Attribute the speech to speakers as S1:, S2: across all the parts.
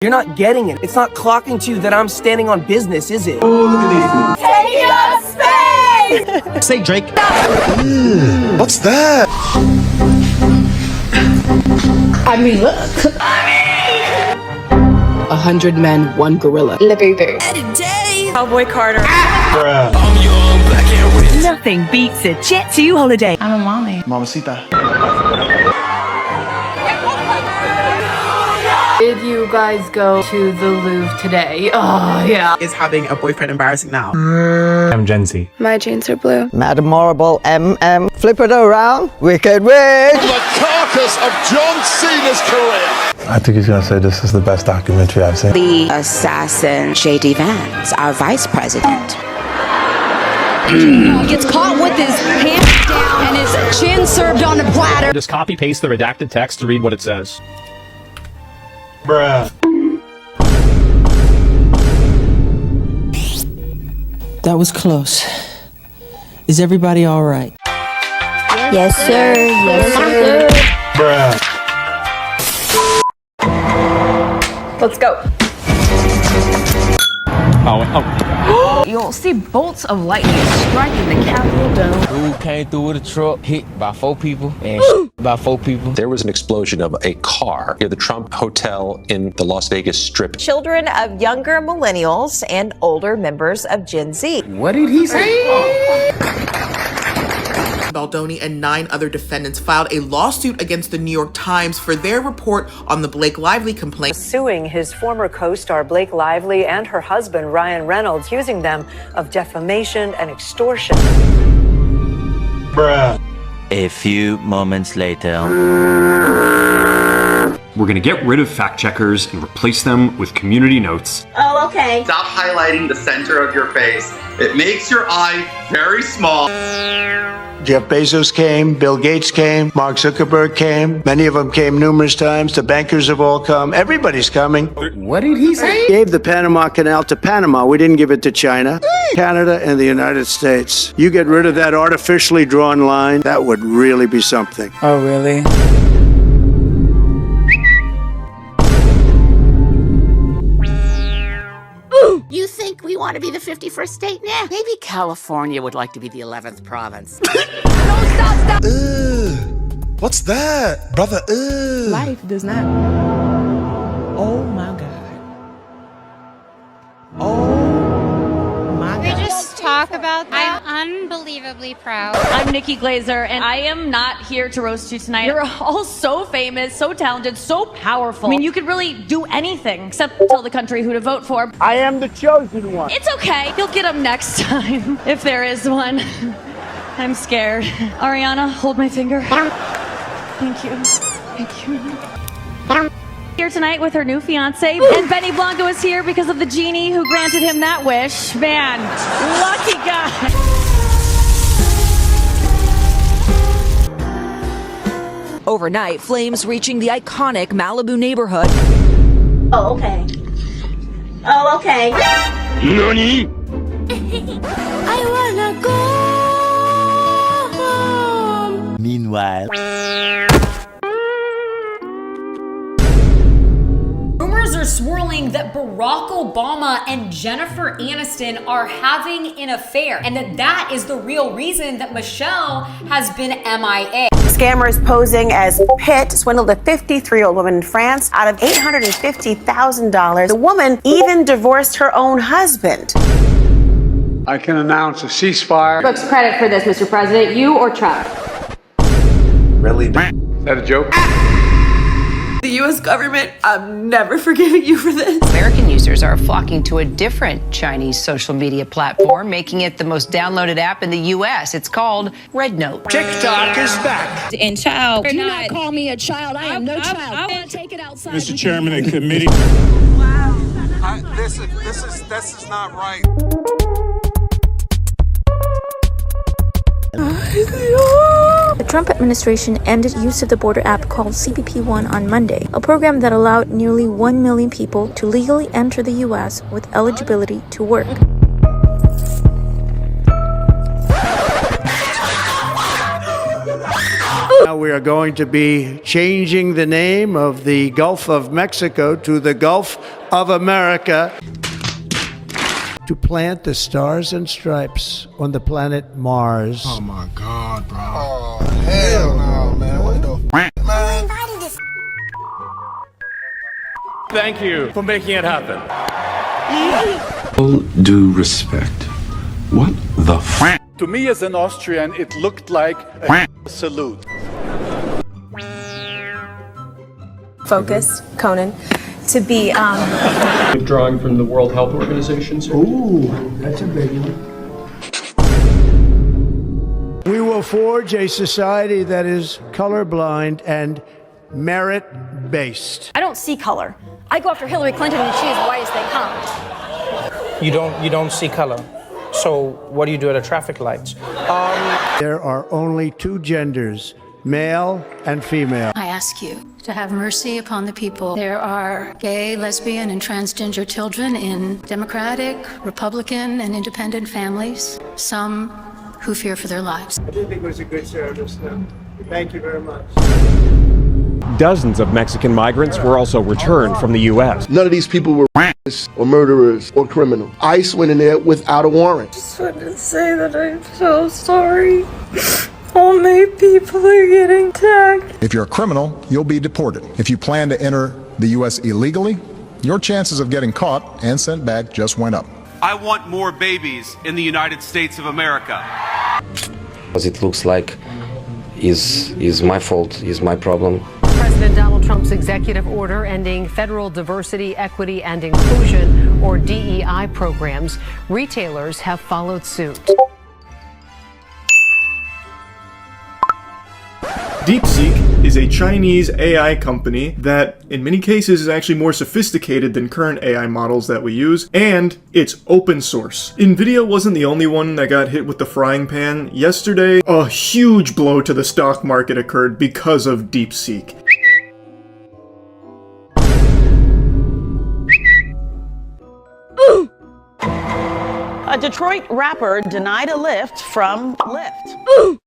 S1: You're not getting it. It's not clocking to you that I'm standing on business, is it?
S2: Oh, look at these.
S3: Taking up space!
S4: Say Drake.
S2: What's that?
S3: I mean, look.
S5: 100 men, 1 gorilla.
S3: Labubu.
S6: Cowboy Carter.
S2: Bruh.
S7: I'm young, black and rich.
S6: Nothing beats a Jet 2 holiday.
S3: I'm a mommy.
S2: Mamacita.
S5: Did you guys go to the Louvre today? Oh, yeah.
S8: Is having a boyfriend embarrassing now?
S9: I'm Gen Z.
S3: My jeans are blue.
S10: Memorable MM. Flip it around. Wicked witch.
S2: The carcass of John Cena's career.
S9: I think he's gonna say this is the best documentary I've seen.
S11: The assassin, J.D. Vance, our vice president.
S12: Gets caught with his hands down and his chin served on a platter.
S4: Just copy paste the redacted text to read what it says.
S2: Bruh.
S1: That was close. Is everybody all right?
S3: Yes, sir. Yes, sir.
S2: Bruh.
S6: Let's go.
S5: You'll see bolts of lightning striking the Capitol dome.
S7: Dude came through with a truck, hit by 4 people, and by 4 people.
S13: There was an explosion of a car near the Trump Hotel in the Las Vegas Strip.
S6: Children of younger millennials and older members of Gen Z.
S8: What did he say? Baldoni and 9 other defendants filed a lawsuit against the New York Times for their report on the Blake Lively complaint.
S6: Suing his former co-star Blake Lively and her husband Ryan Reynolds, accusing them of defamation and extortion.
S2: Bruh.
S7: A few moments later.
S9: We're gonna get rid of fact checkers and replace them with community notes.
S3: Oh, okay.
S14: Stop highlighting the center of your face. It makes your eye very small.
S15: Jeff Bezos came, Bill Gates came, Mark Zuckerberg came. Many of them came numerous times. The bankers have all come. Everybody's coming.
S8: What did he say?
S15: Gave the Panama Canal to Panama. We didn't give it to China, Canada, and the United States. You get rid of that artificially drawn line, that would really be something.
S8: Oh, really?
S3: You think we want to be the 51st state now?
S5: Maybe California would like to be the 11th province.
S2: What's that? Brother,
S5: Life does not.
S8: Oh my God. Oh my God.
S12: We just talk about that. I'm unbelievably proud.
S6: I'm Nikki Glazer, and I am not here to roast you tonight. You're all so famous, so talented, so powerful. I mean, you could really do anything except tell the country who to vote for.
S15: I am the chosen one.
S6: It's okay. You'll get them next time, if there is one. I'm scared. Ariana, hold my finger. Thank you. Thank you. Here tonight with her new fiance, and Benny Blanco is here because of the genie who granted him that wish. Man, lucky guy.
S12: Overnight, flames reaching the iconic Malibu neighborhood.
S3: Oh, okay. Oh, okay.
S2: Nani?
S3: I wanna go home.
S7: Meanwhile.
S16: Rumors are swirling that Barack Obama and Jennifer Aniston are having an affair, and that is the real reason that Michelle has been MIA.
S6: Scammers posing as Pitt swindled a 53-year-old woman in France out of $850,000. The woman even divorced her own husband.
S15: I can announce a ceasefire.
S5: Books credit for this, Mr. President, you or Trump?
S2: Really?
S15: Is that a joke?
S8: The U.S. government, I'm never forgiving you for this.
S11: American users are flocking to a different Chinese social media platform, making it the most downloaded app in the U.S. It's called Red Note.
S15: TikTok is back.
S12: And child.
S3: Do not call me a child. I am no child. I will take it outside.
S2: Mr. Chairman and committee.
S14: This is not right.
S3: The Trump administration ended use of the border app called CBP-1 on Monday, a program that allowed nearly 1 million people to legally enter the U.S. with eligibility to work.
S15: Now we are going to be changing the name of the Gulf of Mexico to the Gulf of America to plant the stars and stripes on the planet Mars.
S2: Oh my God, bro. Oh, hell no, man. What the f, man?
S4: Thank you for making it happen.
S9: All due respect. What the f?
S2: To me as an Austrian, it looked like a salute.
S6: Focus, Conan, to be
S4: Withdrawing from the World Health Organization.
S15: Ooh, that's a big one. We will forge a society that is colorblind and merit-based.
S6: I don't see color. I go after Hillary Clinton and she is white as they come.
S1: You don't see color. So what do you do at a traffic lights?
S15: There are only two genders, male and female.
S17: I ask you to have mercy upon the people. There are gay, lesbian, and transgender children in Democratic, Republican, and independent families, some who fear for their lives.
S15: I did think it was a good service, though. Thank you very much.
S4: Dozens of Mexican migrants were also returned from the U.S.
S2: None of these people were rapists or murderers or criminals. ICE went in there without a warrant.
S6: Just wanted to say that I'm so sorry. All my people are getting tagged.
S2: If you're a criminal, you'll be deported. If you plan to enter the U.S. illegally, your chances of getting caught and sent back just went up.
S18: I want more babies in the United States of America.
S7: Because it looks like is my fault, is my problem.
S11: President Donald Trump's executive order ending federal diversity, equity, and inclusion, or DEI programs. Retailers have followed suit.
S19: DeepSeek is a Chinese AI company that, in many cases, is actually more sophisticated than current AI models that we use, and it's open source. NVIDIA wasn't the only one that got hit with the frying pan. Yesterday, a huge blow to the stock market occurred because of DeepSeek.
S20: A Detroit rapper denied a lift from Lyft.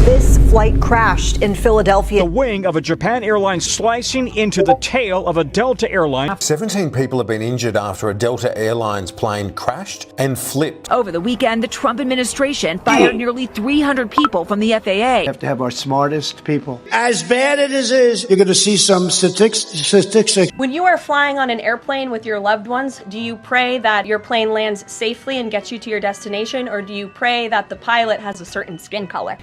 S12: This flight crashed in Philadelphia.
S21: The wing of a Japan airline slicing into the tail of a Delta airline.
S22: 17 people have been injured after a Delta Airlines plane crashed and flipped.
S12: Over the weekend, the Trump administration fired nearly 300 people from the FAA.
S15: We have to have our smartest people. As bad as it is, you're going to see some statistics.
S6: When you are flying on an airplane with your loved ones, do you pray that your plane lands safely and gets you to your destination, or do you pray that the pilot has a certain skin color?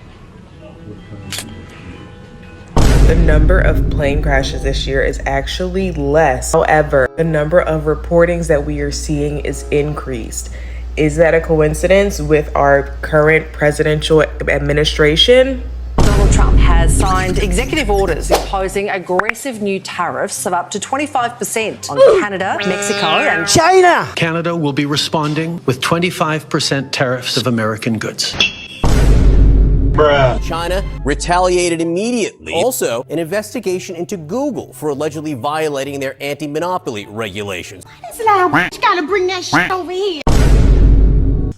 S23: The number of plane crashes this year is actually less. However, the number of reportings that we are seeing is increased. Is that a coincidence with our current presidential administration?
S11: Donald Trump has signed executive orders imposing aggressive new tariffs of up to 25% on Canada, Mexico, and
S15: China.
S24: Canada will be responding with 25% tariffs of American goods.
S25: China retaliated immediately. Also, an investigation into Google for allegedly violating their anti-monopoly regulations.
S26: You gotta bring that shit over here.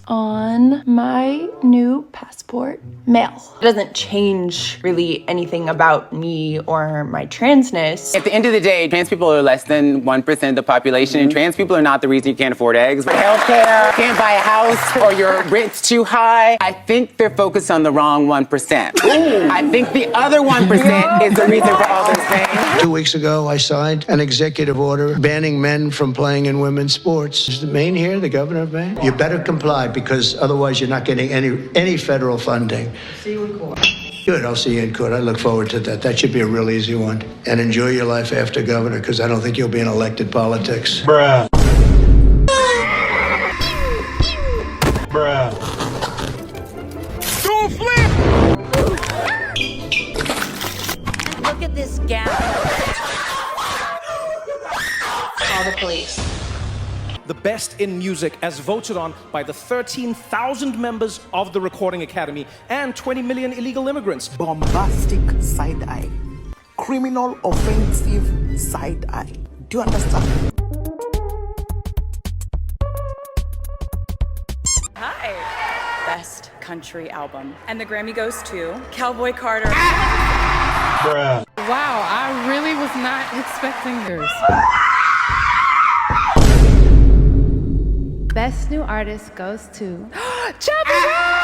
S6: On my new passport, male. It doesn't change really anything about me or my transness.
S7: At the end of the day, trans people are less than 1% of the population, and trans people are not the reason you can't afford eggs. For healthcare, can't buy a house, or your rent's too high. I think they're focused on the wrong 1%. I think the other 1% is the reason for all this pain.
S15: 2 weeks ago, I signed an executive order banning men from playing in women's sports. Is Maine here, the governor of Maine? You better comply, because otherwise you're not getting any federal funding.
S23: See you in court.
S15: Good, I'll see you in court. I look forward to that. That should be a real easy one. And enjoy your life after governor, because I don't think you'll be in elected politics. Bruh.
S2: Bruh.
S26: Don't flip!
S12: Look at this gap.
S6: Call the police.
S1: The best in music as voted on by the 13,000 members of the Recording Academy and 20 million illegal immigrants.
S27: Bombastic side eye. Criminal offensive side eye. Do you understand?
S6: Hi. Best
S3: country album. And the Grammy goes to Cowboy Carter.
S5: Bruh.
S8: Wow, I really was not expecting yours.
S10: Best new artist goes to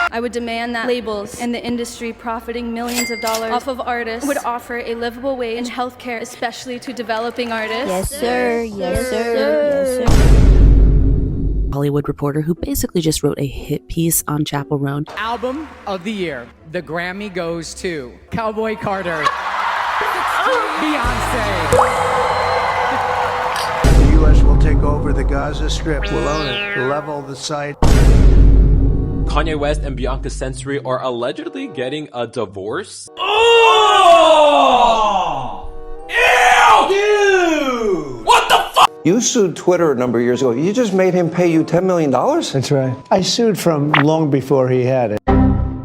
S6: I would demand that labels and the industry profiting millions of dollars off of artists would offer a livable wage and healthcare, especially to developing artists.
S13: Yes, sir. Yes, sir. Yes, sir. Hollywood reporter who basically just wrote a hit piece on Chapel Roan.
S14: Album of the year. The Grammy goes to Cowboy Carter. Beyonce.
S15: The U.S. will take over the Gaza Strip. We'll own it. Level the site.
S16: Kanye West and Bianca Sensory are allegedly getting a divorce.
S28: Oh! Ew! Dude! What the fuck?
S29: You sued Twitter a number of years ago. You just made him pay you $10 million?
S15: That's right. I sued from long before he had it.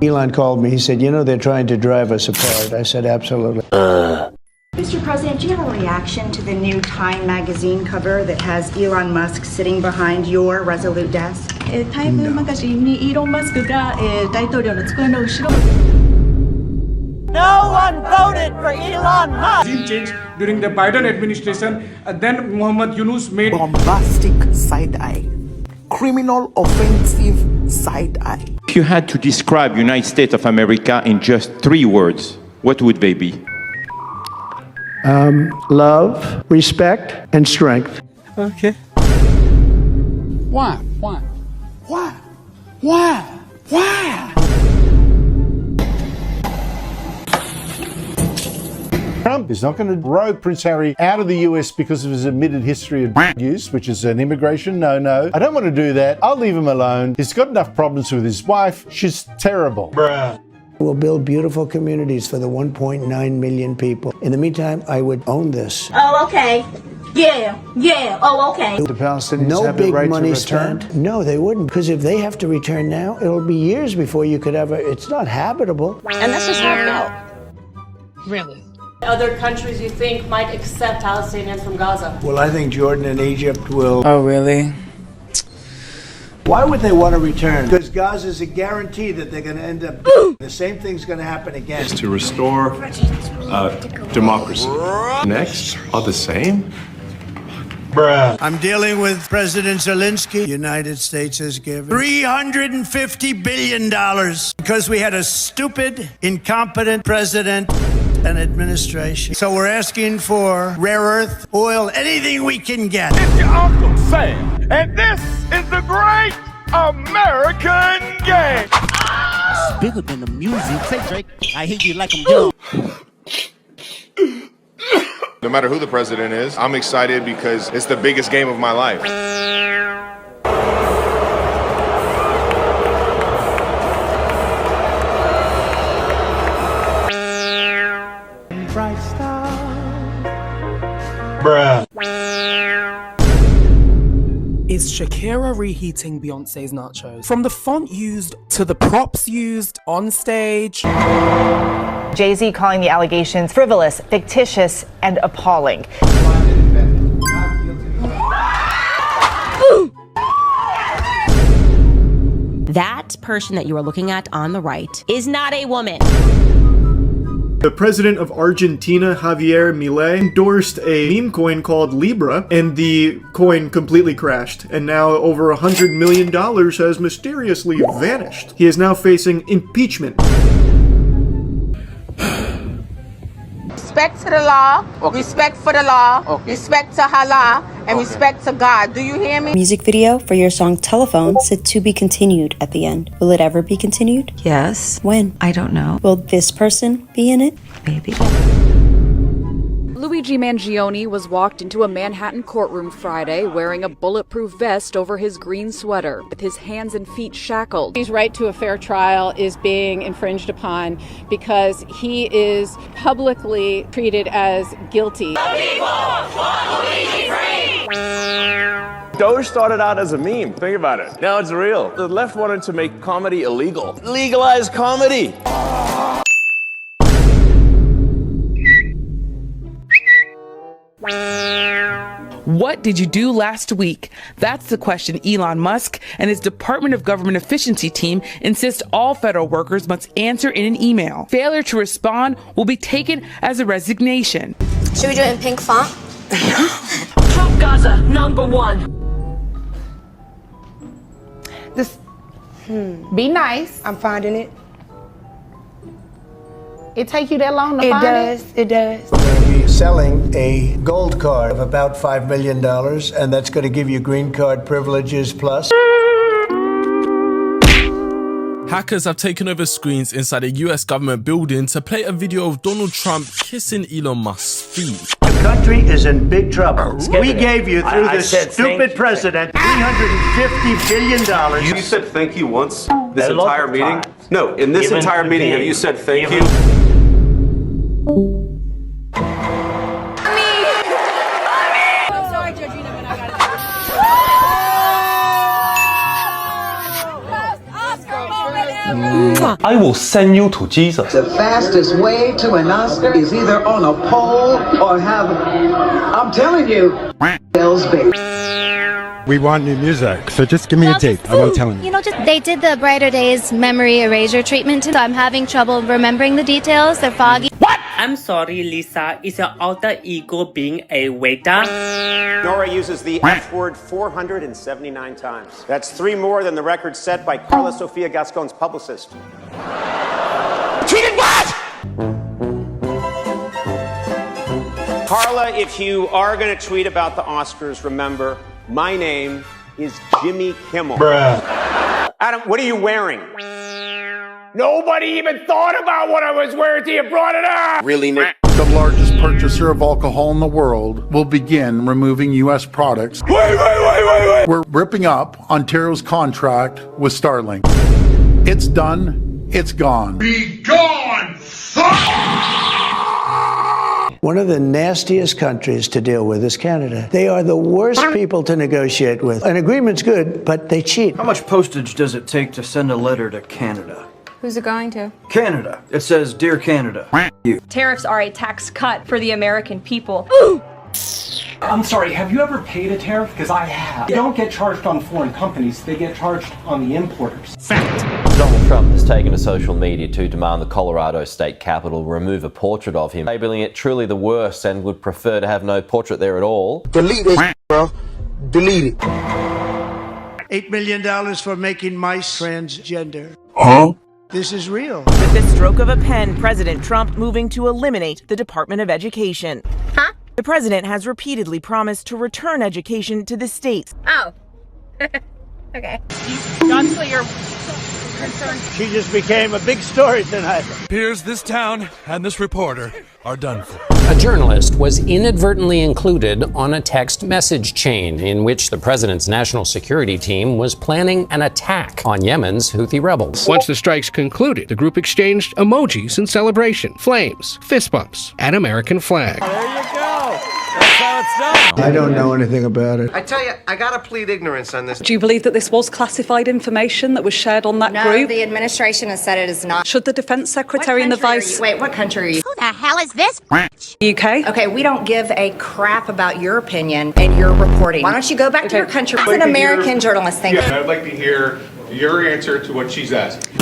S15: Elon called me. He said, you know, they're trying to drive us apart. I said, absolutely.
S30: Mr. President, do you have a reaction to the new Time magazine cover that has Elon Musk sitting behind your resolute desk?
S31: 타임 magazine 이론 마스크가大統領の机の後ろ.
S20: No one voted for Elon Musk.
S32: Regime change during the Biden administration. Then Muhammad Yunus made
S27: bombastic side eye, criminal offensive side eye.
S33: If you had to describe United States of America in just 3 words, what would they be?
S15: Love, respect, and strength.
S32: Okay. Why?
S34: Trump is not going to rogue Prince Harry out of the US because of his admitted history of use, which is an immigration no-no. I don't want to do that. I'll leave him alone. He's got enough problems with his wife. She's terrible.
S15: Bruh. We'll build beautiful communities for the 1.9 million people. In the meantime, I would own this.
S26: Oh, okay. Yeah. Oh, okay.
S15: The Palestinians have the right to return? No, they wouldn't. Because if they have to return now, it'll be years before you could ever... It's not habitable.
S20: And that's just how it goes.
S10: Really?
S3: Other countries you think might accept Palestinians from Gaza?
S15: Well, I think Jordan and Egypt will...
S3: Oh, really?
S15: Why would they want to return? Because Gaza is a guarantee that they're going to end up... The same thing's going to happen again.
S35: To restore democracy. Next are the same?
S15: Bruh. I'm dealing with President Zelensky. The United States has given $350 billion because we had a stupid, incompetent president and administration. So we're asking for rare earth, oil, anything we can get.
S28: It's your Uncle Sam, and this is the Great American Game.
S36: Bigger than the music. Say, Drake, I hate you like I'm young.
S37: No matter who the president is, I'm excited because it's the biggest game of my life.
S15: Bruh.
S38: Is Shakira reheating Beyonce's nachos? From the font used to the props used on stage.
S39: Jay-Z calling the allegations frivolous, fictitious, and appalling.
S40: That person that you are looking at on the right is not a woman.
S19: The president of Argentina, Javier Milei, endorsed a meme coin called Libra, and the coin completely crashed, and now over $100 million has mysteriously vanished. He is now facing impeachment.
S41: Respect to the law, respect for the law, respect to Allah, and respect to God. Do you hear me?
S42: Music video for your song Telephone said to be continued at the end. Will it ever be continued?
S43: Yes.
S42: When?
S43: I don't know.
S42: Will this person be in it?
S43: Maybe.
S44: Luigi Mangione was walked into a Manhattan courtroom Friday wearing a bulletproof vest over his green sweater, with his hands and feet shackled. His right to a fair trial is being infringed upon because he is publicly treated as guilty.
S16: Doge started out as a meme. Think about it. Now it's real. The left wanted to make comedy illegal. Legalize comedy.
S38: What did you do last week? That's the question Elon Musk and his Department of Government Efficiency team insist all federal workers must answer in an email. Failure to respond will be taken as a resignation.
S1: Should we do it in pink font?
S41: Trump Gaza, #1.
S2: This, be nice. I'm finding it. It take you that long to find it? It does.
S15: We're going to be selling a gold card of about $5 million, and that's going to give you green card privileges plus.
S4: Hackers have taken over screens inside a US government building to play a video of Donald Trump kissing Elon Musk's feet.
S15: The country is in big trouble. We gave you, through this stupid president, $350 billion.
S35: You said thank you once this entire meeting? No, in this entire meeting, have you said thank you?
S5: I will send you to Jesus.
S6: The fastest way to an Oscar is either on a pole or have, I'm telling you, Bell's baby.
S7: We want new music, so just give me a date. I won't tell him.
S8: They did the Brighter Days memory erasure treatment, so I'm having trouble remembering the details. They're foggy.
S9: What? I'm sorry, Lisa. Is your alter ego being a waiter?
S11: Nora uses the F word 479 times. That's 3 more than the record set by Carla Sofia Gascon's publicist. Tweeted what? Carla, if you are going to tweet about the Oscars, remember, my name is Jimmy Kimmel.
S7: Bruh.
S11: Adam, what are you wearing?
S28: Nobody even thought about what I was wearing till you brought it up!
S11: Really, Nick?
S12: The largest purchaser of alcohol in the world will begin removing U.S. products.
S28: Wait!
S12: We're ripping up Ontario's contract with Starlink. It's done. It's gone.
S28: Be gone,
S15: One of the nastiest countries to deal with is Canada. They are the worst people to negotiate with. An agreement's good, but they cheat.
S13: How much postage does it take to send a letter to Canada?
S8: Who's it going to?
S13: Canada. It says, Dear Canada. You.
S8: Tariffs are a tax cut for the American people.
S14: I'm sorry, have you ever paid a tariff? Because I have. They don't get charged on foreign companies, they get charged on the importers.
S17: Fact. Donald Trump has taken to social media to demand the Colorado state capitol remove a portrait of him, labeling it truly the worst and would prefer to have no portrait there at all.
S12: Delete it, bro. Delete it.
S15: $8 million for making mice transgender.
S12: Huh?
S15: This is real.
S20: With the stroke of a pen, President Trump moving to eliminate the Department of Education.
S8: Huh?
S20: The president has repeatedly promised to return education to the states.
S8: Oh. Okay.
S3: That's what you're concerned.
S15: She just became a big story tonight.
S18: Appears this town and this reporter are done for.
S21: A journalist was inadvertently included on a text message chain in which the president's national security team was planning an attack on Yemen's Houthi rebels.
S22: Once the strikes concluded, the group exchanged emojis in celebration, flames, fist bumps, and American flag.
S18: There you go. That's how it's done.
S15: I don't know anything about it.
S23: I tell you, I gotta plead ignorance on this.
S24: Do you believe that this was classified information that was shared on that group?
S8: No, the administration has said it is not.
S24: Should the defense secretary and the vice...
S8: Wait, what country are you? Who the hell is this?
S24: UK?
S8: Okay, we don't give a crap about your opinion and your reporting. Why don't you go back to your country? As an American journalist, thank you.
S35: I'd like to hear your answer to what she's asking.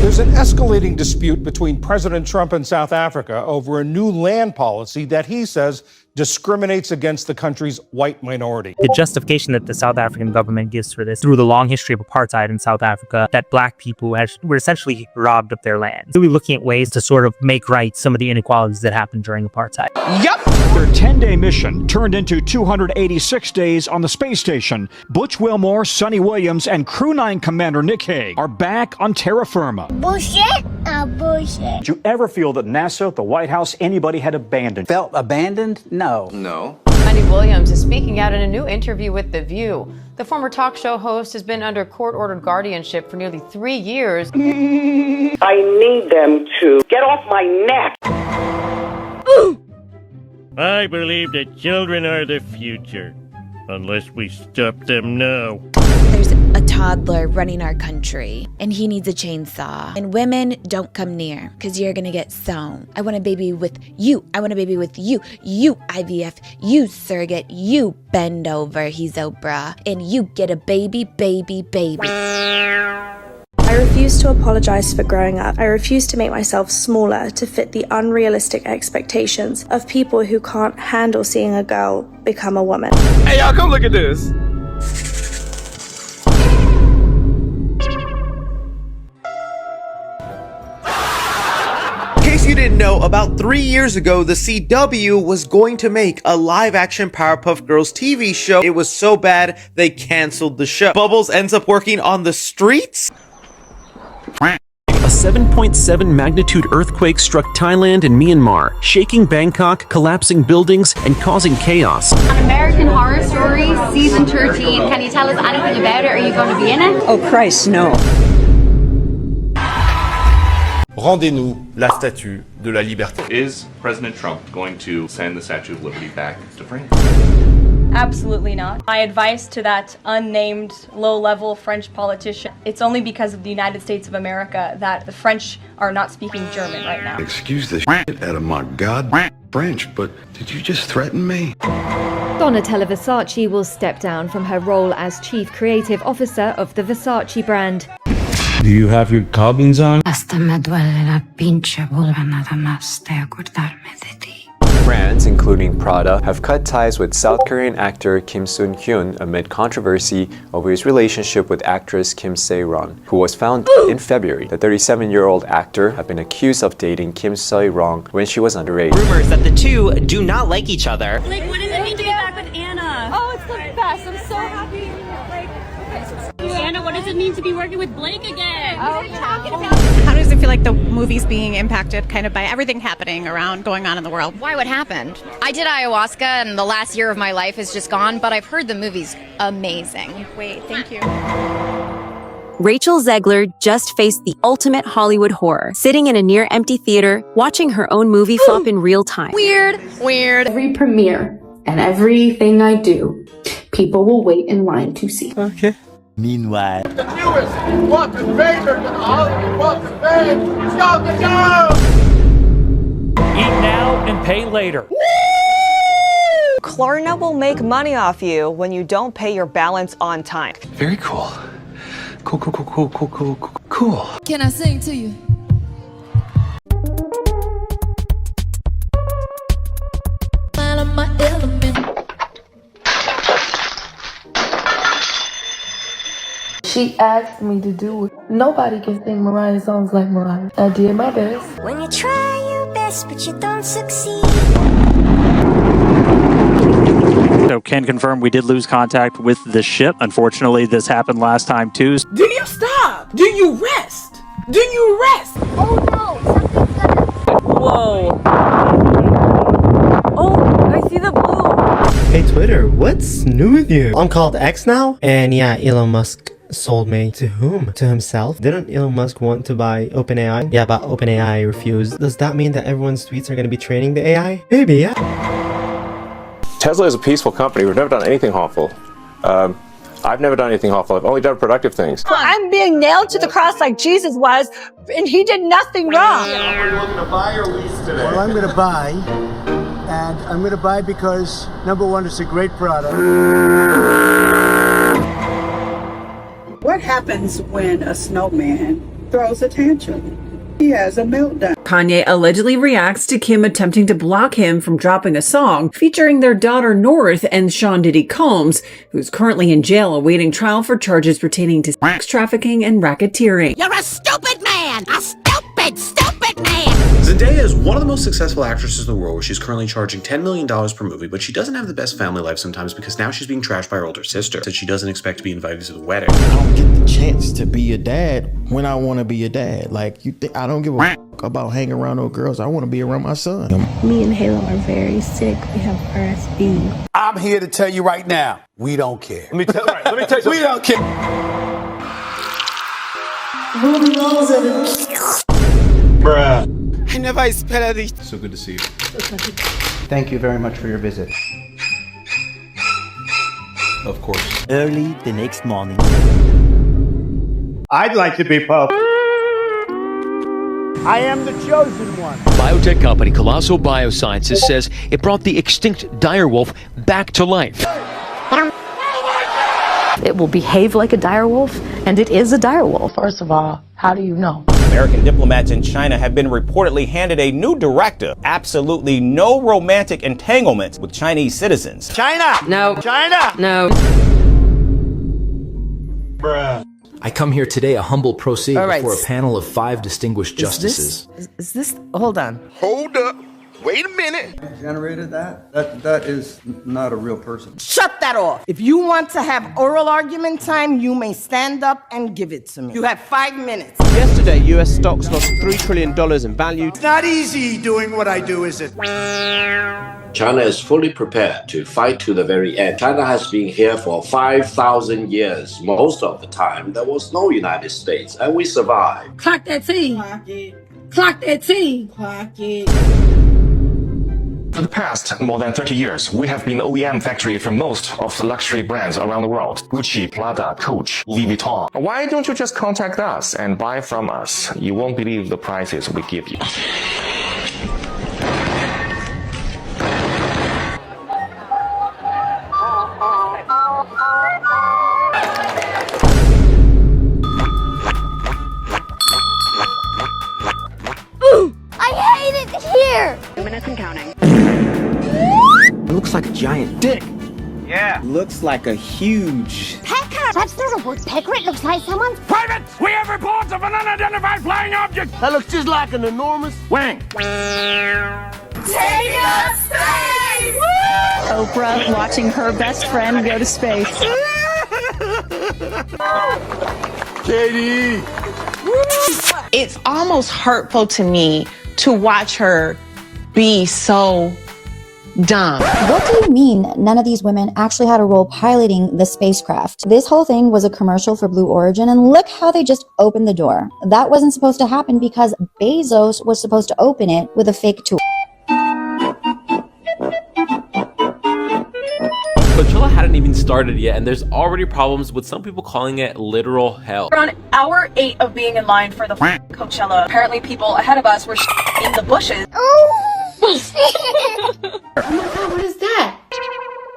S25: There's an escalating dispute between President Trump and South Africa over a new land policy that he says discriminates against the country's white minority.
S27: The justification that the South African government gives for this, through the long history of apartheid in South Africa, that black people were essentially robbed of their land. So we're looking at ways to sort of make right some of the inequalities that happened during apartheid.
S29: Yep! Their 10-day mission turned into 286 days on the space station. Butch Wilmore, Sonny Williams, and Crew 9 Commander Nick Hague are back on terra firma.
S8: Bullshit? Bullshit.
S29: Did you ever feel that NASA, the White House, anybody had abandoned?
S30: Felt abandoned? No.
S29: No.
S31: Andy Williams is speaking out in a new interview with The View. The former talk show host has been under court-ordered guardianship for nearly 3 years.
S43: I need them to get off my neck.
S45: I believe that children are the future, unless we stop them now.
S8: There's
S1: a toddler running our country, and he needs a chainsaw. And women, don't come near, because you're gonna get sewn. I want a baby with you. I want a baby with you. You IVF, you surrogate, you bend over, he's Oprah, and you get a baby, baby, baby.
S2: I refuse to apologize for growing up. I refuse to make myself smaller to fit the unrealistic expectations of people who can't handle seeing a girl become a woman.
S28: Hey, y'all, come look at this.
S4: In case you didn't know, about 3 years ago, the CW was going to make a live-action Powerpuff Girls TV show. It was so bad, they canceled the show. Bubbles ends up working on the streets?
S5: A 7.7 magnitude earthquake struck Thailand and Myanmar, shaking Bangkok, collapsing buildings, and causing chaos.
S6: American Horror Story Season 13. Can you tell us anything about it? Are you going to be in it?
S7: Oh Christ, no.
S9: Rendez-nous la statue de la liberté.
S10: Is President Trump going to send the Statue of Liberty back to France?
S11: Absolutely not. My advice to that unnamed low-level French politician, it's only because of the United States of America that the French are not speaking German right now.
S16: Excuse the shit out of my god French, but did you just threaten me?
S19: Donatella Versace will step down from her role as Chief Creative Officer of the Versace brand.
S26: Do you have your carbines on?
S30: Hasta me duele la pinche vulva nada más de acordarme de ti.
S32: Brands, including Prada, have cut ties with South Korean actor Kim Soon-hyun amid controversy over his relationship with actress Kim Se-ron, who was found in February. The 37-year-old actor had been accused of dating Kim Se-ron when she was underage.
S33: Rumors that the two do not like each other.
S11: Like, what does it mean to be back with Anna? Oh, it's the best. I'm so happy. Anna, what does it mean to be working with Blake again? Oh,
S34: how does it feel like the movie's being impacted kind of by everything happening around going on in the world?
S31: Why, what happened? I did ayahuasca and the last year of my life is just gone, but I've heard the movie's amazing.
S34: Wait, thank you.
S36: Rachel Zegler just faced the ultimate Hollywood horror, sitting in a near-empty theater, watching her own movie flop in real time.
S31: Weird.
S37: Every premiere and everything I do, people will wait in line to see.
S26: Okay.
S33: Meanwhile,
S28: The newest Walking favorite to the Hollywood Walk of Fame, Scott the Joe!
S38: Eat now and pay later.
S39: Klarna will make money off you when you don't pay your balance on time.
S26: Very cool. Cool.
S37: Can I sing to you? She asked me to do it. Nobody can sing Mariah songs like Mariah. I did my best.
S40: When you try your best, but you don't succeed.
S27: So can confirm we did lose contact with the ship. Unfortunately, this happened last time too.
S28: Do you stop? Do you rest? Do you rest?
S40: Oh no,
S32: Whoa.
S40: Oh, I see the blue.
S41: Hey Twitter, what's new with you? I'm called X now, and yeah, Elon Musk sold me. To whom? To himself? Didn't Elon Musk want to buy OpenAI? Yeah, but OpenAI refused. Does that mean that everyone's tweets are going to be training the AI? Maybe, yeah.
S42: Tesla is a peaceful company. We've never done anything harmful. I've never done anything harmful. I've only done productive things.
S40: I'm being nailed to the cross like Jesus was, and he did nothing wrong.
S28: Are you looking to buy or lease today?
S15: Well, I'm going to buy, and I'm going to buy because, number one, it's a great product.
S24: What happens when a snowman throws a tantrum? He has a meltdown.
S44: Kanye allegedly reacts to Kim attempting to block him from dropping a song featuring their daughter North and Sean Diddy Combs, who's currently in jail awaiting trial for charges pertaining to sex trafficking and racketeering.
S37: You're a stupid man! A stupid man!
S45: Zendaya is one of the most successful actresses in the world, where she's currently charging $10 million per movie, but she doesn't have the best family life sometimes because now she's being trashed by her older sister, since she doesn't expect to be invited to the wedding.
S46: I don't get the chance to be a dad when I want to be a dad. Like, you think I don't give a fuck about hanging around no girls. I want to be around my son.
S37: Me and Halo are very sick. We have RSV.
S28: I'm here to tell you right now, we don't care. Let me tell you something. We don't care.
S46: Bruh. I never expected it.
S45: So good to see you.
S46: Thank you very much for your visit.
S45: Of course.
S46: Early the next morning.
S15: I'd like to be Pope. I am the chosen one.
S1: Biotech company Colossal Biosciences says it brought the extinct direwolf back to life.
S2: It will behave like a direwolf, and it is a direwolf. First of all, how do you know?
S3: American diplomats in China have been reportedly handed a new directive. Absolutely no romantic entanglements with Chinese citizens.
S15: China!
S2: No.
S15: China!
S2: No.
S15: Bruh.
S4: I come here today a humble pro se
S5: All right.
S4: before a panel of 5 distinguished justices.
S5: Is this hold on.
S28: Hold up. Wait a minute.
S6: Generated that? That is not a real person.
S5: Shut that off. If you want to have oral argument time, you may stand up and give it to me. You have 5 minutes.
S7: Yesterday, US stocks lost $3 trillion in value.
S15: It's not easy doing what I do, is it?
S8: China is fully prepared to fight to the very end. China has been here for 5,000 years. Most of the time, there was no United States, and we survived.
S40: Clock that T. Clock it. Clock that T. Clock it.
S9: For the past more than 30 years, we have been OEM factory for most of the luxury brands around the world. Gucci, Prada, Coach, Louis Vuitton. Why don't you just contact us and buy from us? You won't believe the prices we give you.
S10: I hate it here! 2 minutes and counting.
S5: It looks like a giant dick.
S12: Yeah.
S5: Looks like a huge...
S10: Pecker! That's not a word, Pecker. It looks like someone's...
S28: Private! We have reports of an unidentified flying object!
S5: That looks just like an enormous...
S28: Wang!
S10: Take us space!
S40: Oprah watching her best friend go to space.
S12: Katie!
S13: It's almost hurtful to me to watch her be so dumb.
S12: What do you mean none of these women actually had a role piloting the spacecraft? This whole thing was a commercial for Blue Origin, and look how they just opened the door. That wasn't supposed to happen because Bezos was supposed to open it with a fake tool.
S14: Coachella hadn't even started yet, and there's already problems with some people calling it literal hell.
S40: We're on hour 8 of being in line for the Coachella. Apparently people ahead of us were in the bushes.
S10: Oh my god, what is that?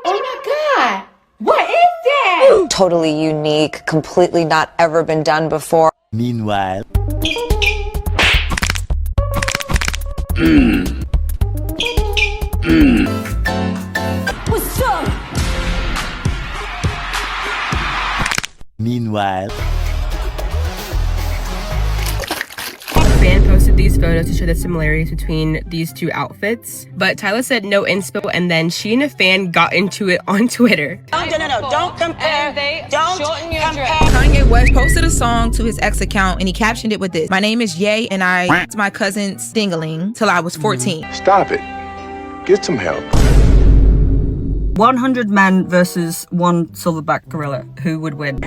S10: Oh my god! What is that?
S39: Totally unique, completely not ever been done before.
S5: Meanwhile...
S10: What's up?
S5: Meanwhile...
S16: A fan posted these photos to show the similarities between these two outfits, but Tyler said no inspo, and then she and a fan got into it on Twitter.
S5: No, don't compare. Don't compare.
S17: Kanye West posted a song to his ex account and he captioned it with this: "My name is Ye and I f***ed my cousin Stingaling till I was 14.
S12: Stop it. Get some help.
S40: 100 men versus 1 silverback gorilla. Who would win?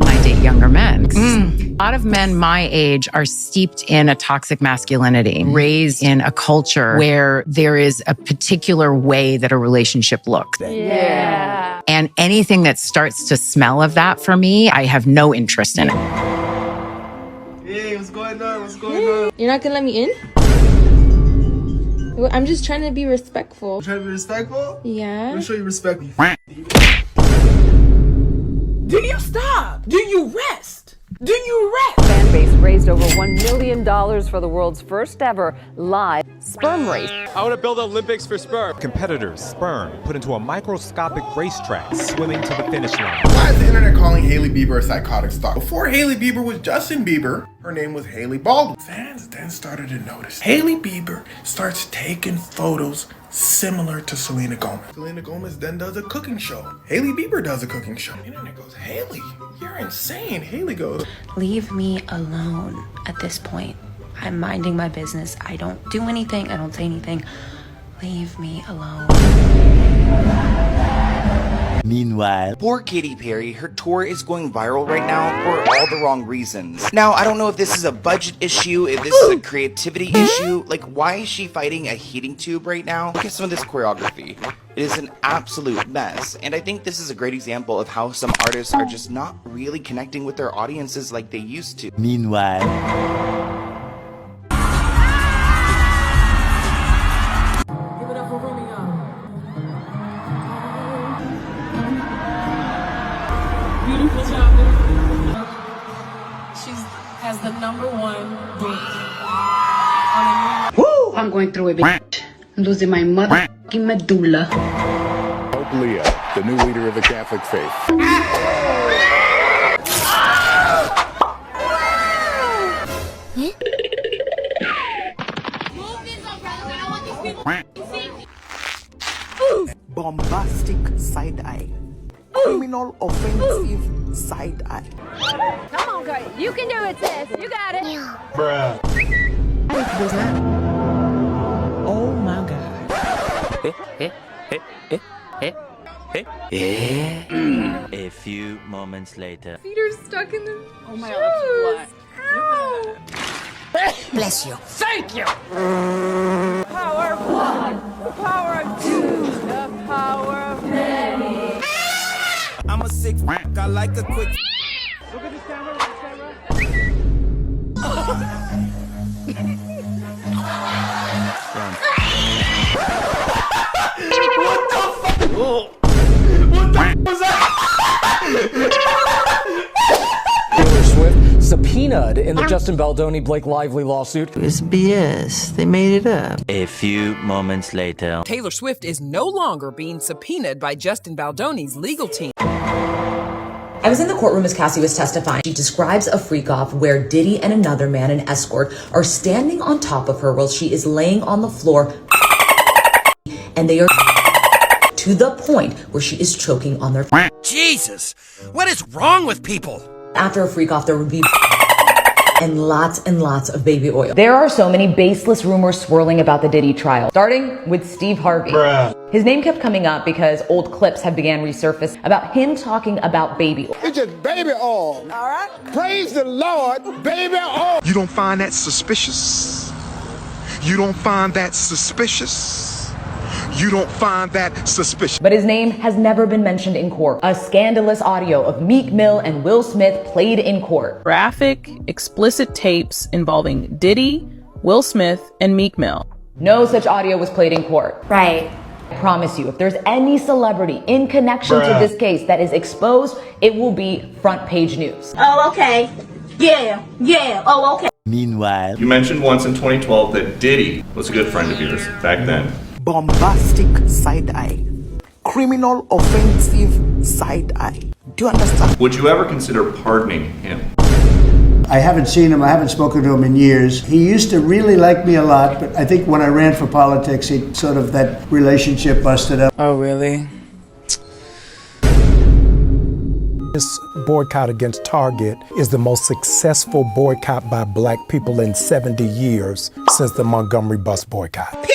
S18: I date younger men. A lot of men my age are steeped in a toxic masculinity, raised in a culture where there is a particular way that a relationship looks.
S10: Yeah.
S18: And anything that starts to smell of that for me, I have no interest in it.
S5: Hey, what's going on? What's going on?
S40: You're not gonna let me in? I'm just trying to be respectful.
S5: You trying to be respectful?
S40: Yeah.
S5: Let me show you respect. Do you stop? Do you rest? Do you rest?
S19: Fan base raised over $1 million for the world's first ever live sperm race.
S20: I want to build Olympics for sperm. Competitors' sperm put into a microscopic racetrack, swimming to the finish line.
S21: Why is the internet calling Hailey Bieber a psychotic stalker? Before Hailey Bieber was Justin Bieber, her name was Hailey Baldwin. Fans then started to notice Hailey Bieber starts taking photos similar to Selena Gomez. Selena Gomez then does a cooking show. Hailey Bieber does a cooking show. The internet goes, Hailey, you're insane. Hailey goes,
S22: leave me alone at this point. I'm minding my business. I don't do anything. I don't say anything. Leave me alone.
S5: Meanwhile,
S23: poor Katy Perry, her
S1: tour is going viral right now for all the wrong reasons. Now, I don't know if this is a budget issue, if this is a creativity issue. Like, why is she fighting a heating tube right now? Look at some of this choreography. It is an absolute mess, and I think this is a great example of how some artists are just not really connecting with their audiences like they used to.
S2: Meanwhile,
S10: Beautiful job, beautiful. She has the #1 book. Woo! I'm going through it, bitch. I'm losing my motherfucking medulla.
S3: Pope Leo, the new leader of the Catholic faith.
S1: Bombastic side eye. Criminal offensive side eye.
S4: Come on, girl. You can do it, sis. You got it.
S3: Bruh.
S1: Oh my god.
S2: a few moments later.
S10: Feet are stuck in the Oh my god, that's
S1: Bless you.
S10: Thank you! Power of one, the power of two, the power of many.
S1: I'm a sick f***. I like a quick.
S10: Look at this camera, look at this
S1: What the fuck?
S10: What the f was that?
S11: Taylor Swift subpoenaed in the Justin Baldoni-Blake Lively lawsuit.
S1: It's BS. They made it up.
S2: A few moments later.
S23: Taylor Swift is no longer being subpoenaed by Justin Baldoni's legal team.
S24: I was in the courtroom as Cassie was testifying. She describes a freak-off where Diddy and another man, an escort, are standing on top of her while she is laying on the floor, and they are to the point where she is choking on their
S1: Jesus! What is wrong with people?
S24: After a freak-off, there would be and lots of baby oil. There are so many baseless rumors swirling about the Diddy trial, starting with Steve Harvey.
S3: Bruh.
S24: His name kept coming up because old clips have began resurface about him talking about baby oil.
S28: It's just baby oil. All right. Praise the Lord, baby oil.
S25: You don't find that suspicious? You don't find that suspicious? You don't find that suspicious?
S24: But his name has never been mentioned in court. A scandalous audio of Meek Mill and Will Smith played in court.
S16: Graphic, explicit tapes involving Diddy, Will Smith, and Meek Mill.
S24: No such audio was played in court.
S4: Right.
S24: I promise you, if there's any celebrity in connection to this case that is exposed, it will be front page news.
S4: Oh, okay. Yeah. Oh, okay.
S2: Meanwhile,
S26: you mentioned once in 2012 that Diddy was a good friend of yours back then.
S1: Bombastic side eye. Criminal offensive side eye. Do you understand?
S26: Would you ever consider pardoning him?
S15: I haven't seen him, I haven't spoken to him in years. He used to really like me a lot, but I think when I ran for politics, that relationship busted up.
S1: Oh, really?
S27: This boycott against Target is the most successful boycott by black people in 70 years since the Montgomery bus boycott. Period!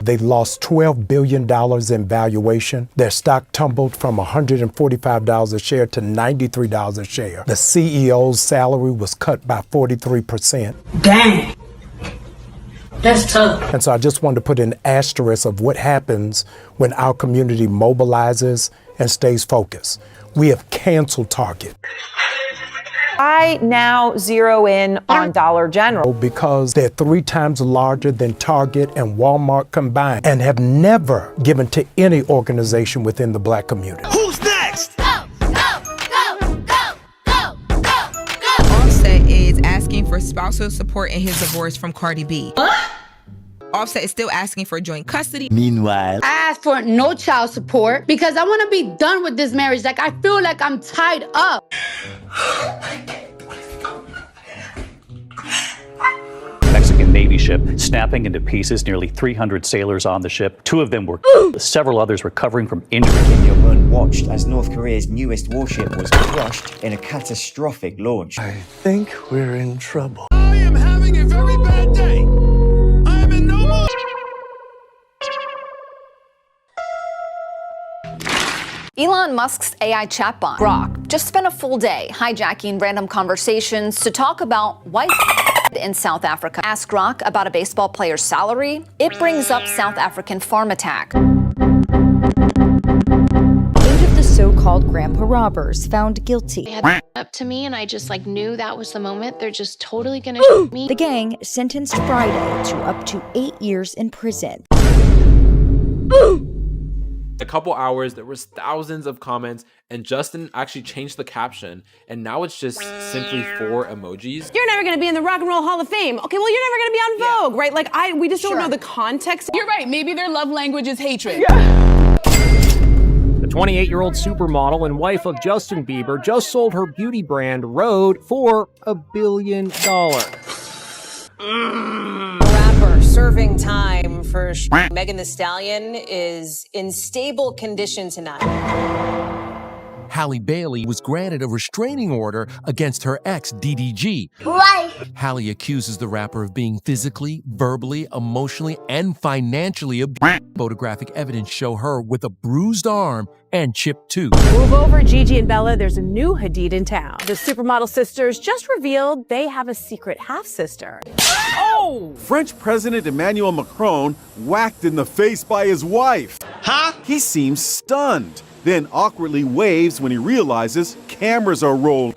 S27: They lost $12 billion in valuation. Their stock tumbled from $145 a share to $93 a share. The CEO's salary was cut by 43%.
S4: Dang. That's tough.
S27: And so I just wanted to put an asterisk of what happens when our community mobilizes and stays focused. We have canceled Target.
S39: I now zero in on Dollar General.
S27: Because they're 3 times larger than Target and Walmart combined and have never given to any organization within the black community.
S1: Who's next?
S17: Offset is asking for spousal support in his divorce from Cardi B. Offset is still asking for joint custody.
S2: Meanwhile,
S10: I asked for no child support because I want to be done with this marriage. Like, I feel like I'm tied up.
S29: Mexican Navy ship snapping into pieces, nearly 300 sailors on the ship. 2 of them were several others recovering from injury.
S2: Kim Jong-un watched as North Korea's newest warship was crushed in a catastrophic launch.
S27: I think we're in trouble.
S28: I am having a very bad day. I am in no mood.
S6: Elon Musk's AI chatbot, Grok, just spent a full day hijacking random conversations to talk about white in South Africa. Ask Grok about a baseball player's salary. It brings up South African farm attack.
S7: 8 of the so-called grandpa robbers found guilty.
S8: They had up to me and I just knew that was the moment. They're just totally gonna shoot me.
S7: The gang sentenced Friday to up to 8 years in prison.
S9: A couple hours, there was thousands of comments, and Justin actually changed the caption, and now it's just simply 4 emojis.
S16: You're never gonna be in the Rock and Roll Hall of Fame. Okay, well, you're never gonna be on Vogue, right? We just don't know the context.
S12: You're right, maybe their love language is hatred.
S13: The 28-year-old supermodel and wife of Justin Bieber just sold her beauty brand, Rhode, for $1 billion.
S14: Rapper serving time for Megan Thee Stallion is in stable condition tonight.
S18: Halle Bailey was granted a restraining order against her ex, DDG.
S10: Right.
S18: Halle accuses the rapper of being physically, verbally, emotionally, and financially abused. Photographic evidence show her with a bruised arm and chipped tooth.
S19: Move over, Gigi and Bella. There's a new Hadid in town. The supermodel sisters just revealed they have a secret half-sister.
S20: Oh! French President Emmanuel Macron whacked in the face by his wife. Huh? He seems stunned, then awkwardly waves when he realizes cameras are rolled.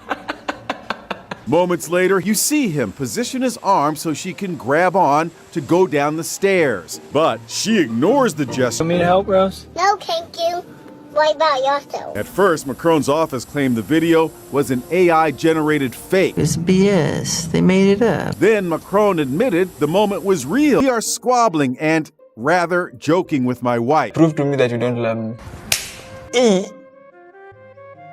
S20: Moments later, you see him position his arm so she can grab on to go down the stairs. But she ignores the gesture. Want me to help, Rose?
S10: No, thank you. What about yourself?
S20: At first, Macron's office claimed the video was an AI-generated fake.
S30: It's BS. They made it up.
S20: Then Macron admitted the moment was real. We are squabbling and rather joking with my wife.
S30: Prove to me that you don't love me.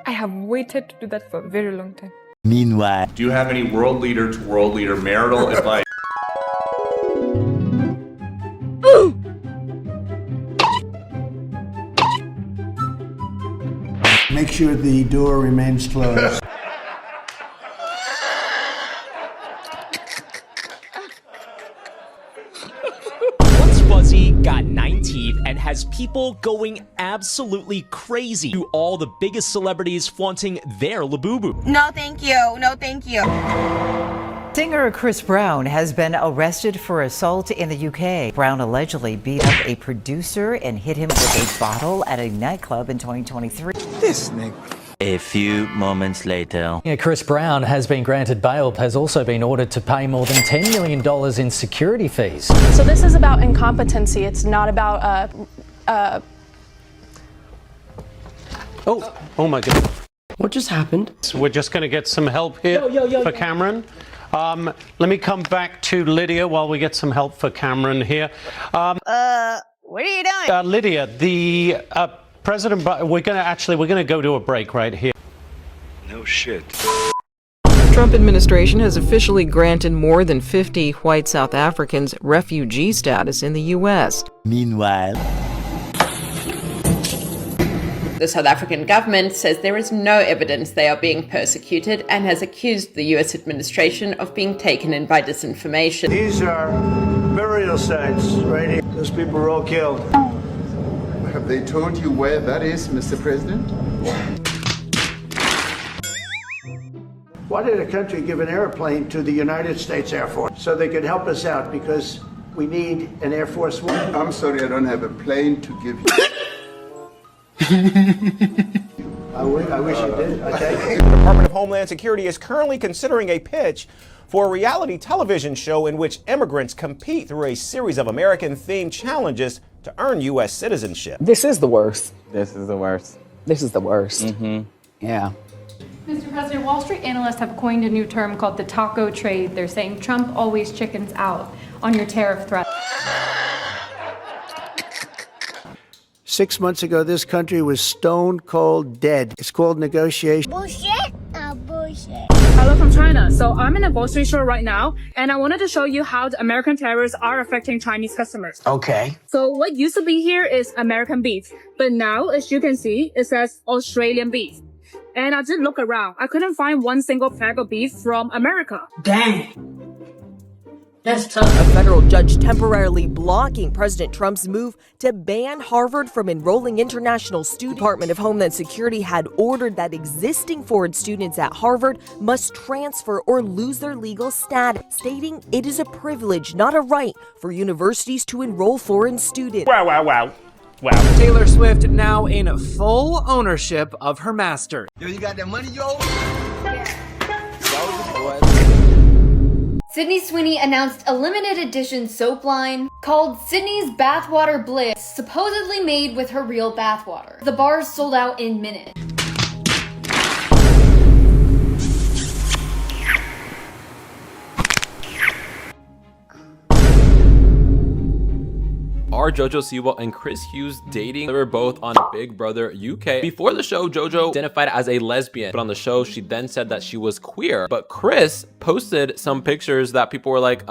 S31: I have waited to do that for a very long time.
S29: Meanwhile,
S26: do you have any world leader to world leader marital advice?
S15: Make sure the door remains closed.
S32: Once Fuzzy got 9 teeth and has people going absolutely crazy. To all the biggest celebrities flaunting their labubu.
S17: No, thank you. No, thank you.
S33: Singer Chris Brown has been arrested for assault in the UK. Brown allegedly beat up a producer and hit him with a bottle at a nightclub in 2023.
S15: This nigga.
S29: a few moments later.
S11: Chris Brown has been granted bail, has also been ordered to pay more than $10 million in security fees.
S4: So this is about incompetency. It's not about
S34: Oh my God. What just happened? So we're just going to get some help here for Cameron. Let me come back to Lydia while we get some help for Cameron here.
S17: What are you doing?
S34: Lydia, the President, we're going to go to a break right here.
S18: No shit.
S35: Trump administration has officially granted more than 50 white South Africans refugee status in the U.S.
S29: Meanwhile,
S36: the South African government says there is no evidence they are being persecuted and has accused the U.S. administration of being taken in by disinformation.
S15: These are burial sites right here. Those people were all killed.
S25: Have they told you where that is, Mr. President?
S15: Why did a country give an airplane to the United States Air Force? So they could help us out, because we need an Air Force One.
S25: I'm sorry, I don't have a plane to give you.
S15: I wish you did. Okay.
S37: The Department of Homeland Security is currently considering a pitch for a reality television show in which immigrants compete through a series of American-themed challenges to earn U.S. citizenship.
S38: This is the worst. This is the worst. This is the worst. Mm-hmm. Yeah.
S4: Mr. President, Wall Street analysts have coined a new term called the taco trade. They're saying Trump always chickens out on your tariff threat.
S15: 6 months ago, this country was stone cold dead. It's called negotiation.
S10: Bullshit? Bullshit.
S4: Hello from China. So I'm in a grocery store right now, and I wanted to show you how the American tariffs are affecting Chinese customers.
S38: Okay.
S4: So what used to be here is American beef, but now, as you can see, it says Australian beef. And I did look around. I couldn't find one single pack of beef from America.
S38: Dang.
S1: That's tough.
S19: A federal judge temporarily blocking President Trump's move to ban Harvard from enrolling international students. The Department of Homeland Security had ordered that existing foreign students at Harvard must transfer or lose their legal status, stating it is a privilege, not a right, for universities to enroll foreign students.
S2: Wow.
S3: Taylor Swift now in full ownership of her master.
S2: Yo, you got that money, yo?
S5: Sydney Sweeney announced a limited edition soap line called Sydney's Bathwater Bliss, supposedly made with her real bathwater. The bars sold out in minutes.
S6: Are JoJo Siwa and Chris Hughes dating? They were both on Big Brother UK. Before the show, JoJo identified as a lesbian, but on the show, she then said that she was queer. But Chris posted some pictures that people were like,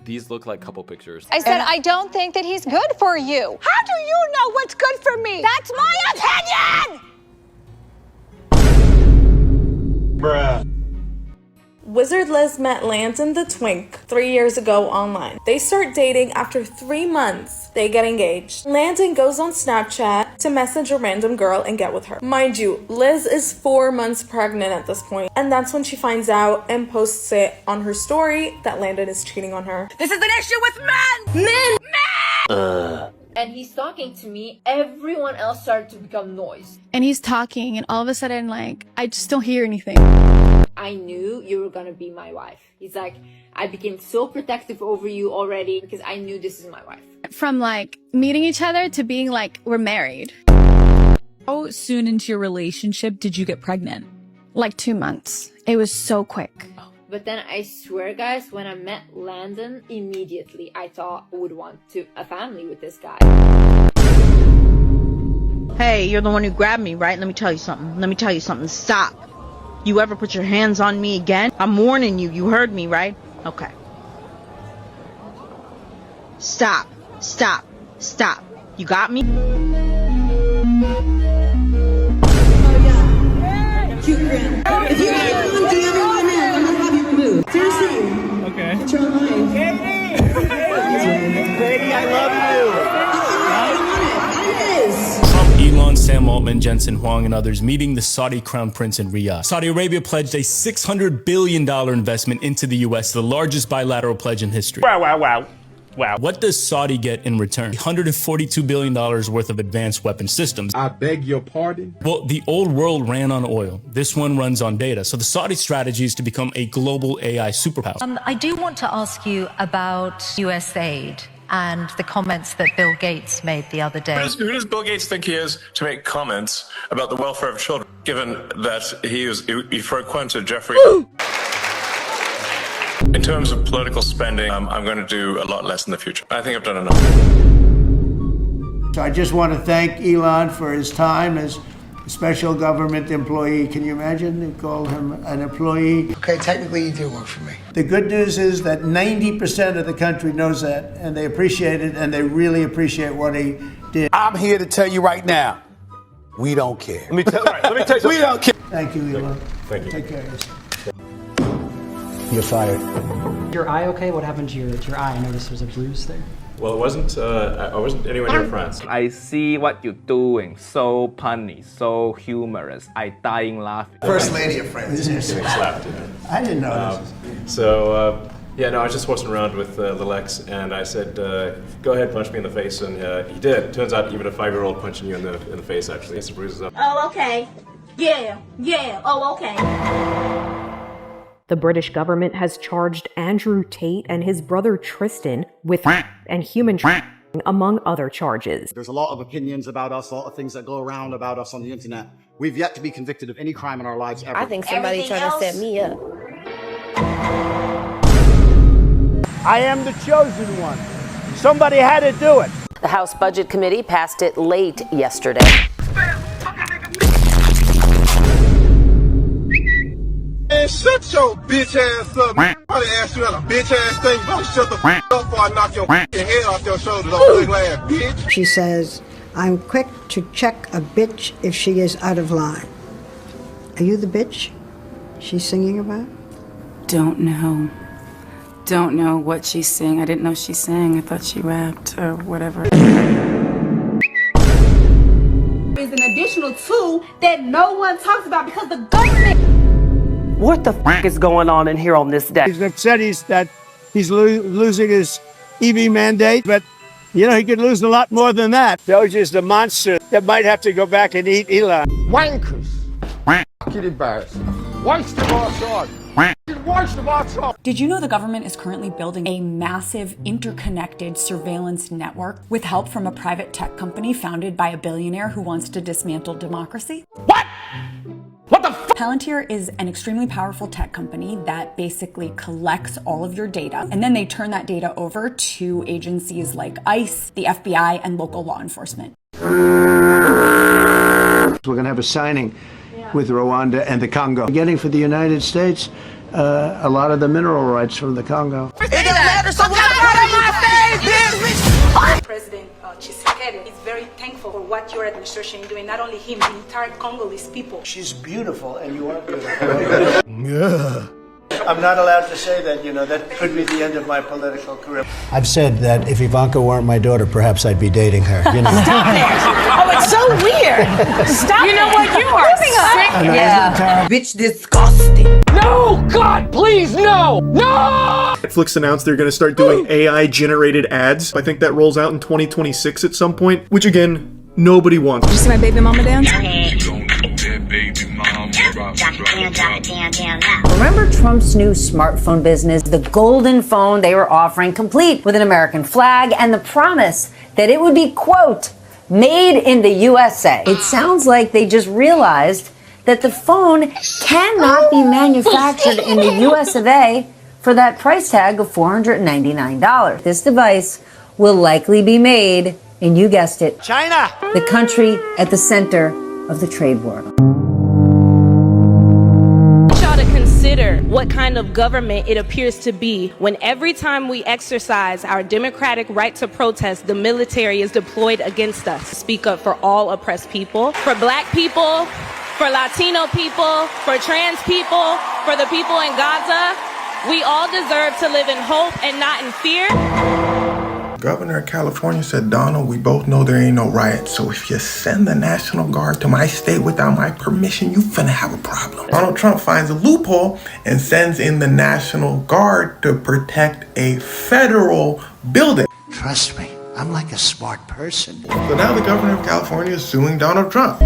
S6: these look like couple pictures.
S7: I said, I don't think that he's good for you. How do you know what's good for me? That's my opinion!
S2: Bruh.
S8: Wizard Liz met Landon the Twink 3 years ago online. They start dating after 3 months. They get engaged. Landon goes on Snapchat to message a random girl and get with her. Mind you, Liz is 4 months pregnant at this point, and that's when she finds out and posts it on her story that Landon is cheating on her.
S7: This is an issue with men! Men!
S10: And he's talking to me, everyone else started to become noise.
S9: And he's talking, and all of a sudden, like, I just don't hear anything.
S10: I knew you were gonna be my wife. He's like, I became so protective over you already because I knew this is my wife.
S9: From like meeting each other to being like, we're married.
S12: How soon into your relationship did you get pregnant?
S9: Like 2 months. It was so quick.
S10: But then I swear, guys, when I met Landon, immediately I thought I would want a family with this guy.
S13: Hey, you're the one who grabbed me, right? Let me tell you something. Stop. You ever put your hands on me again? I'm warning you. You heard me, right? Okay. Stop. You got me?
S1: Cute grin. If you have one, do every one man. I'm gonna have you removed. Seriously.
S2: Okay.
S1: It's your line.
S2: Katie, I love you.
S14: Trump, Elon, Sam Altman, Jensen Huang, and others meeting the Saudi crown prince in Riyadh. Saudi Arabia pledged a $600 billion investment into the U.S., the largest bilateral pledge in history.
S2: Wow.
S14: What does Saudi get in return? $142 billion worth of advanced weapon systems.
S25: I beg your pardon?
S14: Well, the old world ran on oil. This one runs on data. So the Saudi strategy is to become a global AI superpower.
S16: I do want to ask you about US aid and the comments that Bill Gates made the other day.
S21: Who does Bill Gates think he is to make comments about the welfare of children, given that he frequented Jeffrey? In terms of political spending, I'm going to do a lot less in the future. I think I've done enough.
S15: So I just want to thank Elon for his time as a special government employee. Can you imagine? They call him an employee.
S1: Okay, technically you do work for me.
S15: The good news is that 90% of the country knows that, and they appreciate it, and they really appreciate what he did.
S1: I'm here to tell you right now, we don't care.
S2: Let me tell you something.
S1: We don't care.
S15: Thank you, Elon.
S2: Thank you.
S15: Take care of yourself.
S1: You're fired.
S22: Your eye okay? What happened to your eye? I noticed there's a bruise there.
S26: Well, it wasn't. I wasn't anywhere near France.
S23: I see what you're doing. So punny, so humorous. I dying laughing.
S1: First lady of France.
S15: I didn't know this.
S26: I was just horsing around with little X, and I said, "Go ahead, punch me in the face," and he did. Turns out, even a 5-year-old punching you in the face actually gets the bruises up.
S7: Oh, okay. Yeah. Oh, okay.
S19: The British government has charged Andrew Tate and his brother Tristan with and human trafficking, among other charges.
S24: There's a lot of opinions about us, a lot of things that go around about us on the internet. We've yet to be convicted of any crime in our lives ever.
S19: I think somebody trying to set me up.
S15: I am the chosen one. Somebody had to do it.
S19: The House Budget Committee passed it late yesterday.
S25: Man, shut your bitch ass up. I done asked you that a bitch ass thing. You better shut the f up before I knock your head off your shoulders, old ugly ass bitch.
S1: She says, I'm quick to check a bitch if she is out of line. Are you the bitch she's singing about?
S13: Don't know.
S3: don't know what she's saying. I didn't know she sang. I thought she rapped or whatever.
S4: Is an additional tool that no one talks about because the government.
S11: What the f is going on in here on this day?
S15: He's upset that he's losing his EV mandate, but you know, he could lose a lot more than that. Doja's the monster that might have to go back and eat Elon.
S2: Wankers. Get embarrassed. Waste of our time. Waste of our time.
S12: Did you know the government is currently building a massive interconnected surveillance network with help from a private tech company founded by a billionaire who wants to dismantle democracy?
S2: What? What the f?
S12: Palantir is an extremely powerful tech company that basically collects all of your data, and then they turn that data over to agencies like ICE, the FBI, and local law enforcement.
S15: We're going to have a signing with Rwanda and the Congo. Getting for the United States a lot of the mineral rights from the Congo.
S4: It doesn't matter, so what out of my face, President Tshisekedi is very thankful for what your administration is doing. Not only him, the entire Congolese people.
S15: She's beautiful, and you are beautiful. Yeah. I'm not allowed to say that, you know, that could be the end of my political career. I've said that if Ivanka weren't my daughter, perhaps I'd be dating her. You know?
S4: Stop it! Oh, it's so weird. Stop it. You know what? You are sick.
S15: Yeah.
S4: Bitch, disgusting.
S2: No! God, please, no! No!
S17: Netflix announced they're going to start doing AI-generated ads. I think that rolls out in 2026 at some point, which again, nobody wants.
S3: Did you see my baby mama dance?
S18: Remember Trump's new smartphone business, the golden phone they were offering, complete with an American flag and the promise that it would be, quote, made in the USA. It sounds like they just realized that the phone cannot be manufactured in the US of A for that price tag of $499. This device will likely be made, and you guessed it,
S15: China,
S18: the country at the center of the trade war.
S20: Consider what kind of government it appears to be when every time we exercise our democratic right to protest, the military is deployed against us. Speak up for all oppressed people, for black people, for Latino people, for trans people, for the people in Gaza. We all deserve to live in hope and not in fear.
S27: Governor of California said, Donald, we both know there ain't no riot, so if you send the National Guard to my state without my permission, you finna have a problem. Donald Trump finds a loophole and sends in the National Guard to protect a federal building.
S15: Trust me, I'm like a smart person.
S27: So now the governor of California is suing Donald Trump.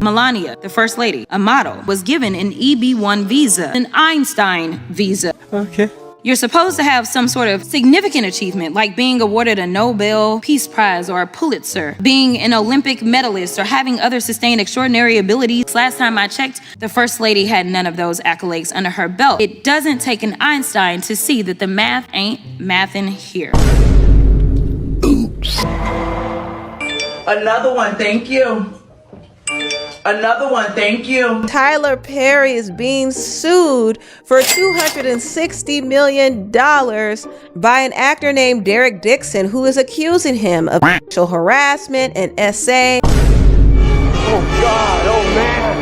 S28: Melania, the first lady, a model, was given an EB-1 visa, an Einstein visa.
S15: Okay.
S28: You're supposed to have some sort of significant achievement, like being awarded a Nobel Peace Prize or a Pulitzer, being an Olympic medalist, or having other sustained extraordinary abilities. Last time I checked, the first lady had none of those accolades under her belt. It doesn't take an Einstein to see that the math ain't mathin' here.
S15: Oops.
S29: Another one, thank you. Another one, thank you.
S30: Tyler Perry is being sued for $260 million by an actor named Derek Dixon, who is accusing him of sexual harassment and SA.
S2: Oh God, oh man.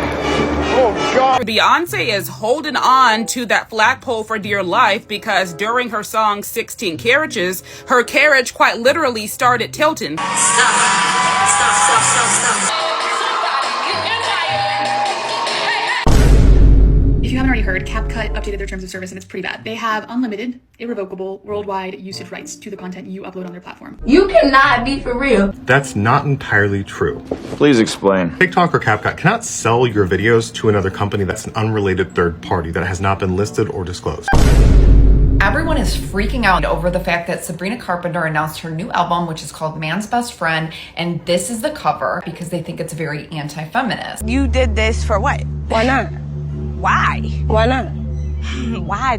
S2: Oh God.
S31: Beyonce is holding on to that flagpole for dear life because during her song 16 Carriages, her carriage quite literally started tilting.
S4: Stop.
S32: If you haven't already heard, CapCut updated their terms of service and it's pretty bad. They have unlimited, irrevocable, worldwide usage rights to the content you upload on their platform.
S10: You cannot be for real.
S17: That's not entirely true.
S33: Please explain.
S17: TikTok or CapCut cannot sell your videos to another company that's an unrelated third party that has not been listed or disclosed.
S34: Everyone is freaking out over the fact that Sabrina Carpenter announced her new album, which is called Man's Best Friend, and this is the cover because they think it's very anti-feminist.
S30: You did this for what?
S10: Why not?
S30: Why?
S10: Why not?
S30: Why?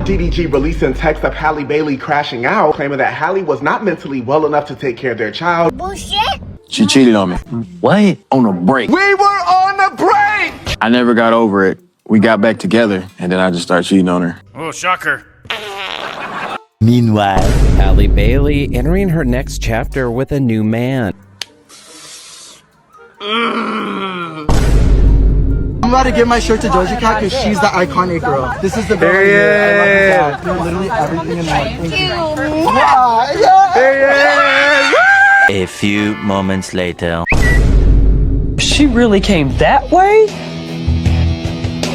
S35: DDG releasing text of Halle Bailey crashing out, claiming that Halle was not mentally well enough to take care of their child.
S10: Bullshit.
S33: She cheated on me. What? On a break.
S2: We were on a break!
S33: I never got over it. We got back together, and then I just started cheating on her.
S2: Oh, shocker.
S36: Meanwhile, Halle Bailey entering her next chapter with a new man.
S1: I'm about to give my shirt to Doja Cat because she's the iconic girl. This is the girl here. I love you, Cat. You're literally everything in life. Thank you.
S5: A few moments later.
S11: She really came that way?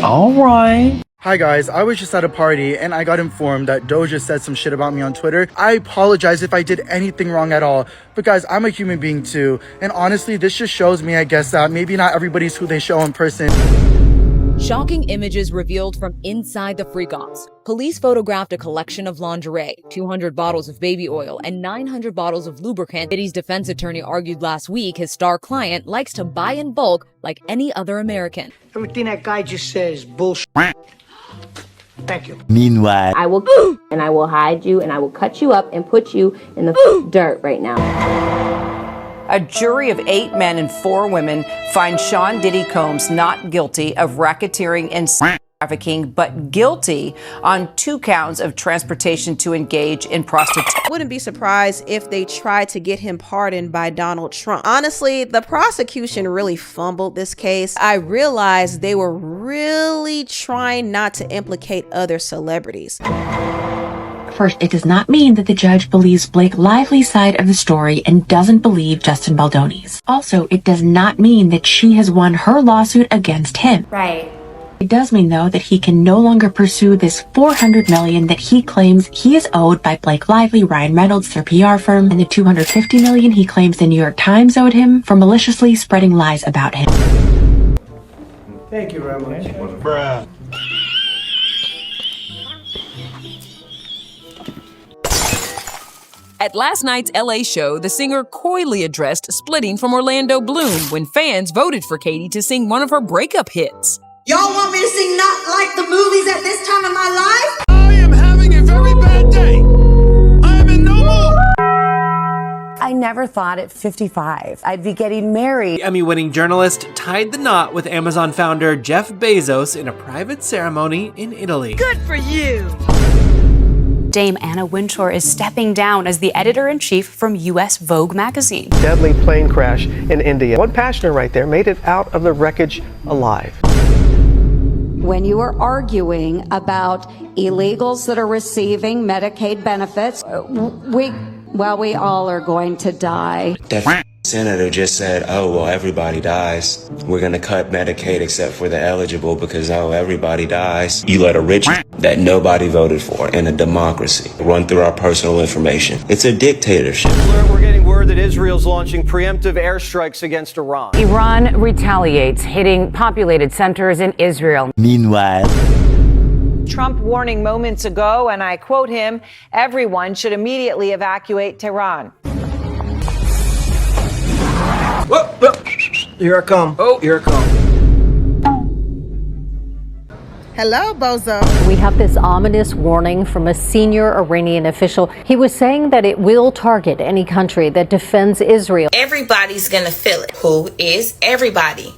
S11: All right.
S1: Hi guys, I was just at a party and I got informed that Doja said some shit about me on Twitter. I apologize if I did anything wrong at all, but guys, I'm a human being too. And honestly, this just shows me, I guess, that maybe not everybody's who they show in person.
S6: Shocking images revealed from inside the freak-offs. Police photographed a collection of lingerie, 200 bottles of baby oil, and 900 bottles of lubricant. Diddy's defense attorney argued last week his star client likes to buy in bulk like any other American.
S7: Everything that guy just says bullshit. Thank you.
S5: Meanwhile,
S10: I will and I will hide you and I will cut you up and put you in the dirt right now.
S18: A jury of 8 men and 4 women finds Sean Diddy Combs not guilty of racketeering and trafficking, but guilty on 2 counts of transportation to engage in prostitution.
S30: Wouldn't be surprised if they tried to get him pardoned by Donald Trump. Honestly, the prosecution really fumbled this case. I realized they were really trying not to implicate other celebrities.
S8: First, it does not mean that the judge believes Blake Lively's side of the story and doesn't believe Justin Baldoni's. Also, it does not mean that she has won her lawsuit against him.
S10: Right.
S8: It does mean, though, that he can no longer pursue this $400 million that he claims he is owed by Blake Lively, Ryan Reynolds, their PR firm, and the $250 million he claims the New York Times owed him for maliciously spreading lies about him.
S1: Thank you very much. Bruh.
S9: At last night's LA show, the singer coyly addressed splitting from Orlando Bloom when fans voted for Katy to sing one of her breakup hits.
S13: Y'all want me to sing Not Like the Movies at this time of my life?
S14: I am having a very bad day. I am in no mood.
S18: I never thought at 55 I'd be getting married.
S16: Emmy-winning journalist tied the knot with Amazon founder Jeff Bezos in a private ceremony in Italy.
S9: Good for you!
S19: Dame Anna Wintour is stepping down as the editor-in-chief from U.S. Vogue magazine.
S21: Deadly plane crash in India. One passenger right there made it out of the wreckage alive.
S22: When you are arguing about illegals that are receiving Medicaid benefits, we all are going to die.
S23: That senator just said, oh, well, everybody dies. We're going to cut Medicaid except for the eligible because, oh, everybody dies. You let a rich that nobody voted for in a democracy run through our personal information. It's a dictatorship.
S21: We're getting word that Israel's launching preemptive airstrikes against Iran.
S18: Iran retaliates, hitting populated centers in Israel.
S5: Meanwhile,
S24: Trump warning moments ago, and I quote him, everyone should immediately evacuate Tehran.
S1: Whoa, whoa. Here I come. Oh, here I come.
S30: Hello, Bozo.
S25: We have this ominous warning from a senior Iranian official. He was saying that it will target any country that defends Israel.
S26: Everybody's gonna feel it. Who is everybody?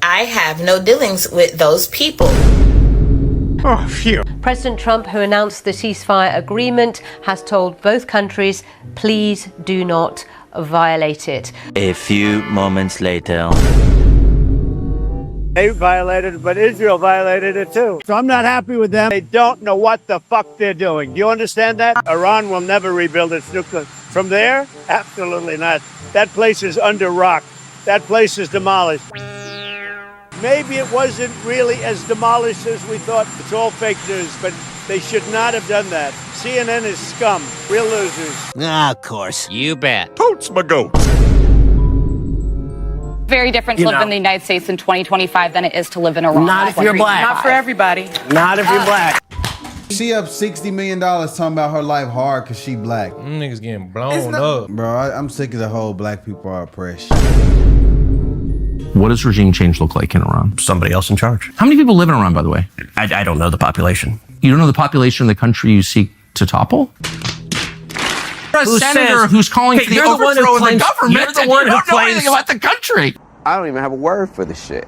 S26: I have no dealings with those people.
S25: Oh, phew. President Trump, who announced the ceasefire agreement, has told both countries, please do not violate it.
S5: a few moments later.
S15: They violated it, but Israel violated it too. So I'm not happy with them. They don't know what the fuck they're doing. Do you understand that? Iran will never rebuild its nuclear. From there? Absolutely not. That place is under rock. That place is demolished. Maybe it wasn't really as demolished as we thought. It's all fake news, but they should not have done that. CNN is scum. Real losers.
S5: Of course. You bet.
S15: Totes my goats.
S37: Very different to live in the United States in 2025 than it is to live in Iran.
S5: Not if you're black.
S37: Not for everybody.
S5: Not if you're black.
S38: She up $60 million talking about her life hard because she black.
S39: Them niggas getting blown up.
S38: Bro, I'm sick of the whole black people are oppressed.
S40: What does regime change look like in Iran?
S41: Somebody else in charge.
S40: How many people live in Iran, by the way?
S41: I don't know the population.
S40: You don't know the population of the country you seek to topple? You're a senator who's calling for the overthrow of the government. You're the one who don't know anything about the country.
S42: I don't even have a word for this shit.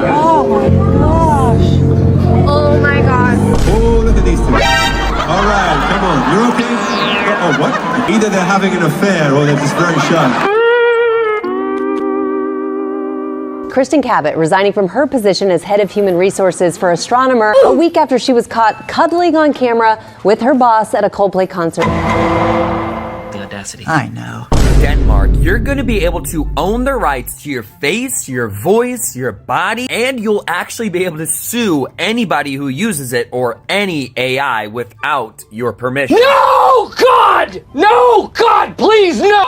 S24: Oh my gosh.
S25: Oh my God.
S43: Oh, look at these two. All right, come on. You're okay? Oh, what? Either they're having an affair or they're just very shy.
S18: Kristen Cabot resigning from her position as head of human resources for astronomer a week after she was caught cuddling on camera with her boss at a Coldplay concert.
S2: The audacity. I know. Denmark, you're going to be able to own the rights to your face, your voice, your body, and you'll actually be able to sue anybody who uses it or any AI without your permission.
S3: No, God! No, God, please, no!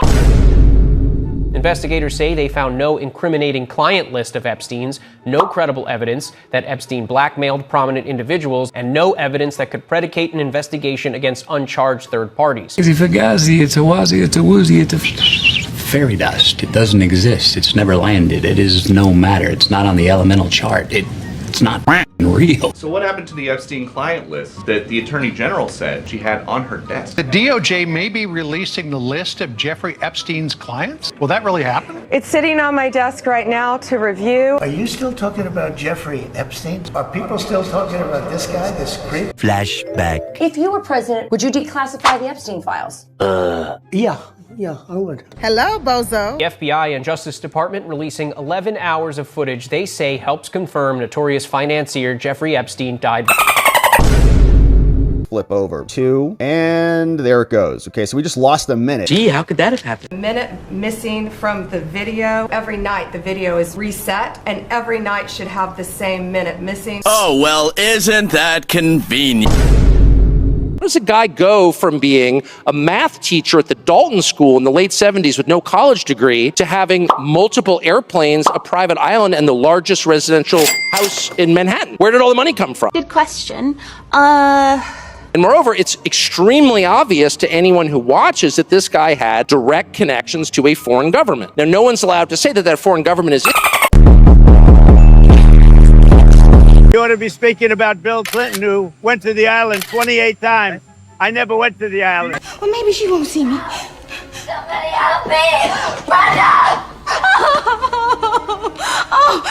S4: Investigators say they found no incriminating client list of Epstein's, no credible evidence that Epstein blackmailed prominent individuals, and no evidence that could predicate an investigation against uncharged third parties.
S6: It's a fugazi, it's a wazi, it's a woozy, it's a fairy dust. It doesn't exist. It's never landed. It is no matter. It's not on the elemental chart. It's not real.
S7: So what happened to the Epstein client list that the Attorney General said she had on her desk?
S8: The DOJ may be releasing the list of Jeffrey Epstein's clients? Will that really happen?
S24: It's sitting on my desk right now to review.
S15: Are you still talking about Jeffrey Epstein? Are people still talking about this guy, this creep?
S5: Flashback.
S18: If you were president, would you declassify the Epstein files?
S15: Yeah, I would.
S30: Hello, bozo.
S4: The FBI and Justice Department releasing 11 hours of footage they say helps confirm notorious financier Jeffrey Epstein died.
S10: Flip over 2, and there it goes. Okay, so we just lost a minute.
S2: Gee, how could that have happened?
S24: A minute missing from the video. Every night the video is reset, and every night should have the same minute missing.
S11: Oh, well, isn't that convenient?
S40: How does a guy go from being a math teacher at the Dalton School in the late 70s with no college degree to having multiple airplanes, a private island, and the largest residential house in Manhattan? Where did all the money come from?
S12: Good question.
S40: And moreover, it's extremely obvious to anyone who watches that this guy had direct connections to a foreign government. Now, no one's allowed to say that that foreign government is...
S13: You ought to be speaking about Bill Clinton, who went to the island 28 times. I never went to the island.
S12: Well, maybe she won't see me. Somebody help me! Brenda! Oh,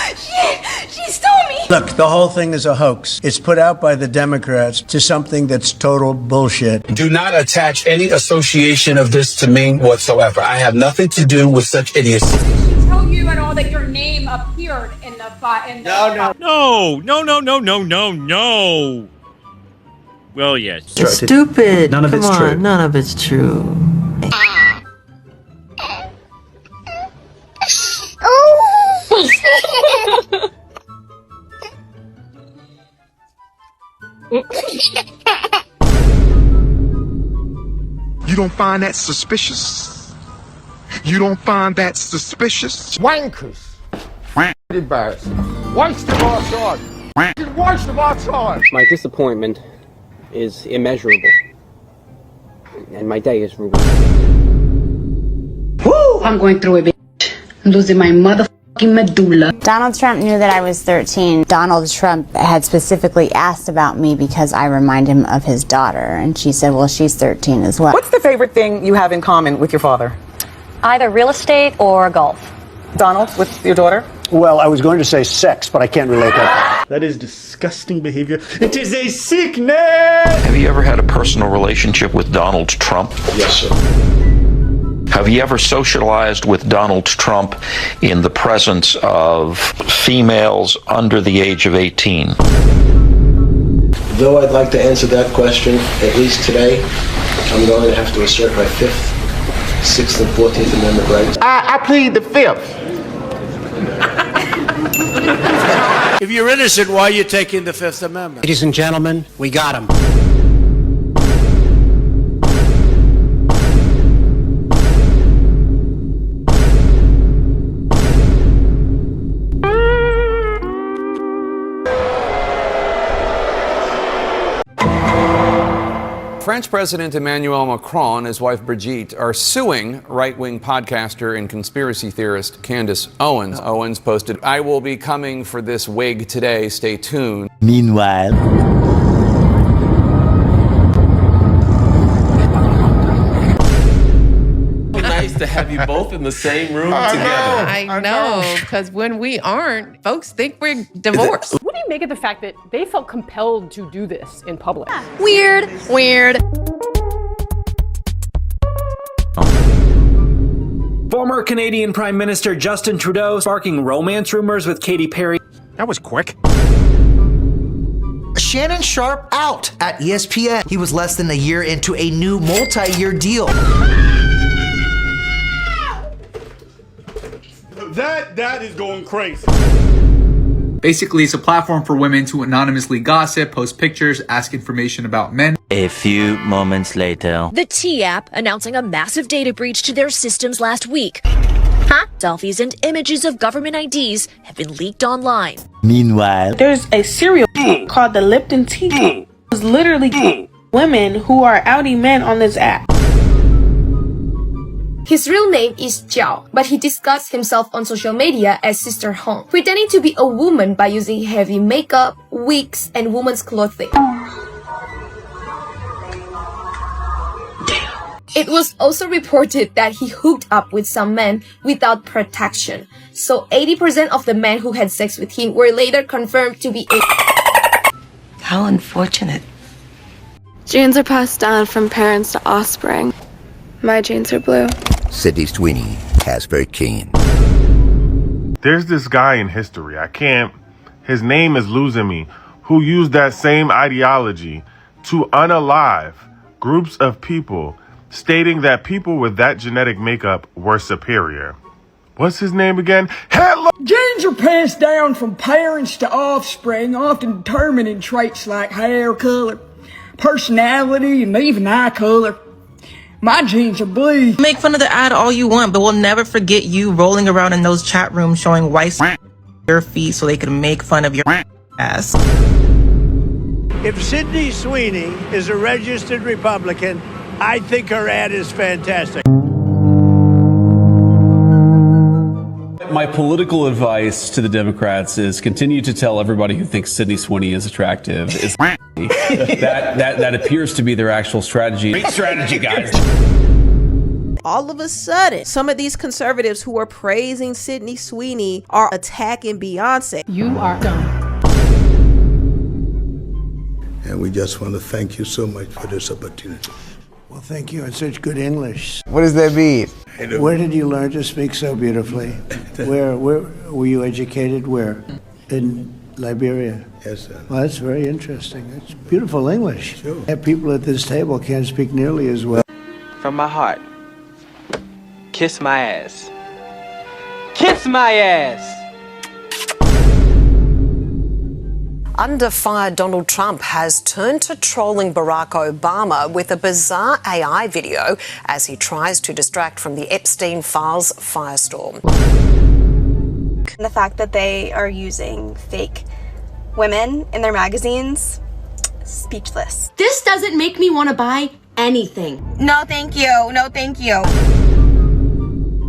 S12: she stole me!
S15: Look, the whole thing is a hoax. It's put out by the Democrats to something that's total bullshit.
S14: Do not attach any association of this to me whatsoever. I have nothing to do with such idiocy.
S12: Did she tell you at all that your name appeared in the
S16: No. Well, yes.
S17: It's stupid.
S10: None of it's true.
S17: None of it's true.
S20: You don't find that suspicious? You don't find that suspicious?
S13: Wankers. Embarrassing. Waste of our time. Waste of our time.
S27: My disappointment is immeasurable. And my day is ruined.
S12: Woo! I'm going through a bitch. Losing my motherfucking medulla.
S28: Donald Trump knew that I was 13. Donald Trump had specifically asked about me because I remind him of his daughter. And she said, well, she's 13 as well.
S24: What's the favorite thing you have in common with your father?
S12: Either real estate or golf.
S24: Donald, with your daughter?
S15: Well, I was going to say sex, but I can't relate that.
S29: That is disgusting behavior. It is a sickness!
S40: Have you ever had a personal relationship with Donald Trump?
S10: Yes, sir.
S40: Have you ever socialized with Donald Trump in the presence of females under the age of 18?
S11: Though I'd like to answer that question, at least today, I'm going to have to assert my 5th, 6th, and 14th Amendment rights.
S13: I plead the 5th.
S15: If you're innocent, why are you taking the Fifth Amendment?
S11: Ladies and gentlemen, we got him.
S31: French President Emmanuel Macron and his wife Brigitte are suing right-wing podcaster and conspiracy theorist Candace Owens. Owens posted, "I will be coming for this wig today. Stay tuned."
S5: Meanwhile...
S32: Nice to have you both in the same room together.
S33: I know, because when we aren't, folks think we're divorced.
S34: What do you make of the fact that they felt compelled to do this in public?
S16: Weird.
S1: Former Canadian Prime Minister Justin Trudeau sparking romance rumors with Katy Perry.
S29: That was quick.
S3: Shannon Sharp out at ESPN. He was less than a year into a new multi-year deal.
S29: That is going crazy.
S4: Basically, it's a platform for women to anonymously gossip, post pictures, ask information about men.
S5: A few moments later.
S6: The T app announcing a massive data breach to their systems last week. Huh? Selfies and images of government IDs have been leaked online.
S5: Meanwhile,
S7: there's a cereal called the Lipton Tea. It's literally women who are outing men on this app.
S12: His real name is Jiao, but he disguised himself on social media as Sister Hong, pretending to be a woman by using heavy makeup, wigs, and women's clothing. It was also reported that he hooked up with some men without protection, so 80% of the men who had sex with him were later confirmed to be
S17: How unfortunate.
S8: Genes are passed down from parents to offspring. My genes are blue.
S9: Sydney Sweeney, Casper King.
S18: There's this guy in history, his name is losing me, who used that same ideology to unalive groups of people, stating that people with that genetic makeup were superior. What's his name again? Hitler!
S19: Genes are passed down from parents to offspring, often determining traits like hair color, personality, and even eye color. My genes are blue.
S17: Make fun of the ad all you want, but we'll never forget you rolling around in those chat rooms showing white your feet so they can make fun of your ass.
S13: If Sydney Sweeney is a registered Republican, I think her ad is fantastic.
S21: My political advice to the Democrats is continue to tell everybody who thinks Sydney Sweeney is attractive is that appears to be their actual strategy.
S29: Great strategy, guys.
S22: All of a sudden, some of these conservatives who are praising Sydney Sweeney are attacking Beyonce.
S34: You are dumb.
S19: And we just want to thank you so much for this opportunity.
S15: Well, thank you. It's such good English.
S23: What does that mean?
S15: Where did you learn to speak so beautifully? Where were you educated? Where? In Liberia?
S19: Yes, sir.
S15: Well, that's very interesting. It's beautiful English. Sure. People at this table can't speak nearly as well.
S27: From my heart, kiss my ass. Kiss my ass!
S25: Under fire, Donald Trump has turned to trolling Barack Obama with a bizarre AI video as he tries to distract from the Epstein files firestorm.
S26: The fact that they are using fake women in their magazines, speechless.
S12: This doesn't make me want to buy anything.
S26: No, thank you. No, thank you.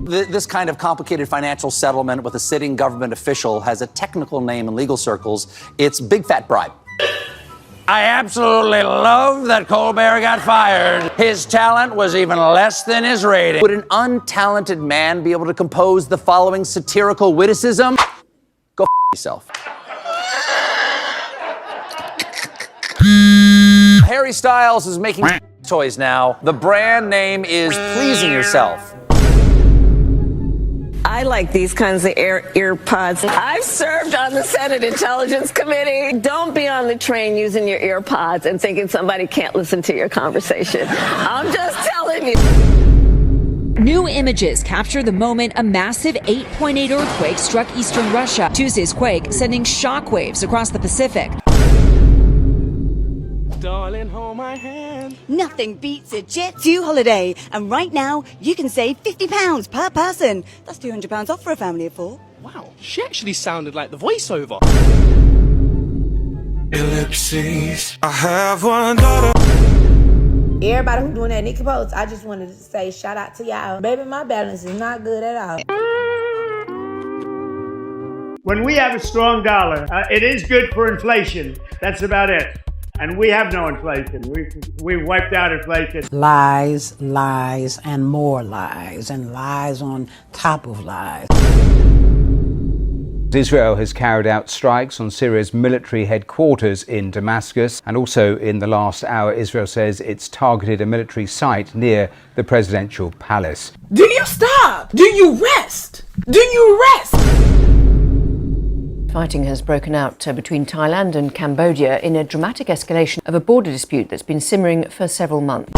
S30: This kind of complicated financial settlement with a sitting government official has a technical name in legal circles. It's big fat bribe. I absolutely love that Colbert got fired. His talent was even less than his rating. Would an untalented man be able to compose the following satirical witticism? Go yourself. Harry Styles is making toys now. The brand name is Pleasing Yourself.
S22: I like these kinds of ear pods. I've served on the Senate Intelligence Committee. Don't be on the train using your ear pods and thinking somebody can't listen to your conversation. I'm just telling you.
S6: New images capture the moment a massive 8.8 earthquake struck eastern Russia. Tuesday's quake sending shockwaves across the Pacific.
S29: Darling, hold my hand.
S35: Nothing beats a Jet2 holiday. And right now, you can save £50 per person. That's £200 off for a family of 4.
S29: Wow, she actually sounded like the voiceover.
S40: Ellipses. I have one daughter.
S36: Everybody who's doing that Nikki post, I just wanted to say shout out to y'all. Baby, my balance is not good at all.
S13: When we have a strong dollar, it is good for inflation. That's about it. And we have no inflation. We've wiped out inflation.
S37: Lies, lies, and more lies, and lies on top of lies.
S1: Israel has carried out strikes on Syria's military headquarters in Damascus, and also in the last hour, Israel says it's targeted a military site near the presidential palace.
S19: Do you stop? Do you rest? Do you rest?
S34: Fighting has broken out between Thailand and Cambodia in a dramatic escalation of a border dispute that's been simmering for several months.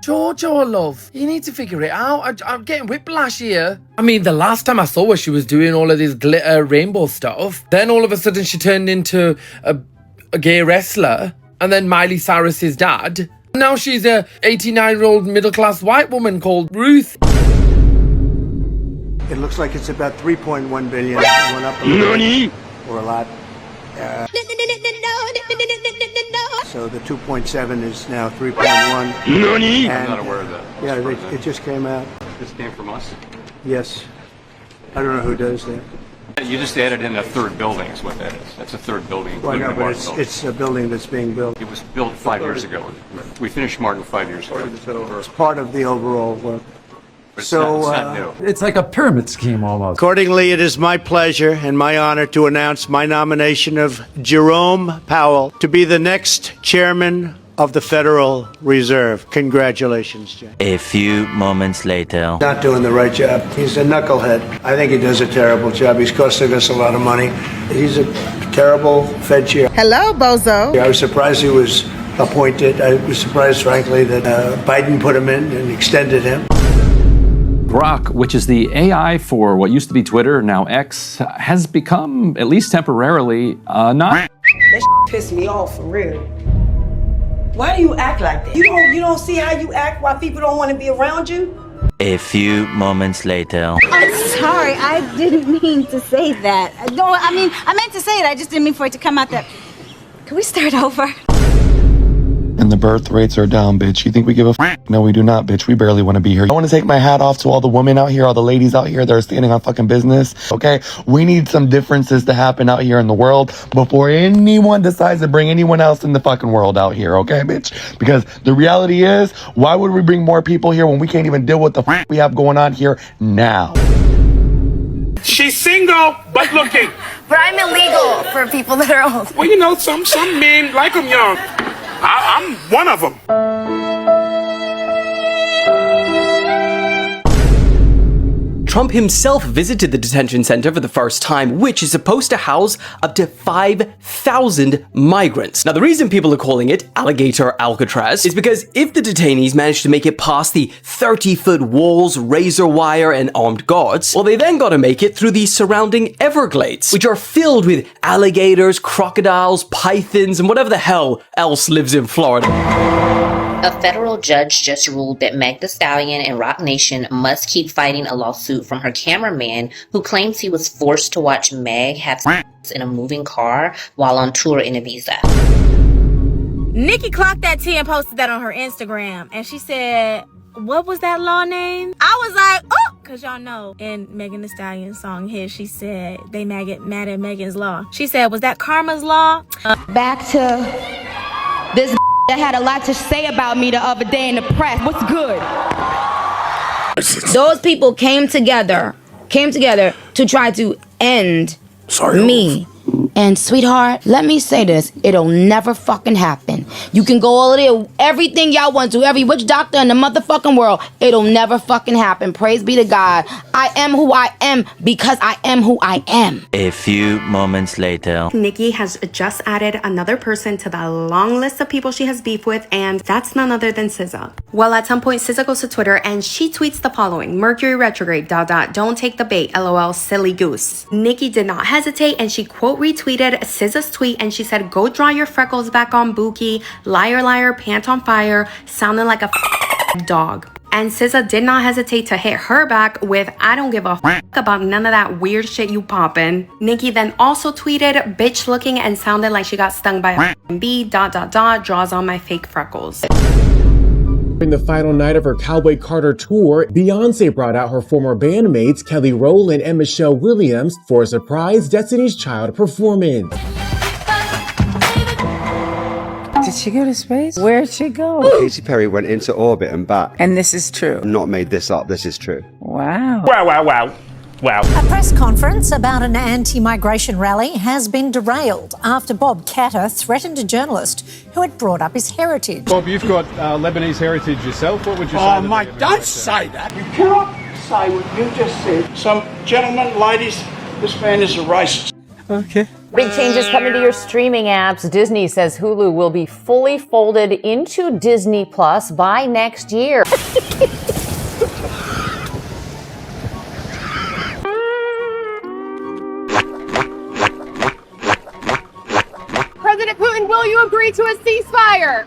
S2: Jojo, love, you need to figure it out. I'm getting whiplash here. I mean, the last time I saw her, she was doing all of this glitter rainbow stuff. Then all of a sudden she turned into a gay wrestler. And then Miley Cyrus's dad. Now she's a 89-year-old middle-class white woman called Ruth.
S15: It looks like it's about 3.1 billion. It went up a little or a lot. So the 2.7 is now 3.1.
S3: Nani? I'm not aware of that.
S15: Yeah, it just came out.
S3: This came from us?
S15: Yes. I don't know who does that.
S3: You just added in a third building is what that is. That's a third building.
S15: Well, no, but it's a building that's being built.
S3: It was built 5 years ago. We finished Martin 5 years ago.
S15: It's part of the overall work.
S3: It's not new.
S4: It's like a pyramid scheme almost.
S15: Accordingly, it is my pleasure and my honor to announce my nomination of Jerome Powell to be the next chairman of the Federal Reserve. Congratulations, Jay.
S5: A few moments later.
S15: Not doing the right job. He's a knucklehead. I think he does a terrible job. He's costing us a lot of money. He's a terrible Fed chair.
S7: Hello, Bozo.
S15: I was surprised he was appointed. I was surprised, frankly, that Biden put him in and extended him.
S21: Grok, which is the AI for what used to be Twitter, now X, has become, at least temporarily, not...
S8: That pissed me off, for real. Why do you act like that? You don't see how you act, why people don't want to be around you?
S5: A few moments later.
S35: I'm sorry, I didn't mean to say that. No, I meant to say it, I just didn't mean for it to come out that... Can we start over?
S10: And the birth rates are down, bitch. You think we give a f? No, we do not, bitch. We barely want to be here. I want to take my hat off to all the women out here, all the ladies out here that are standing on fucking business, okay? We need some differences to happen out here in the world before anyone decides to bring anyone else in the fucking world out here, okay, bitch? Because the reality is, why would we bring more people here when we can't even deal with the f we have going on here now?
S29: She's single, but looking.
S11: But I'm illegal for people that are old.
S29: Well, you know, some men like them young. I'm one of them.
S14: Trump himself visited the detention center for the first time, which is supposed to house up to 5,000 migrants. Now, the reason people are calling it Alligator Alcatraz is because if the detainees manage to make it past the 30-foot walls, razor wire, and armed guards, well, they then gotta make it through the surrounding Everglades, which are filled with alligators, crocodiles, pythons, and whatever the hell else lives in Florida.
S16: A federal judge just ruled that Meg Thee Stallion and Roc Nation must keep fighting a lawsuit from her cameraman who claims he was forced to watch Meg have sex in a moving car while on tour in Ibiza.
S36: Nicki clocked that T and posted that on her Instagram, and she said, what was that law name? I was like, oh, because y'all know in Megan Thee Stallion's song here, she said they mad at Megan's Law. She said, was that Karma's Law?
S20: Back to this that had a lot to say about me the other day in the press. What's good?
S36: Those people came together to try to end me.
S35: And sweetheart, let me say this, it'll never fucking happen. You can go all there, everything y'all want to, every witch doctor in the motherfucking world, it'll never fucking happen. Praise be to God. I am who I am because I am who I am.
S5: A few moments later.
S23: Nicki has just added another person to the long list of people she has beef with, and that's none other than SZA. Well, at some point, SZA goes to Twitter and she tweets the following: Mercury retrograde, ... don't take the bait, lol, silly goose. Nicki did not hesitate and she quote retweeted SZA's tweet and she said, go draw your freckles back on Buki, liar liar, pant on fire, sounding like a dog. And SZA did not hesitate to hit her back with, I don't give a about none of that weird shit you poppin'. Nicki then also tweeted, bitch looking and sounded like she got stung by a bee, ... draws on my fake freckles.
S24: During the final night of her Cowboy Carter tour, Beyonce brought out her former bandmates Kelly Rowland and Michelle Williams for a surprise Destiny's Child performance.
S28: To
S6: she go to space? Where'd she go?
S7: Katy Perry went into orbit and back.
S6: And this is true.
S7: Not made this up. This is true.
S6: Wow.
S9: Wow. A press conference about an anti-migration rally has been derailed after Bob Katter threatened a journalist who had brought up his heritage.
S12: Bob, you've got Lebanese heritage yourself. What would you say?
S15: Oh, my, don't say that. You cannot say what you just said. Some gentlemen, ladies, this man is a racist.
S6: Okay.
S13: Big changes coming to your streaming apps. Disney says Hulu will be fully folded into Disney Plus by next year.
S11: President Putin, will you agree to a ceasefire?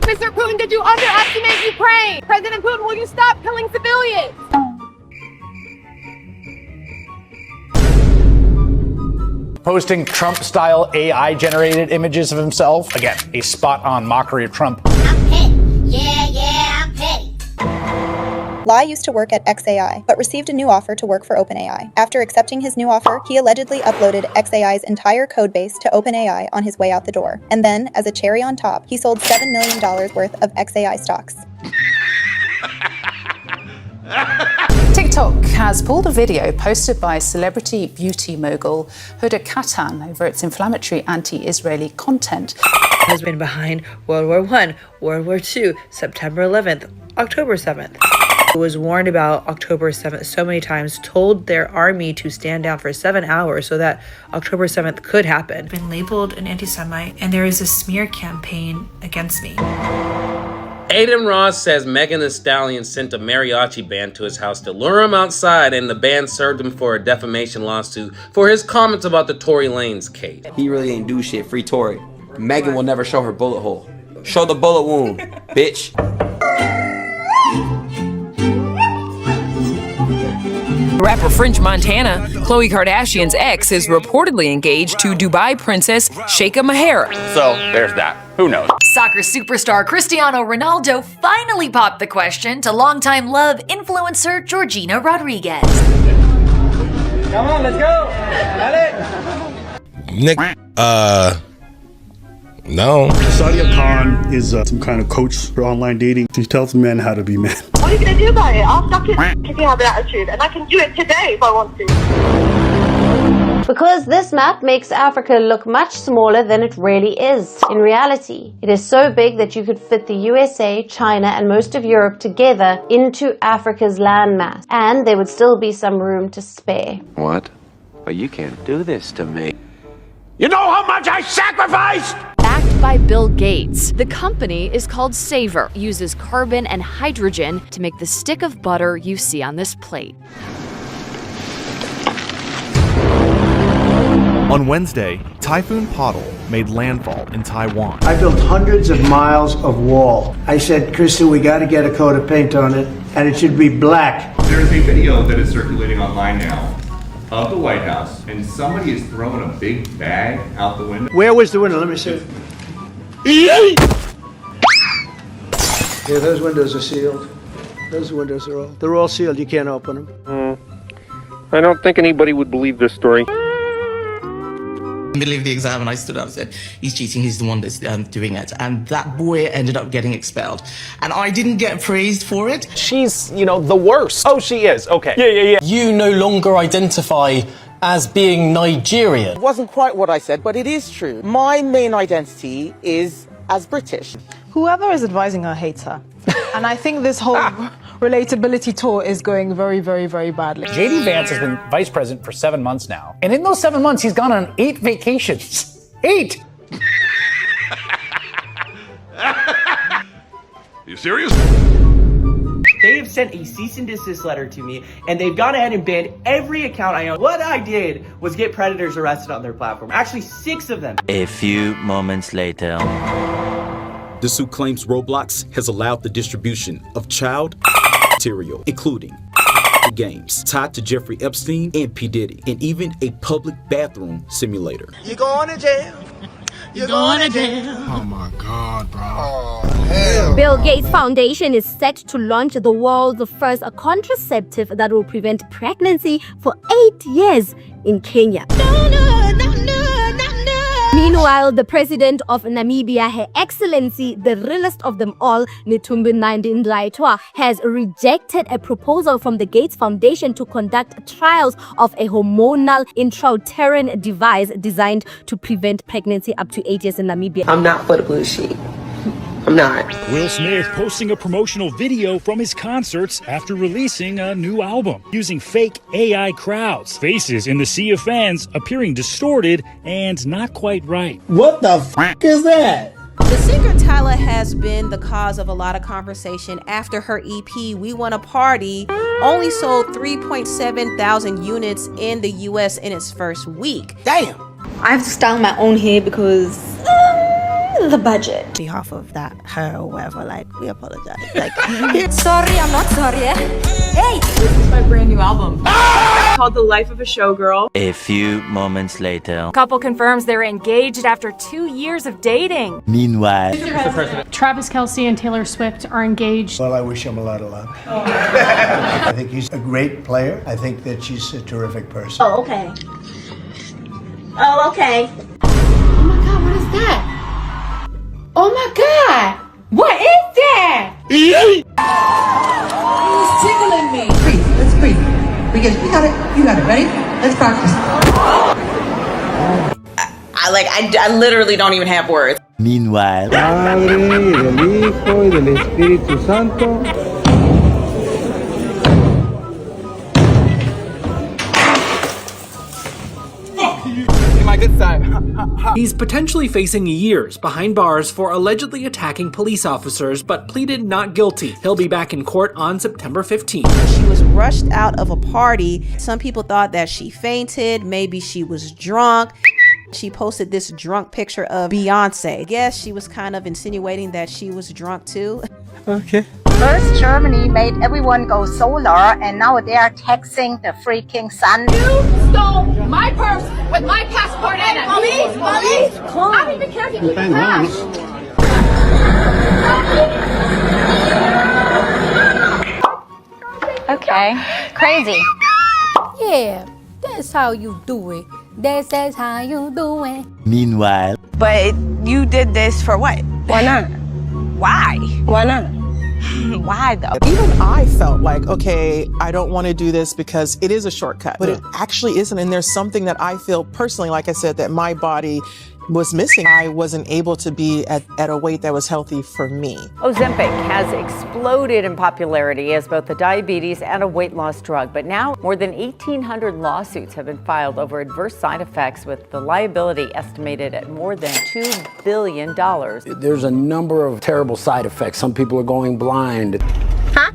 S11: Mr. Putin, did you underestimate Ukraine? President Putin, will you stop killing civilians?
S17: Posting Trump-style AI-generated images of himself. Again, a spot-on mockery of Trump.
S11: I'm petty. Yeah, I'm petty.
S18: Lai used to work at XAI, but received a new offer to work for OpenAI. After accepting his new offer, he allegedly uploaded XAI's entire codebase to OpenAI on his way out the door. And then, as a cherry on top, he sold $7 million worth of XAI stocks.
S22: TikTok has pulled a video posted by celebrity beauty mogul Huda Kattan over its inflammatory anti-Israeli content.
S25: Has been behind World War I, World War II, September 11th, October 7th. Was warned about October 7th so many times, told their army to stand down for 7 hours so that October 7th could happen. Been labeled an anti-Semite, and there is a smear campaign against me.
S26: Aiden Ross says Megan Thee Stallion sent a mariachi band to his house to lure him outside, and the band served him for a defamation lawsuit for his comments about the Tory Lanez case.
S27: He really ain't do shit. Free Tory. Megan will never show her bullet hole. Show the bullet wound, bitch.
S28: Rapper French Montana, Khloe Kardashian's ex, is reportedly engaged to Dubai princess Sheikha Mahera.
S21: So there's that. Who knows?
S30: Soccer superstar Cristiano Ronaldo finally popped the question to longtime love influencer Georgina Rodriguez.
S31: Come on, let's go.
S32: Nick, no.
S33: Sadia Khan is some kind of coach for online dating. She tells men how to be men.
S37: What are you going to do about it? I'll suck it if you have an attitude, and I can do it today if I want to.
S23: Because this map makes Africa look much smaller than it really is. In reality, it is so big that you could fit the USA, China, and most of Europe together into Africa's landmass, and there would still be some room to spare.
S38: What? But you can't do this to me.
S31: You know how much I sacrificed?
S30: Backed by Bill Gates, the company is called Savor. It uses carbon and hydrogen to make the stick of butter you see on this plate.
S39: On Wednesday, Typhoon Poddle made landfall in Taiwan.
S15: I built hundreds of miles of wall. I said, Krista, we got to get a coat of paint on it, and it should be black.
S40: There's a video that is circulating online now of the White House, and somebody is throwing a big bag out the window.
S15: Where was the window? Let me see. Yeah, those windows are sealed. Those windows are they're all sealed. You can't open them.
S38: I don't think anybody would believe this story.
S41: Middle of the exam, and I stood up and said, he's cheating, he's the one that's doing it. And that boy ended up getting expelled. And I didn't get praised for it.
S17: She's, the worst. Oh, she is. Okay. Yeah.
S42: You no longer identify as being Nigerian.
S43: It wasn't quite what I said, but it is true. My main identity is as British.
S44: Whoever is advising her hates her. And I think this whole relatability tour is going very, very, very badly.
S17: JD Vance has been vice president for 7 months now. And in those 7 months, he's gone on 8 vacations. 8!
S32: You serious?
S45: They have sent a cease and desist letter to me, and they've gone ahead and banned every account I own. What I did was get predators arrested on their platform. Actually, 6 of them.
S5: A few moments later.
S46: The suit claims Roblox has allowed the distribution of child material, including games tied to Jeffrey Epstein and P. Diddy, and even a public bathroom simulator.
S43: You're going to jail. You're going to jail.
S32: Oh my God, bro.
S43: Oh, hell.
S36: Bill Gates Foundation is set to launch the world's first contraceptive that will prevent pregnancy for 8 years in Kenya.
S1: Meanwhile, the president of Namibia, Her Excellency, the realest of them all, Netumbo Nandi-Ndaitwah, has rejected a proposal from the Gates Foundation to conduct trials of a hormonal intrauterine device designed to prevent pregnancy up to 8 years in Namibia.
S2: I'm not for the bullshit. I'm not.
S3: Will Smith posting a promotional video from his concerts after releasing a new album using fake AI crowds. Faces in the sea of fans appearing distorted and not quite right.
S4: What the f*** is that?
S6: The singer Tyla has been the cause of a lot of conversation after her EP, We Wanna Party, only sold 3.7 thousand units in the US in its first week. Damn!
S1: I have to style my own hair because the budget.
S6: On behalf of that, her or whatever, like, we apologize. Like,
S1: sorry, I'm not sorry. Hey!
S7: This is my brand new album. Called The Life of a Showgirl.
S5: A few moments later.
S8: Couple confirms they're engaged after 2 years of dating.
S5: Meanwhile,
S8: Travis Kelce and Taylor Swift are engaged.
S15: Well, I wish him a lot of luck. I think he's a great player. I think that she's a terrific person.
S1: Oh, okay. Oh, okay. Oh my God, what is that? Oh my God! What is that?
S6: Who's tickling me?
S1: Breathe. Let's breathe. We got it. You got it. Ready? Let's practice.
S6: I literally don't even have words.
S5: meanwhile.
S9: Padre, y del Hijo, y del Espíritu Santo.
S7: My good side.
S42: He's potentially facing years behind bars for allegedly attacking police officers, but pleaded not guilty. He'll be back in court on September 15th.
S6: She was rushed out of a party. Some people thought that she fainted. Maybe she was drunk. She posted this drunk picture of Beyonce. I guess she was kind of insinuating that she was drunk too.
S7: Okay.
S1: First, Germany made everyone go solar, and now they are taxing the freaking sun.
S7: You stole my purse with my passport in it. Police! I don't even care if you keep it cash.
S1: Okay, crazy. Yeah, that's how you do it. That's how you do it.
S5: Meanwhile.
S6: But you did this for what?
S1: Why not?
S6: Why?
S1: Why not?
S6: Why though?
S41: Even I felt like, okay, I don't want to do this because it is a shortcut, but it actually isn't. And there's something that I feel personally, like I said, that my body was missing. I wasn't able to be at a weight that was healthy for me.
S10: Ozempic has exploded in popularity as both a diabetes and a weight loss drug, but now more than 1,800 lawsuits have been filed over adverse side effects, with the liability estimated at more than $2 billion.
S11: There's a number of terrible side effects. Some people are going blind.
S1: Huh?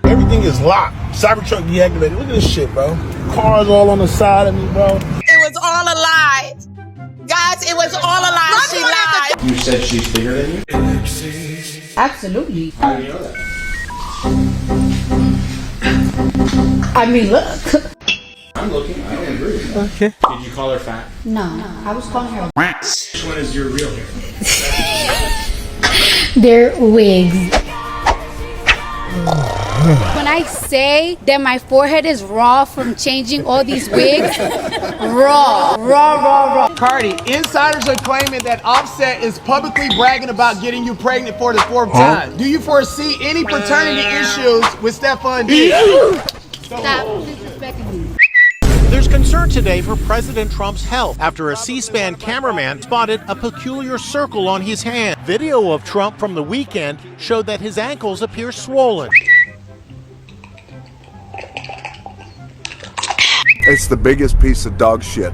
S32: Everything is locked. Cybertruck deactivated. Look at this shit, bro. Cars all on the side of me, bro.
S41: It was all a lie. Guys, it was all a lie. She lied.
S32: You said she's bigger than you?
S1: Absolutely.
S32: How do you know that?
S1: I mean, look.
S32: I'm looking. I don't agree.
S42: Okay.
S32: Did you call her fat?
S1: No, I was calling her.
S32: Which one is your real hair?
S1: They're wigs. When I say that my forehead is raw from changing all these wigs, raw.
S31: Cardi, insiders are claiming that Offset is publicly bragging about getting you pregnant for the 4th time. Do you foresee any paternity issues with Stephon Diggs?
S1: Stop disrespecting me.
S12: There's concern today for President Trump's health after a C-SPAN cameraman spotted a peculiar circle on his hand. Video of Trump from the weekend showed that his ankles appear swollen.
S13: It's the biggest piece of dog shit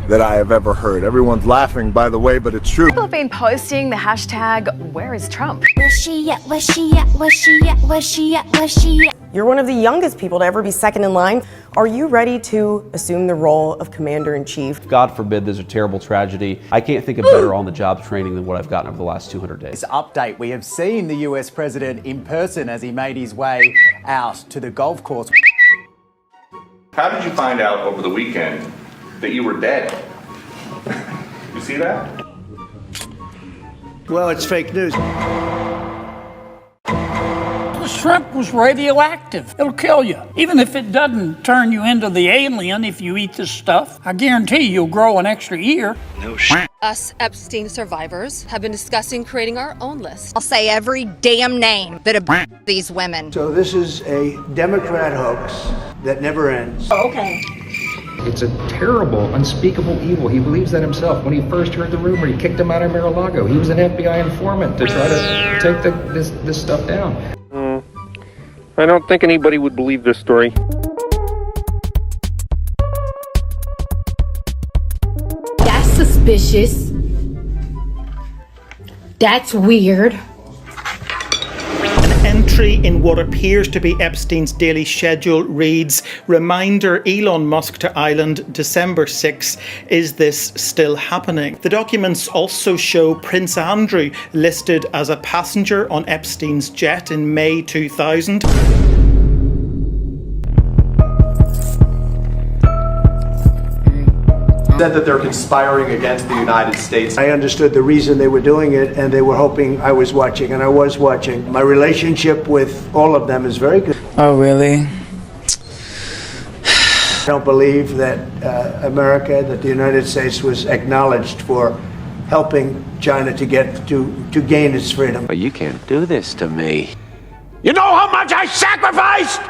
S13: that I have ever heard. Everyone's laughing, by the way, but it's true.
S10: People have been posting the hashtag #WhereIsTrump.
S1: Where's she at? Where's she at? Where's she at? Where's she at? Where's she at?
S6: You're one of the youngest people to ever be second in line. Are you ready to assume the role of Commander-in-Chief?
S21: God forbid there's a terrible tragedy. I can't think of better on-the-job training than what I've gotten over the last 200 days.
S14: This update, we have seen the US president in person as he made his way out to the golf course.
S40: How did you find out over the weekend that you were dead? You see that?
S15: Well, it's fake news.
S2: The shrimp was radioactive. It'll kill you. Even if it doesn't turn you into the alien if you eat this stuff, I guarantee you'll grow an extra ear.
S16: No shit. Us Epstein survivors have been discussing creating our own list.
S17: I'll say every damn name that abused these women.
S15: So this is a Democrat hoax that never ends.
S17: Okay.
S18: It's a terrible, unspeakable evil. He believes that himself. When he first heard the rumor, he kicked him out of Mar-a-Lago. He was an FBI informant to try to take this stuff down.
S9: I don't think anybody would believe this story.
S19: That's suspicious. That's weird.
S20: An entry in what appears to be Epstein's daily schedule reads, "Reminder Elon Musk to island December 6. Is this still happening?" The documents also show Prince Andrew listed as a passenger on Epstein's jet in May 2000.
S14: Said that they're conspiring against the United States.
S15: I understood the reason they were doing it, and they were hoping I was watching, and I was watching. My relationship with all of them is very good.
S22: Oh, really?
S15: I don't believe that America, that the United States was acknowledged for helping China to get to gain its freedom.
S11: But you can't do this to me.
S32: You know how much I sacrificed?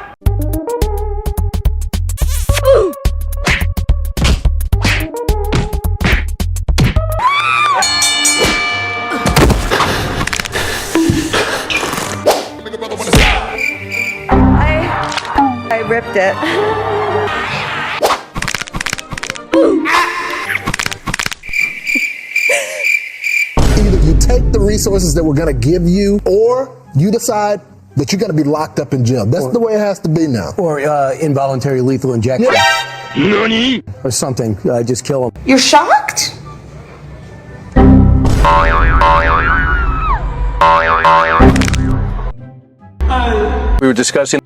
S6: I ripped it.
S32: Either you take the resources that we're going to give you, or you decide that you're going to be locked up in jail. That's the way it has to be now.
S11: Or involuntary lethal injection.
S32: Nani?
S11: Or something. Just kill him.
S17: You're shocked?
S11: We were discussing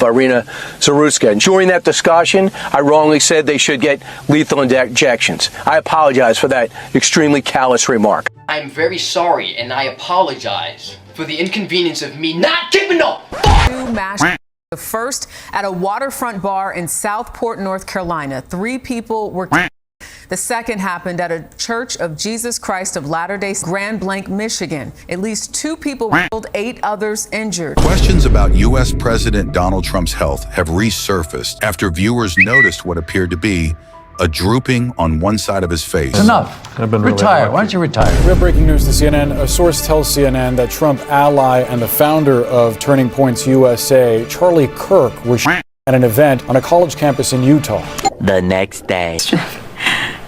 S11: Irina Zaruska, and during that discussion, I wrongly said they should get lethal injections. I apologize for that extremely callous remark.
S23: I'm very sorry, and I apologize for the inconvenience of me not giving up.
S24: Two mass the first at a waterfront bar in Southport, North Carolina. 3 people were killed. The second happened at a Church of Jesus Christ of Latter-day Grand Blanc, Michigan. At least 2 people were killed, 8 others injured.
S25: Questions about U.S. President Donald Trump's health have resurfaced after viewers noticed what appeared to be a drooping on one side of his face.
S11: Enough. Retire. Why don't you retire?
S26: Real breaking news to CNN. A source tells CNN that Trump ally and the founder of Turning Points USA, Charlie Kirk, was at an event on a college campus in Utah.
S5: The next day.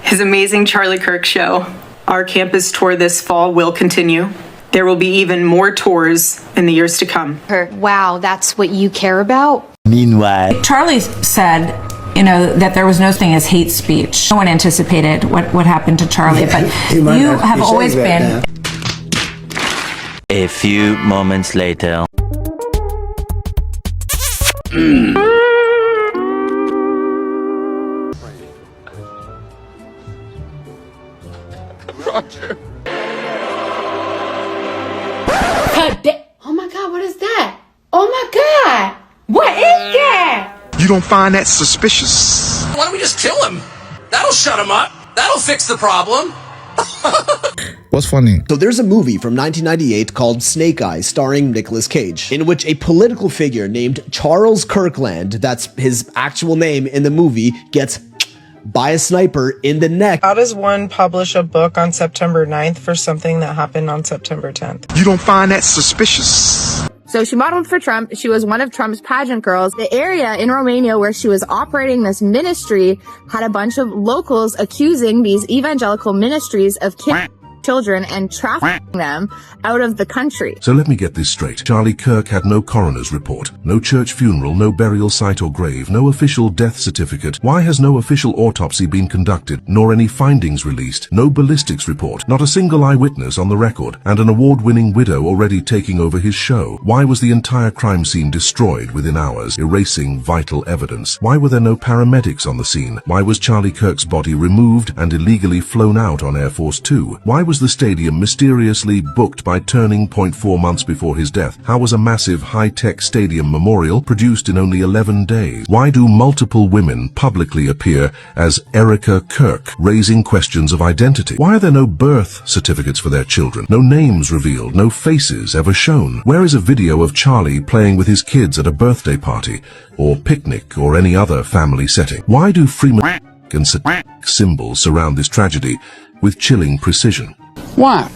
S27: His amazing Charlie Kirk show. Our campus tour this fall will continue. There will be even more tours in the years to come.
S19: Wow, that's what you care about?
S5: Meanwhile,
S28: Charlie said, that there was no thing as hate speech. No one anticipated what happened to Charlie, but you have always been.
S5: A few moments later.
S32: Roger.
S19: Oh my God, what is that? Oh my God, what is that?
S32: You don't find that suspicious?
S29: Why don't we just kill him? That'll shut him up. That'll fix the problem.
S32: What's funny?
S30: So there's a movie from 1998 called Snake Eyes starring Nicolas Cage, in which a political figure named Charles Kirkland, that's his actual name in the movie, gets by a sniper in the neck.
S41: How does one publish a book on September 9th for something that happened on September 10th?
S32: You don't find that suspicious?
S33: So she modeled for Trump. She was one of Trump's pageant girls. The area in Romania where she was operating this ministry had a bunch of locals accusing these evangelical ministries of kidnapping children and trafficking them out of the country.
S34: So let me get this straight. Charlie Kirk had no coroner's report, no church funeral, no burial site or grave, no official death certificate. Why has no official autopsy been conducted, nor any findings released? No ballistics report, not a single eyewitness on the record, and an award-winning widow already taking over his show. Why was the entire crime scene destroyed within hours, erasing vital evidence? Why were there no paramedics on the scene? Why was Charlie Kirk's body removed and illegally flown out on Air Force 2? Why was was the stadium mysteriously booked by Turning Point 4 months before his death? How was a massive high-tech stadium memorial produced in only 11 days? Why do multiple women publicly appear as Erica Kirk, raising questions of identity? Why are there no birth certificates for their children? No names revealed, no faces ever shown? Where is a video of Charlie playing with his kids at a birthday party, or picnic, or any other family setting? Why do Freemasonic and satanic symbols surround this tragedy with chilling precision?
S1: Why?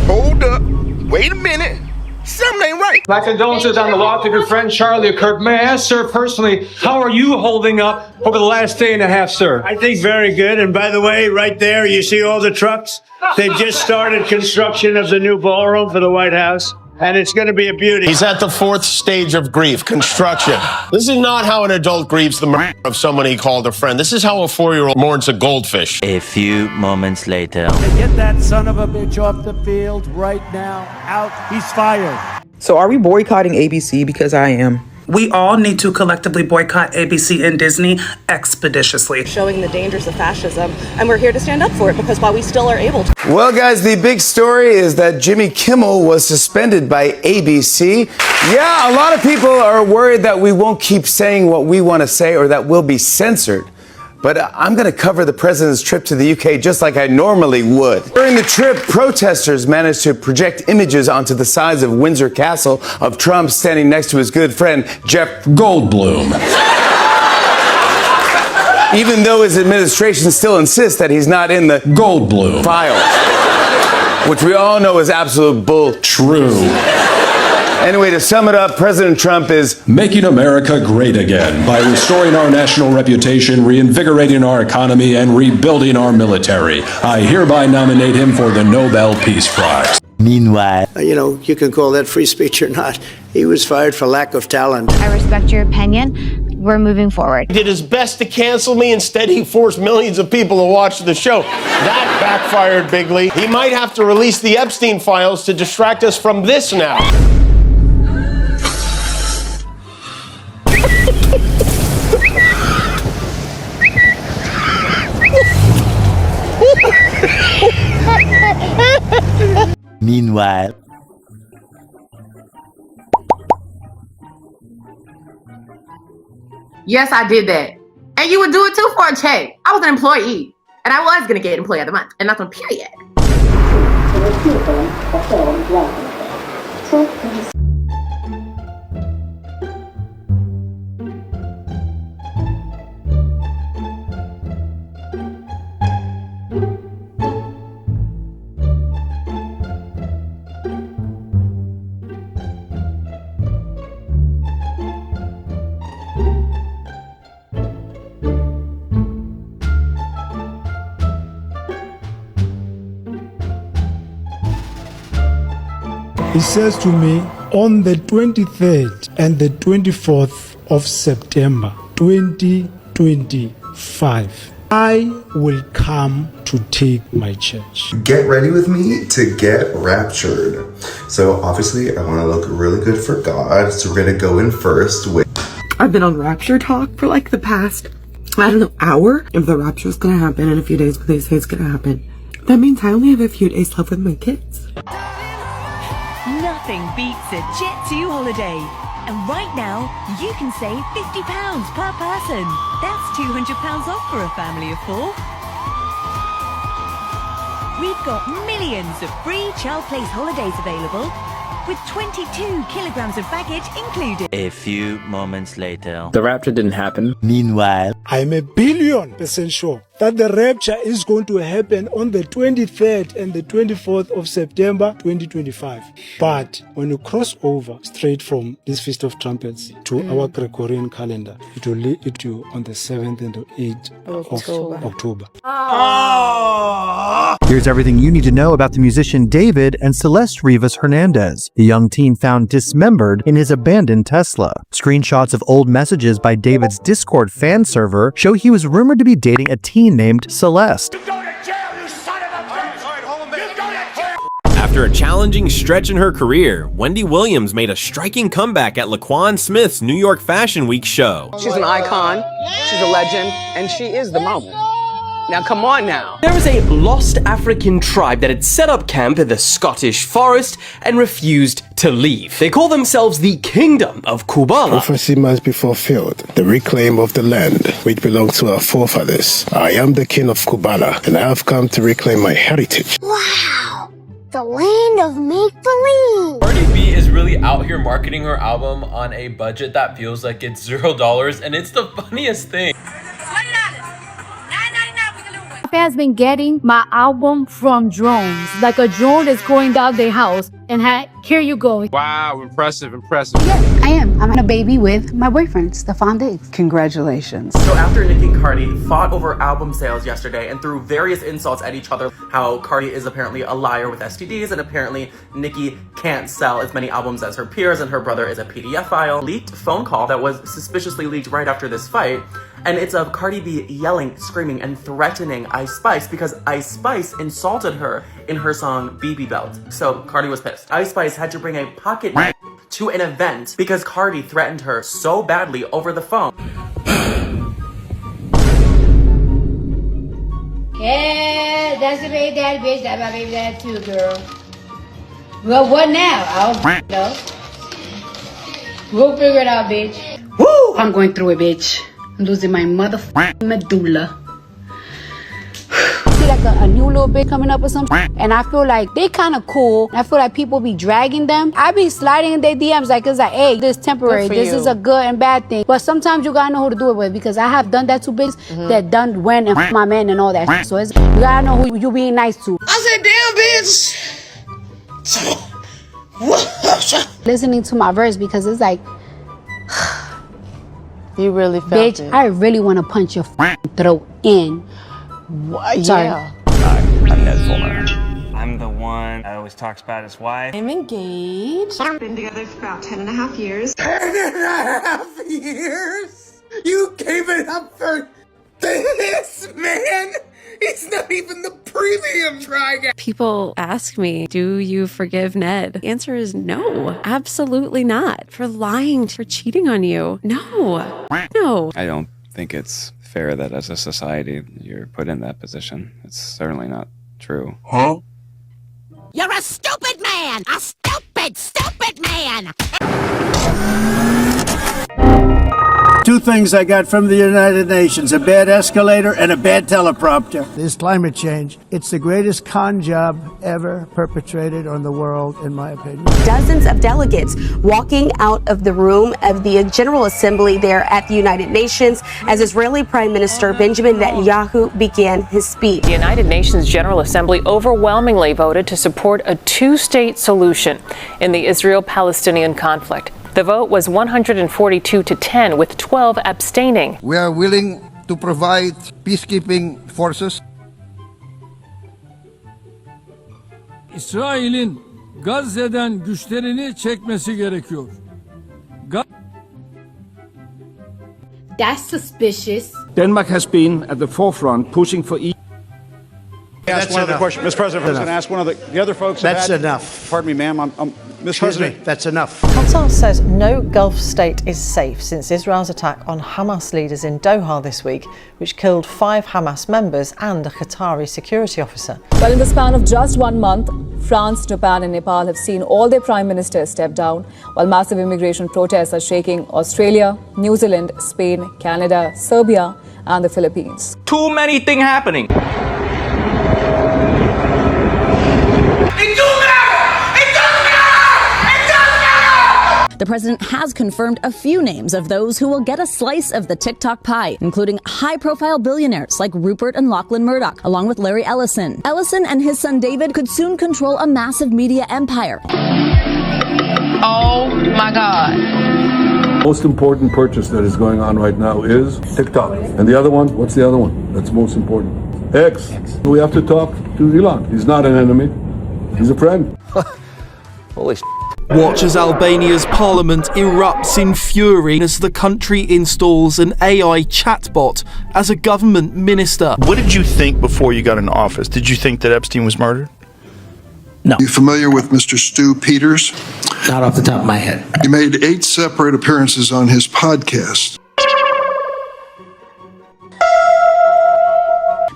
S2: Hold up. Wait a minute. Something ain't right.
S3: My condolences on the loss of your friend Charlie Kirk. May I ask, sir, personally, how are you holding up over the last day and a half, sir?
S15: I think very good. And by the way, right there, you see all the trucks? They've just started construction of the new ballroom for the White House. And it's going to be a beauty.
S1: He's at the 4th stage of grief, construction. This is not how an adult grieves the murder of someone he called a friend. This is how a 4-year-old mourns a goldfish.
S5: A few moments later.
S15: Get that son of a bitch off the field right now. Out. He's fired.
S4: So are we boycotting ABC? Because I am.
S7: We all need to collectively boycott ABC and Disney expeditiously.
S8: Showing the dangers of fascism, and we're here to stand up for it because while we still are able to.
S9: Well, guys, the big story is that Jimmy Kimmel was suspended by ABC. Yeah, a lot of people are worried that we won't keep saying what we want to say or that we'll be censored. But I'm going to cover the president's trip to the UK just like I normally would. During the trip, protesters managed to project images onto the sides of Windsor Castle of Trump standing next to his good friend, Jeff Goldblum. Even though his administration still insists that he's not in the Goldblum files, which we all know is absolute bull. True. Anyway, to sum it up, President Trump is
S10: making America great again by restoring our national reputation, reinvigorating our economy, and rebuilding our military. I hereby nominate him for the Nobel Peace Prize.
S5: Meanwhile,
S15: you can call that free speech or not. He was fired for lack of talent.
S12: I respect your opinion. We're moving forward.
S1: He did his best to cancel me. Instead, he forced millions of people to watch the show. That backfired bigly. He might have to release the Epstein files to distract us from this now.
S5: Meanwhile,
S19: Yes, I did that. And you would do it too for a check. I was an employee. And I was going to get Employee of the Month. And that's on period.
S15: He says to me, on the 23rd and the 24th of September 2025, I will come to take my church.
S13: Get ready with me to get raptured. So obviously I want to look really good for God. So we're going to go in first with...
S19: I've been on Rapture Talk for like the past, hour. If the rapture is going to happen in a few days, but they say it's going to happen. That means I only have a few days left with my kids.
S16: Nothing beats a Jet2 holiday. And right now, you can save £50 per person. That's £200 off for a family of 4. We've got millions of free child place holidays available, with 22 kilograms of baggage included.
S5: A few moments later.
S18: The rapture didn't happen.
S5: Meanwhile,
S15: I'm 1,000,000,000% sure that the rapture is going to happen on the 23rd and the 24th of September 2025. But when you cross over straight from this Feast of Trumpets to our Gregorian calendar, it will lead you on the 7th and the 8th of October.
S21: Here's everything you need to know about the musician David and Celeste Rivas Hernandez, the young teen found dismembered in his abandoned Tesla. Screenshots of old messages by David's Discord fan server show he was rumored to be dating a teen named Celeste.
S22: After a challenging stretch in her career, Wendy Williams made a striking comeback at Laquan Smith's New York Fashion Week show.
S31: She's an icon, she's a legend, and she is the moment.
S6: Now come on now.
S11: There is a lost African tribe that had set up camp in the Scottish forest and refused to leave. They call themselves the Kingdom of Kubala.
S14: Prophecy must be fulfilled. The reclaim of the land which belongs to our forefathers. I am the King of Kubala, and I have come to reclaim my heritage.
S17: Wow! The land of make-believe!
S18: Cardi B is really out here marketing her album on a budget that feels like it's $0, and it's the funniest thing.
S20: Has been getting my album from drones. Like a drone is going down their house and here you go.
S3: Wow, impressive.
S20: Yes, I am. I'm a baby with my boyfriend, Stefan Diggs. Congratulations.
S11: So after Nicki and Cardi fought over album sales yesterday and threw various insults at each other, how Cardi is apparently a liar with STDs and apparently Nicki can't sell as many albums as her peers and her brother is a PDF file, leaked phone call that was suspiciously leaked right after this fight. And it's of Cardi B yelling, screaming, and threatening Ice Spice because Ice Spice insulted her in her song BB Belt. So Cardi was pissed. Ice Spice had to bring a pocket knife to an event because Cardi threatened her so badly over the phone.
S20: Yeah, that's the baby daddy, bitch. That's my baby daddy too, girl. Well, what now? I don't know. We'll figure it out, bitch. Woo! I'm going through it, bitch. I'm losing my motherfucking medulla. See like a new little bit coming up or something, and I feel like they kind of cool. I feel like people be dragging them. I be sliding in their DMs like it's like, hey, this temporary. This is a good and bad thing. But sometimes you gotta know who to do it with because I have done that to bitches that done went and my man and all that shit. So it's, you gotta know who you being nice to.
S17: I said, damn, bitch.
S20: Listening to my verse because it's like,
S23: you really felt
S20: bitch,
S23: it.
S20: I really want to punch your throat in. Sorry.
S23: Yeah.
S24: I'm the one that always talks about his wife.
S23: I'm engaged.
S8: Been together for about 10.5 years.
S17: 10.5 years? You gave it up for this, man? It's not even the premium try guy.
S25: People ask me, do you forgive Ned? The answer is no, absolutely not. For lying, for cheating on you. No.
S26: I don't think it's fair that as a society you're put in that position. It's certainly not true.
S17: Huh? You're a stupid man! A stupid man!
S15: Two things I got from the United Nations, a bad escalator and a bad teleprompter. This climate change, it's the greatest con job ever perpetrated on the world, in my opinion.
S8: Dozens of delegates walking out of the room of the General Assembly there at the United Nations as Israeli Prime Minister Benjamin Netanyahu began his speech.
S27: The United Nations General Assembly overwhelmingly voted to support a two-state solution in the Israel-Palestinian conflict. The vote was 142 to 10, with 12 abstaining.
S28: We are willing to provide peacekeeping forces.
S29: İsrail'in Gazze'den güçlerini çekmesi gerekiyor.
S20: That's suspicious.
S30: Denmark has been at the forefront pushing for
S31: Ask one other question, Mr. President. I'm going to ask one of the other folks.
S15: That's enough.
S31: Pardon me, ma'am. Mr. President.
S15: That's enough.
S23: Qatar says no Gulf state is safe since Israel's attack on Hamas leaders in Doha this week, which killed 5 Hamas members and a Qatari security officer.
S41: Well, in the span of just 1 month, France, Japan and Nepal have seen all their prime ministers step down, while massive immigration protests are shaking Australia, New Zealand, Spain, Canada, Serbia and the Philippines.
S35: Too many things happening.
S36: The president has confirmed a few names of those who will get a slice of the TikTok pie, including high-profile billionaires like Rupert and Lachlan Murdoch, along with Larry Ellison. Ellison and his son David could soon control a massive media empire.
S37: Oh my God.
S38: Most important purchase that is going on right now is TikTok. And the other one, what's the other one? That's most important. X. We have to talk to Elon. He's not an enemy. He's a friend.
S39: Holy shit. Watch as Albania's parliament erupts in fury as the country installs an AI chatbot as a government minister.
S40: What did you think before you got in office? Did you think that Epstein was murdered?
S42: No. You familiar with Mr. Stu Peters?
S43: Not off the top of my head.
S42: You made 8 separate appearances on his podcast.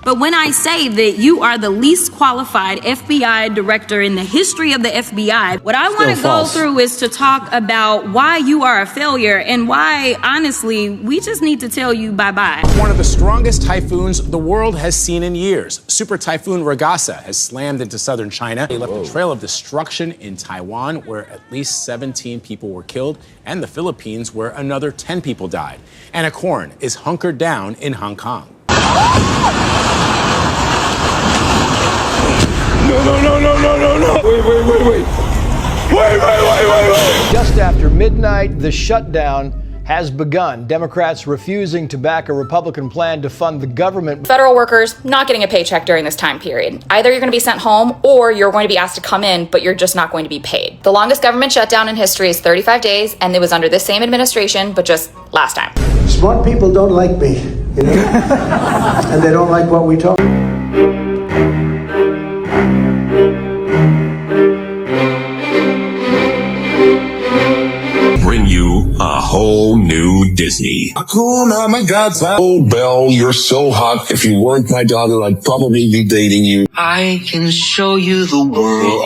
S1: But when I say that you are the least qualified FBI director in the history of the FBI, what I want to go through is to talk about why you are a failure and why, honestly, we just need to tell you bye-bye.
S2: One of the strongest typhoons the world has seen in years. Super Typhoon Ragasa has slammed into southern China. They left a trail of destruction in Taiwan, where at least 17 people were killed, and the Philippines, where another 10 people died. Anna Korn is hunkered down in Hong Kong.
S38: No. Wait.
S3: Just after midnight, the shutdown has begun. Democrats refusing to back a Republican plan to fund the government.
S4: Federal workers not getting a paycheck during this time period. Either you're going to be sent home or you're going to be asked to come in, but you're just not going to be paid. The longest government shutdown in history is 35 days, and it was under this same administration, but just last time.
S43: Smart people don't like me, you know, and they don't like what we talk.
S5: Bring you a whole new Disney.
S6: Oh my God.
S5: Oh, Belle, you're so hot. If you weren't my daughter, I'd probably be dating you.
S6: I can show you the world.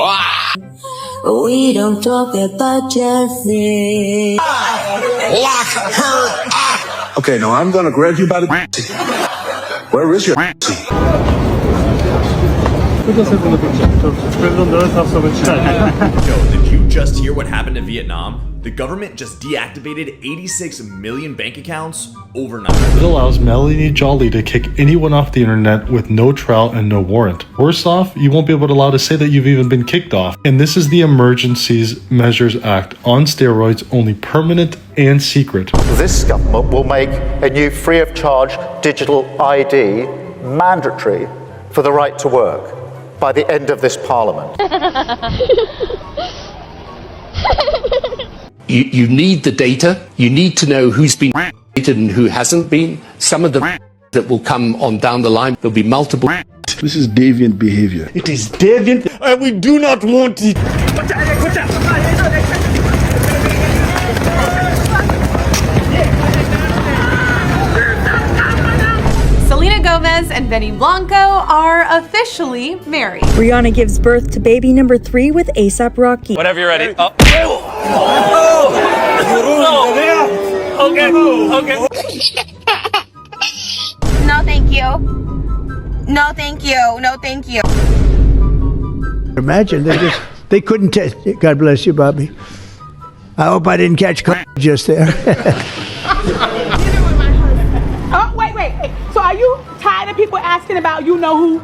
S6: We don't talk about Jeffrey.
S5: Lock her up.
S38: Okay, now I'm gonna grab you by the Where is your
S7: Yo, did you just hear what happened in Vietnam? The government just deactivated 86 million bank accounts overnight.
S9: It allows Melanie Joly to kick anyone off the internet with no trial and no warrant. Worse off, you won't be able to allow to say that you've even been kicked off. And this is the Emergencies Measures Act on steroids, only permanent and secret.
S10: This government will make a new free of charge digital ID mandatory for the right to work by the end of this parliament.
S43: You need the data. You need to know who's been rated and who hasn't been. Some of the that will come on down the line, there'll be multiple.
S38: This is deviant behavior.
S43: It is deviant, and we do not want it.
S11: Selena Gomez and Benny Blanco are officially married.
S12: Rihanna gives birth to baby number 3 with A$AP Rocky.
S13: Whenever you're ready. Oh. Okay.
S12: No, thank you. No, thank you. No, thank you.
S15: Imagine they couldn't test. God bless you, Bobby. I hope I didn't catch just there.
S12: Oh, wait. So are you tired of people asking about you know who?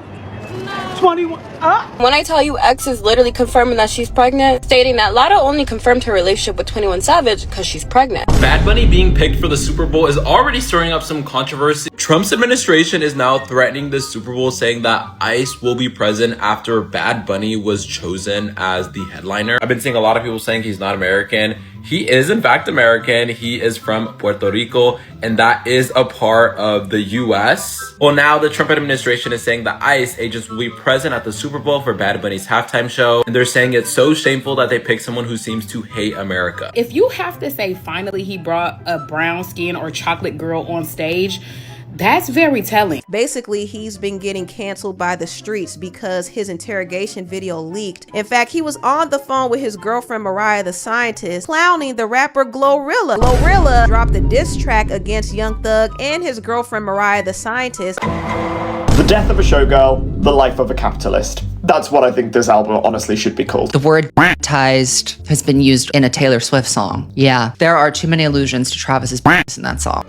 S12: 21. When I tell you X is literally confirming that she's pregnant, stating that Lotto only confirmed her relationship with 21 Savage because she's pregnant.
S14: Bad Bunny being picked for the Super Bowl is already stirring up some controversy. Trump's administration is now threatening the Super Bowl, saying that ICE will be present after Bad Bunny was chosen as the headliner. I've been seeing a lot of people saying he's not American. He is in fact American. He is from Puerto Rico, and that is a part of the US. Well, now the Trump administration is saying that ICE agents will be present at the Super Bowl for Bad Bunny's halftime show, and they're saying it's so shameful that they picked someone who seems to hate America.
S12: If you have to say finally he brought a brown skin or chocolate girl on stage, that's very telling.
S16: Basically, he's been getting canceled by the streets because his interrogation video leaked. In fact, he was on the phone with his girlfriend Mariah the Scientist, clowning the rapper Glorilla. Glorilla dropped a diss track against Young Thug and his girlfriend Mariah the Scientist.
S18: The death of a showgirl, the life of a capitalist. That's what I think this album honestly should be called.
S19: The word "monetized" has been used in a Taylor Swift song. Yeah, there are too many allusions to Travis's in that song.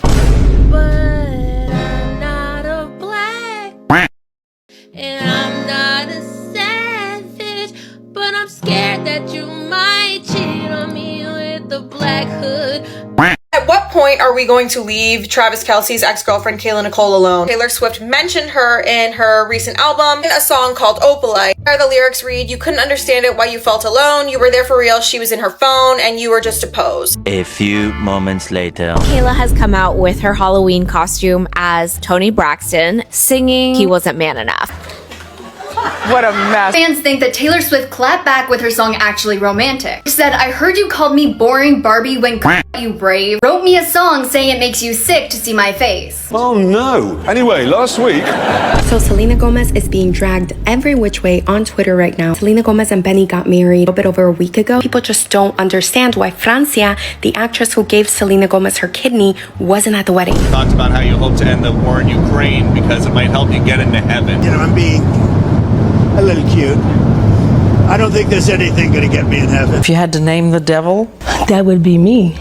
S12: And I'm not a savage, but I'm scared that you might cheat on me with the black hood.
S16: At what point are we going to leave Travis Kelce's ex-girlfriend Kayla Nicole alone? Taylor Swift mentioned her in her recent album in a song called Opalite. Where the lyrics read, "You couldn't understand it, why you felt alone. You were there for real, she was in her phone, and you were just a pose."
S21: A few moments later,
S22: Kayla has come out with her Halloween costume as Toni Braxton, singing "He Wasn't Man Enough."
S8: What a mess.
S13: Fans think that Taylor Swift clapped back with her song Actually Romantic. She said, I heard you called me boring Barbie when you brave. Wrote me a song saying it makes you sick to see my face.
S38: Oh no. Anyway, last week.
S17: So Selena Gomez is being dragged every which way on Twitter right now. Selena Gomez and Benny got married a little bit over a week ago. People just don't understand why Francia, the actress who gave Selena Gomez her kidney, wasn't at the wedding.
S20: Talked about how you hope to end the war in Ukraine because it might help you get into heaven.
S15: You know, I'm being a little cute. I don't think there's anything gonna get me in heaven.
S23: If you had to name the devil, that would be me.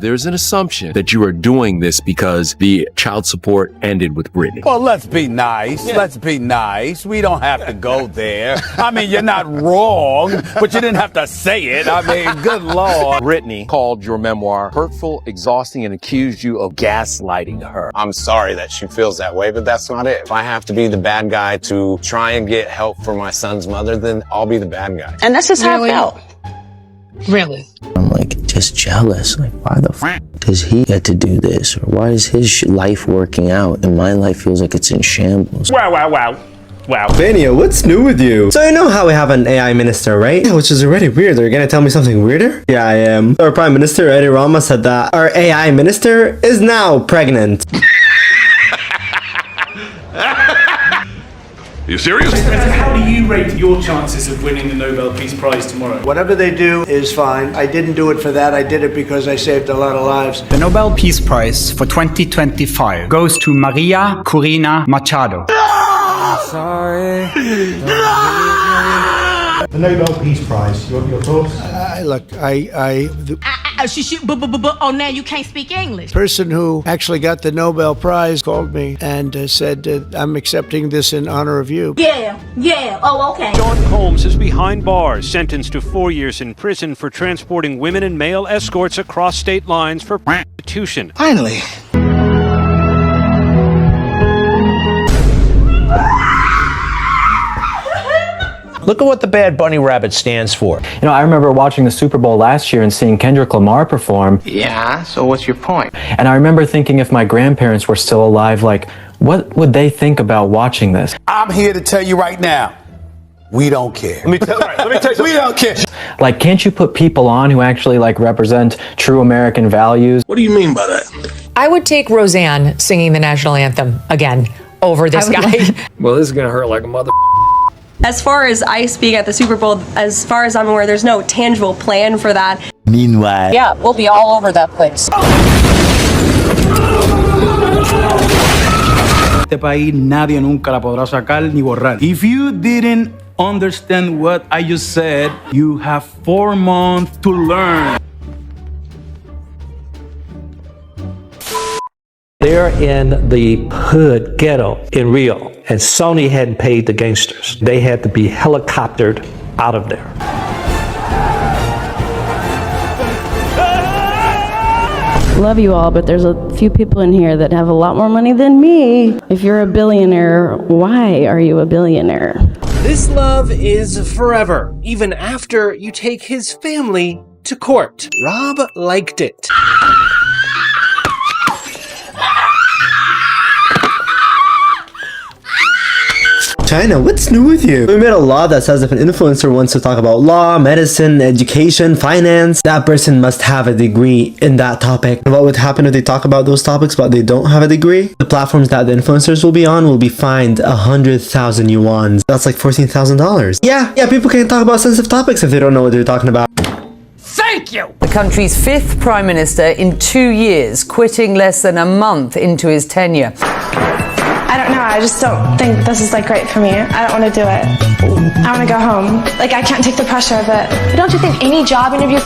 S24: There's an assumption that you are doing this because the child support ended with Britney.
S25: Well, let's be nice. Let's be nice. We don't have to go there. I mean, you're not wrong, but you didn't have to say it. I mean, good Lord.
S24: Britney called your memoir hurtful, exhausting, and accused you of gaslighting her.
S26: I'm sorry that she feels that way, but that's not it. If I have to be the bad guy to try and get help for my son's mother, then I'll be the bad guy.
S23: And that's just how I felt. Really?
S6: I'm like just jealous. Like, why the f does he get to do this? Or why is his life working out and my life feels like it's in shambles?
S27: Wow. Vania, what's new with you? So you know how we have an AI minister, right? Yeah, which is already weird. Are you gonna tell me something weirder? Yeah, I am. Our Prime Minister, Eddie Rama, said that our AI minister is now pregnant.
S28: Are you serious?
S29: How do you rate your chances of winning the Nobel Peace Prize tomorrow?
S15: Whatever they do is fine. I didn't do it for that. I did it because I saved a lot of lives.
S29: The Nobel Peace Prize for 2025 goes to Maria Corina Machado.
S15: Sorry. The Nobel Peace Prize. Your thoughts? Look,
S23: Oh, now you can't speak English.
S15: Person who actually got the Nobel Prize called me and said, I'm accepting this in honor of you.
S23: Yeah. Oh, okay.
S29: John Combs is behind bars, sentenced to 4 years in prison for transporting women and male escorts across state lines for prostitution.
S27: Finally.
S3: Look at what the Bad Bunny Rabbit stands for.
S30: You know, I remember watching the Super Bowl last year and seeing Kendrick Lamar perform.
S6: Yeah, so what's your point?
S30: And I remember thinking if my grandparents were still alive, like, what would they think about watching this?
S25: I'm here to tell you right now, we don't care.
S27: Let me tell you
S25: we don't care.
S30: Like, can't you put people on who actually, like, represent true American values?
S38: What do you mean by that?
S31: I would take Roseanne singing the national anthem again over this guy.
S27: Well, this is gonna hurt like a mother.
S12: As far as Ice being at the Super Bowl, as far as I'm aware, there's no tangible plan for that.
S6: Meanwhile.
S31: Yeah, we'll be all over that place.
S29: Este país nadie nunca la podrá sacar ni borrar. If you didn't understand what I just said, you have 4 months to learn.
S27: They're in the hood ghetto in Rio, and Sony hadn't paid the gangsters. They had to be helicoptered out of there.
S38: Love you all, but there's a few people in here that have a lot more money than me. If you're a billionaire, why are you a billionaire?
S27: This love is forever, even after you take his family to court. Rob liked it. China, what's new with you? We made a law that says if an influencer wants to talk about law, medicine, education, finance, that person must have a degree in that topic. And what would happen if they talk about those topics but they don't have a degree? The platforms that the influencers will be on will be fined 100,000 yuan. That's like $14,000. Yeah, people can't talk about sensitive topics if they don't know what they're talking about.
S23: Thank you!
S31: The country's 5th Prime Minister in 2 years, quitting less than a month into his tenure.
S38: I don't know. I just don't think this is like great for me. I don't want to do it. I want to go home. Like, I can't take the pressure of it. Don't you think any job interview...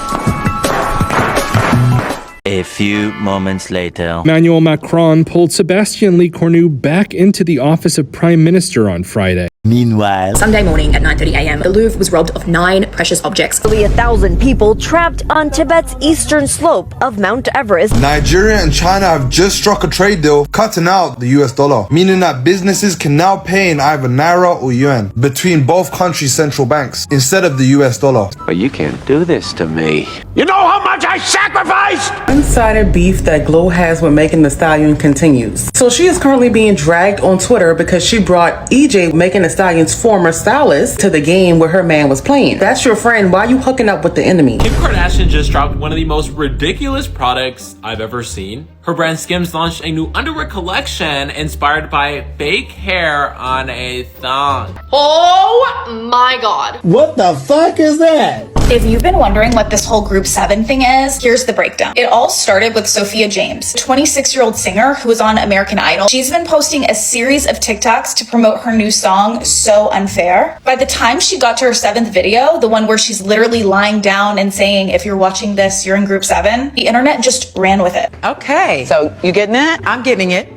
S21: A few moments later.
S32: Emmanuel Macron pulled Sébastien Lecornu back into the office of Prime Minister on Friday.
S6: Meanwhile,
S1: Sunday morning at 9:30 a.m., the Louvre was robbed of 9 precious objects.
S2: Nearly 1,000 people trapped on Tibet's eastern slope of Mount Everest.
S4: Nigeria and China have just struck a trade deal cutting out the US dollar, meaning that businesses can now pay in either Naira or Yuan between both countries' central banks instead of the US dollar.
S24: But you can't do this to me.
S25: You know how much I sacrificed?
S5: Insider beef that Glow has with Megan Thee Stallion continues. So she is currently being dragged on Twitter because she brought EJ, Megan Thee Stallion's former stylist, to the game where her man was playing. That's your friend. Why are you hooking up with the enemy?
S38: Kim Kardashian just dropped one of the most ridiculous products I've ever seen. Her brand Skims launched a new underwear collection inspired by fake hair on a thong.
S12: Oh my god.
S5: What the fuck is that?
S12: If you've been wondering what this whole Group 7 thing is, here's the breakdown. It all started with Sophia James, a 26-year-old singer who was on American Idol. She's been posting a series of TikToks to promote her new song, So Unfair. By the time she got to her 7th video, the one where she's literally lying down and saying, if you're watching this, you're in Group 7, the internet just ran with it.
S31: Okay, so you getting that? I'm getting it.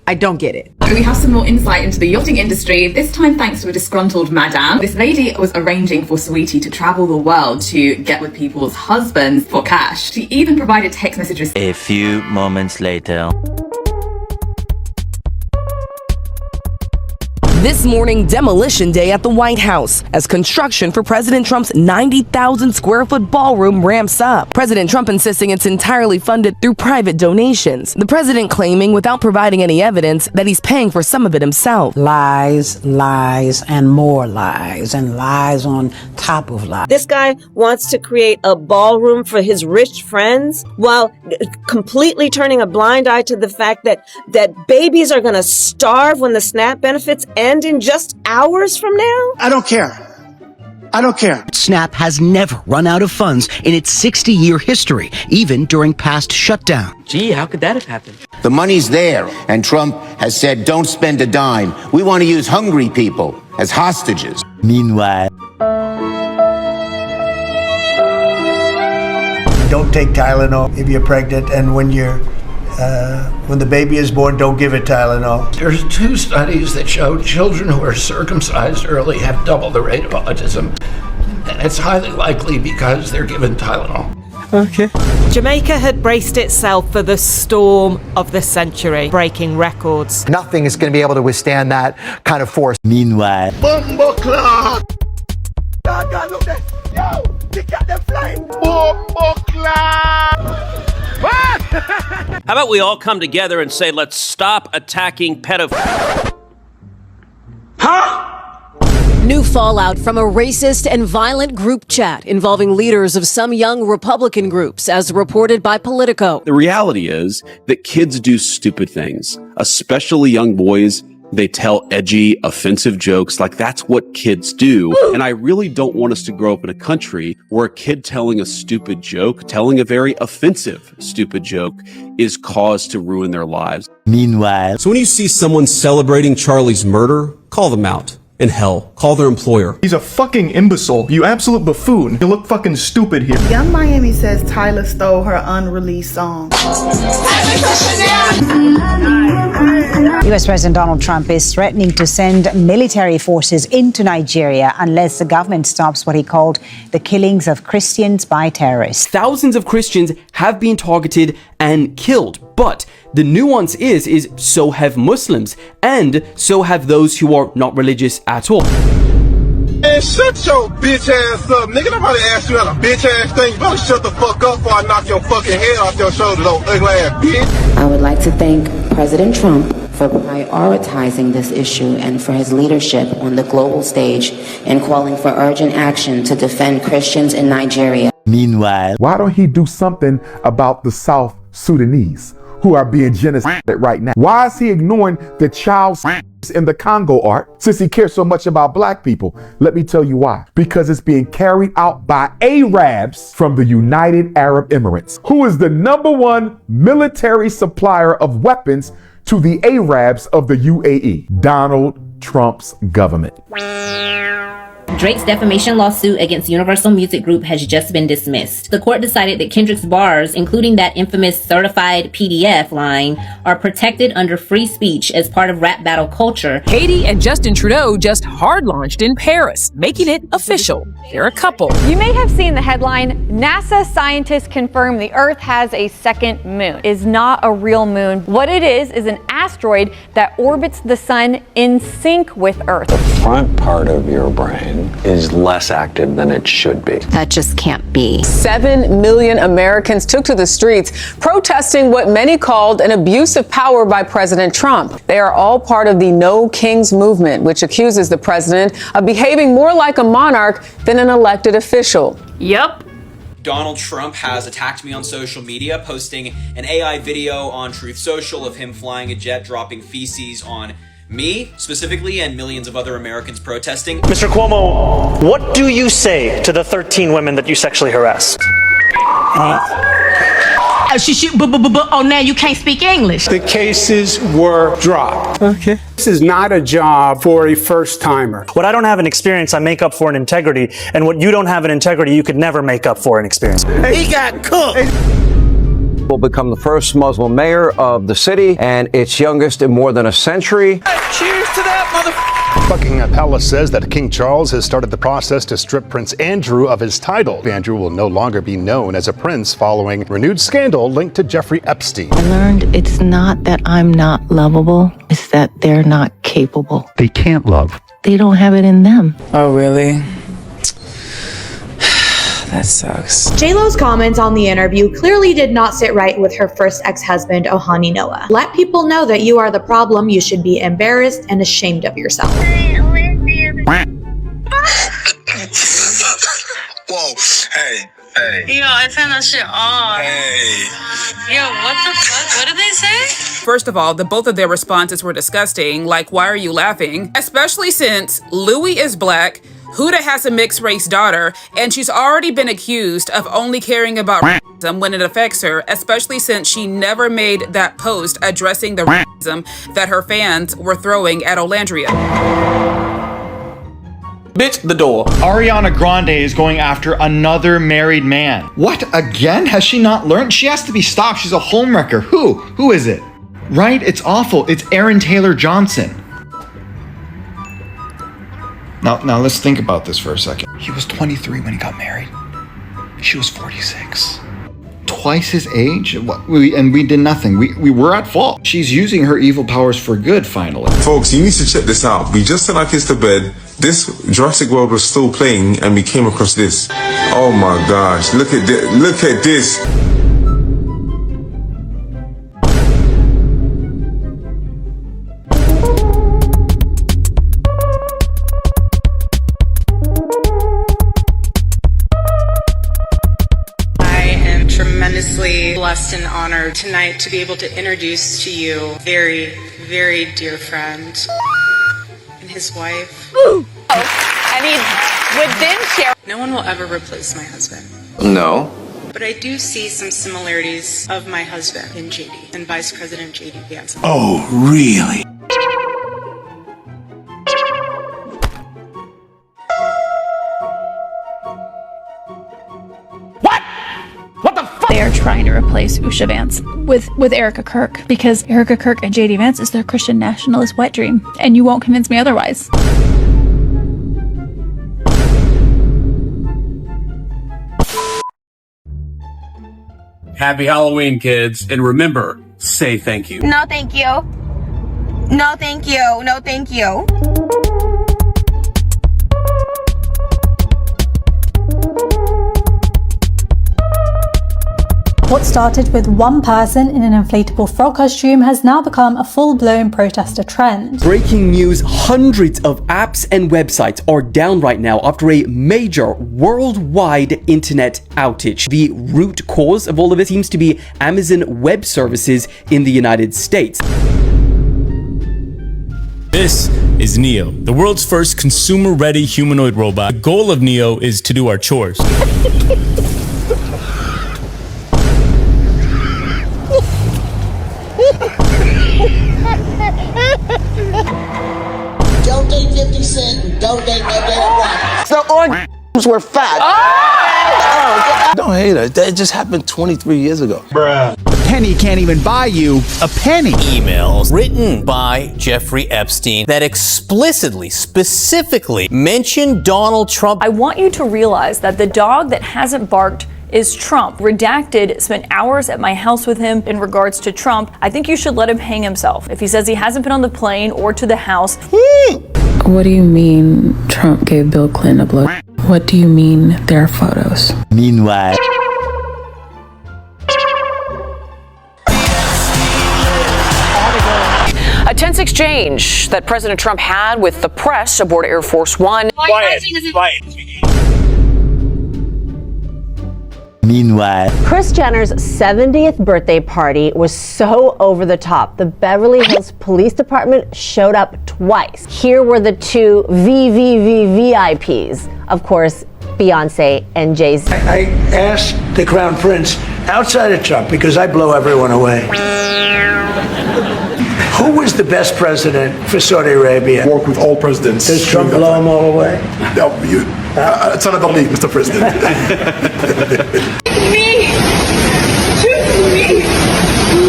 S31: I don't get it.
S7: We have some more insight into the yachting industry, this time thanks to a disgruntled madam. This lady was arranging for Sweetie to travel the world to get with people's husbands for cash. She even provided text messages.
S21: A few moments later.
S8: This morning, demolition day at the White House as construction for President Trump's 90,000 square foot ballroom ramps up. President Trump insisting it's entirely funded through private donations. The president claiming, without providing any evidence, that he's paying for some of it himself.
S9: Lies, lies, and more lies, and lies on top of lies.
S2: This guy wants to create a ballroom for his rich friends while completely turning a blind eye to the fact that babies are going to starve when the SNAP benefits end in just hours from now?
S10: I don't care. I don't care. SNAP has never run out of funds in its 60-year history, even during past shutdown.
S31: Gee, how could that have happened?
S11: The money's there, and Trump has said, don't spend a dime. We want to use hungry people as hostages.
S6: Meanwhile,
S15: Don't take Tylenol if you're pregnant, and when the baby is born, don't give it Tylenol.
S14: There's 2 studies that show children who are circumcised early have double the rate of autism. And it's highly likely because they're given Tylenol.
S9: Okay.
S2: Jamaica had braced itself for the storm of the century, breaking records.
S18: Nothing is going to be able to withstand that kind of force.
S6: Meanwhile,
S18: Bumbo clock! God, look there! Yo! They got them flying! Bumbo clock!
S28: How about we all come together and say, let's stop attacking pedophiles?
S32: New fallout from a racist and violent group chat involving leaders of some young Republican groups, as reported by Politico.
S33: The reality is that kids do stupid things, especially young boys. They tell edgy, offensive jokes. Like, that's what kids do. And I really don't want us to grow up in a country where a kid telling a stupid joke, telling a very offensive stupid joke, is cause to ruin their lives.
S6: Meanwhile,
S34: so when you see someone celebrating Charlie's murder, call them out. And hell, call their employer.
S35: He's a fucking imbecile. You absolute buffoon. You look fucking stupid here.
S36: Young Miami says Tyler stole her unreleased song.
S37: U.S. President Donald Trump is threatening to send military forces into Nigeria unless the government stops what he called the killings of Christians by terrorists.
S39: Thousands of Christians have been targeted and killed, but the nuance is so have Muslims, and so have those who are not religious at all.
S10: Man, shut your bitch ass up, nigga. Nobody asked you how to bitch ass thing. You better shut the fuck up before I knock your fucking head off your shoulders, old ugly ass bitch.
S40: I would like to thank President Trump for prioritizing this issue and for his leadership on the global stage and calling for urgent action to defend Christians in Nigeria.
S6: Meanwhile,
S41: why don't he do something about the South Sudanese who are being genocided right now? Why is he ignoring the child in the Congo art since he cares so much about black people? Let me tell you why. Because it's being carried out by Arabs from the United Arab Emirates, who is the #1 military supplier of weapons to the Arabs of the UAE, Donald Trump's government.
S1: Drake's defamation lawsuit against Universal Music Group has just been dismissed. The court decided that Kendrick's bars, including that infamous certified PDF line, are protected under free speech as part of rap battle culture.
S3: Katie and Justin Trudeau just hard launched in Paris, making it official. They're a couple.
S4: You may have seen the headline, NASA scientists confirm the Earth has a second moon. It is not a real moon. What it is an asteroid that orbits the sun in sync with Earth.
S5: The front part of your brain is less active than it should be.
S1: That just can't be.
S31: 7 million Americans took to the streets protesting what many called an abuse of power by President Trump. They are all part of the No Kings movement, which accuses the president of behaving more like a monarch than an elected official.
S1: Yup.
S7: Donald Trump has attacked me on social media, posting an AI video on Truth Social of him flying a jet, dropping feces on me specifically, and millions of other Americans protesting.
S12: Mr. Cuomo, what do you say to the 13 women that you sexually harassed?
S1: Oh, now you can't speak English.
S13: The cases were dropped.
S12: Okay.
S13: This is not a job for a first-timer.
S12: What I don't have in experience, I make up for in integrity, and what you don't have in integrity, you could never make up for in experience.
S13: He got cooked.
S16: Will become the first Muslim mayor of the city and its youngest in more than a century.
S13: Cheers to that, motherfucker.
S17: Buckingham Palace says that King Charles has started the process to strip Prince Andrew of his title. Andrew will no longer be known as a prince following renewed scandal linked to Jeffrey Epstein.
S19: I learned it's not that I'm not lovable, it's that they're not capable.
S17: They can't love.
S19: They don't have it in them.
S31: Oh, really? That sucks.
S36: J-Lo's comments on the interview clearly did not sit right with her first ex-husband, Ohani Noah. Let people know that you are the problem. You should be embarrassed and ashamed of yourself.
S10: Whoa, hey.
S1: Yo, I turned that shit off.
S10: Hey.
S1: Yo, what the fuck? What did they say?
S20: First of all, both of their responses were disgusting. Like, why are you laughing? Especially since Louis is black, Huda has a mixed race daughter, and she's already been accused of only caring about racism when it affects her, especially since she never made that post addressing the racism that her fans were throwing at Olandria.
S35: Bitch, the door.
S21: Ariana Grande is going after another married man. What, again? Has she not learned? She has to be stopped. She's a homewrecker. Who is it? Right? It's awful. It's Aaron Taylor Johnson. Now let's think about this for a second. He was 23 when he got married. She was 46. Twice his age? And we did nothing. We were at fault. She's using her evil powers for good, finally.
S10: Folks, you need to check this out. We just sent our kids to bed. This Jurassic World was still playing and we came across this. Oh my gosh, look at this. Look at this.
S1: Tremendously blessed and honored tonight to be able to introduce to you a very, very dear friend and his wife.
S41: Ooh. Oh, and he would then share.
S1: No one will ever replace my husband.
S16: No.
S1: But I do see some similarities of my husband in JD and Vice President JD Vance.
S10: Oh, really?
S22: They are trying to replace Usha Vance with Erica Kirk because Erica Kirk and JD Vance is their Christian nationalist wet dream, and you won't convince me otherwise.
S33: Happy Halloween, kids. And remember, say thank you.
S1: No, thank you. No, thank you. No, thank you.
S23: What started with one person in an inflatable frog costume has now become a full-blown protester trend.
S39: Breaking news, hundreds of apps and websites are down right now after a major worldwide internet outage. The root cause of all of it seems to be Amazon Web Services in the United States.
S24: This is Neo, the world's first consumer-ready humanoid robot. The goal of Neo is to do our chores.
S18: Don't date 50 Cent and don't date no damn rock. were fat.
S2: Don't hate her. That just happened 23 years ago.
S18: Bruh.
S3: Penny can't even buy you a penny. Emails written by Jeffrey Epstein that explicitly, specifically mention Donald Trump.
S22: I want you to realize that the dog that hasn't barked is Trump. Redacted spent hours at my house with him in regards to Trump. I think you should let him hang himself. If he says he hasn't been on the plane or to the house.
S19: What do you mean Trump gave Bill Clinton a blow? What do you mean there are photos?
S3: Meanwhile.
S31: A tense exchange that President Trump had with the press aboard Air Force One.
S3: Quiet. Meanwhile,
S4: Kris Jenner's 70th birthday party was so over the top. The Beverly Hills Police Department showed up twice. Here were the two VVVIPs. Of course, Beyonce and Jay-Z.
S5: I asked the Crown Prince, outside of Trump, because I blow everyone away, who was the best president for Saudi Arabia?
S35: Work with all presidents.
S5: Does Trump blow them all away?
S35: No, it's another league, Mr. President.
S18: Me! Choose me!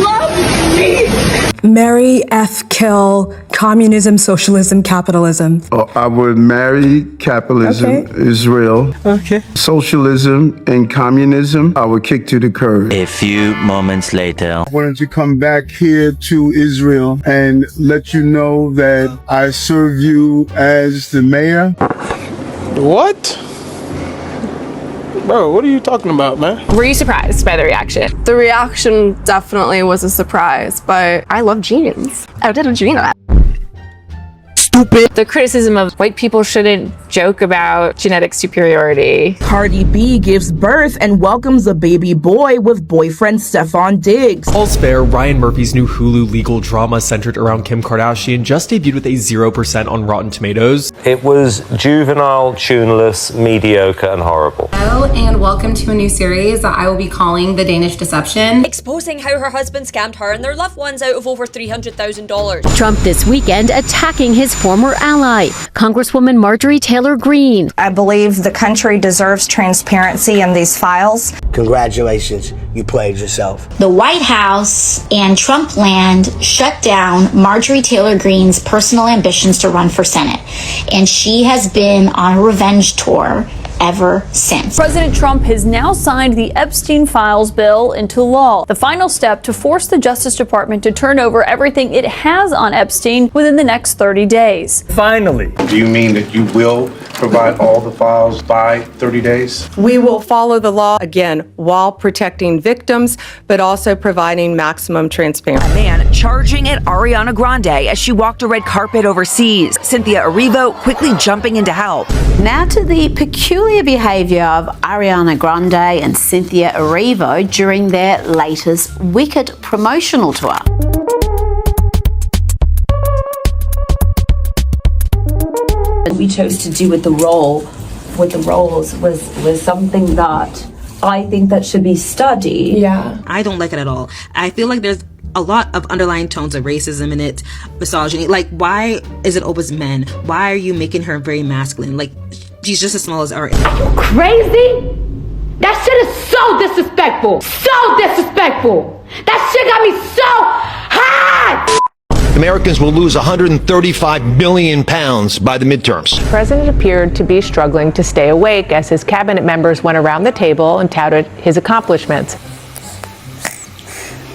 S18: Love me!
S6: Marry, F, kill, communism, socialism, capitalism.
S8: Oh, I would marry capitalism, Israel.
S6: Okay.
S8: Socialism and communism, I would kick to the curb.
S3: a few moments later.
S8: I wanted to come back here to Israel and let you know that I serve you as the mayor.
S13: What? Bro, what are you talking about, man?
S31: Were you surprised by the reaction?
S9: The reaction definitely was a surprise, but I love jeans. I did a jean that.
S31: Stupid. The criticism of white people shouldn't joke about genetic superiority.
S11: Cardi B gives birth and welcomes a baby boy with boyfriend Stefon Diggs.
S14: All's fair, Ryan Murphy's new Hulu legal drama centered around Kim Kardashian just debuted with a 0% on Rotten Tomatoes.
S15: It was juvenile, tuneless, mediocre, and horrible.
S25: Hello, and welcome to a new series that I will be calling The Danish Deception.
S26: Exposing how her husband scammed her and their loved ones out of over $300,000.
S27: Trump this weekend attacking his former ally, Congresswoman Marjorie Taylor Greene.
S28: I believe the country deserves transparency in these files.
S5: Congratulations, you played yourself.
S29: The White House and Trump land shut down Marjorie Taylor Greene's personal ambitions to run for Senate, and she has been on a revenge tour ever since.
S22: President Trump has now signed the Epstein Files bill into law, the final step to force the Justice Department to turn over everything it has on Epstein within the next 30 days.
S5: Finally.
S30: Do you mean that you will provide all the files by 30 days?
S32: We will follow the law, again, while protecting victims, but also providing maximum transparency.
S31: A man charging at Ariana Grande as she walked a red carpet overseas. Cynthia Erivo quickly jumping in to help.
S34: Now to the peculiar behaviour of Ariana Grande and Cynthia Erivo during their latest Wicked promotional tour.
S37: What we chose to do with the roles was something that I think that should be studied.
S25: Yeah. I don't like it at all. I feel like there's a lot of underlying tones of racism in it, misogyny. Like, why is it always men? Why are you making her very masculine? Like, she's just as small as our.
S38: Are you crazy? That shit is so disrespectful. So disrespectful. That shit got me so hot.
S40: Americans will lose 135 billion pounds by the midterms.
S31: The president appeared to be struggling to stay awake as his cabinet members went around the table and touted his accomplishments.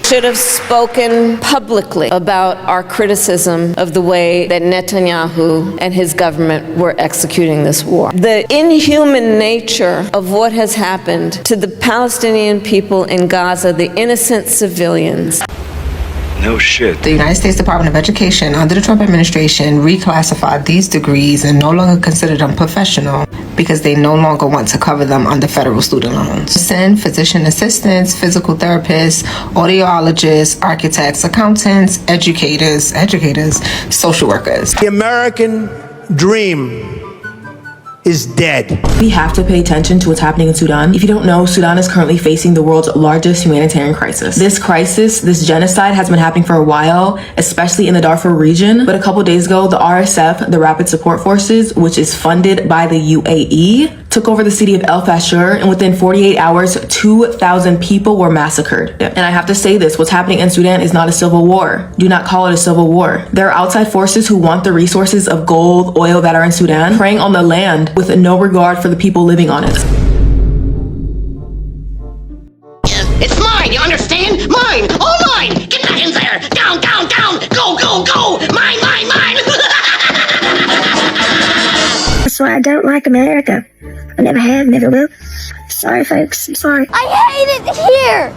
S42: Should have spoken publicly about our criticism of the way that Netanyahu and his government were executing this war. The inhuman nature of what has happened to the Palestinian people in Gaza, the innocent civilians.
S40: No shit.
S43: The United States Department of Education under the Trump administration reclassified these degrees and no longer considered them professional because they no longer want to cover them under federal student loans. Send physician assistants, physical therapists, audiologists, architects, accountants, educators, social workers.
S5: The American dream is dead.
S25: We have to pay attention to what's happening in Sudan. If you don't know, Sudan is currently facing the world's largest humanitarian crisis. This crisis, this genocide, has been happening for a while, especially in the Darfur region. But a couple days ago, the RSF, the Rapid Support Forces, which is funded by the UAE,
S11: took over the city of El Fasher, and within 48 hours, 2,000 people were massacred. And I have to say this, what's happening in Sudan is not a civil war. Do not call it a civil war. There are outside forces who want the resources of gold, oil that are in Sudan, preying on the land with no regard for the people living on it.
S1: It's mine, you understand? Mine! All mine! Get back in there! Down, down, down! Go, go, go! Mine, mine, mine!
S2: That's why I don't like America. I never have, never will. Sorry, folks. I'm sorry.
S1: I hate it here!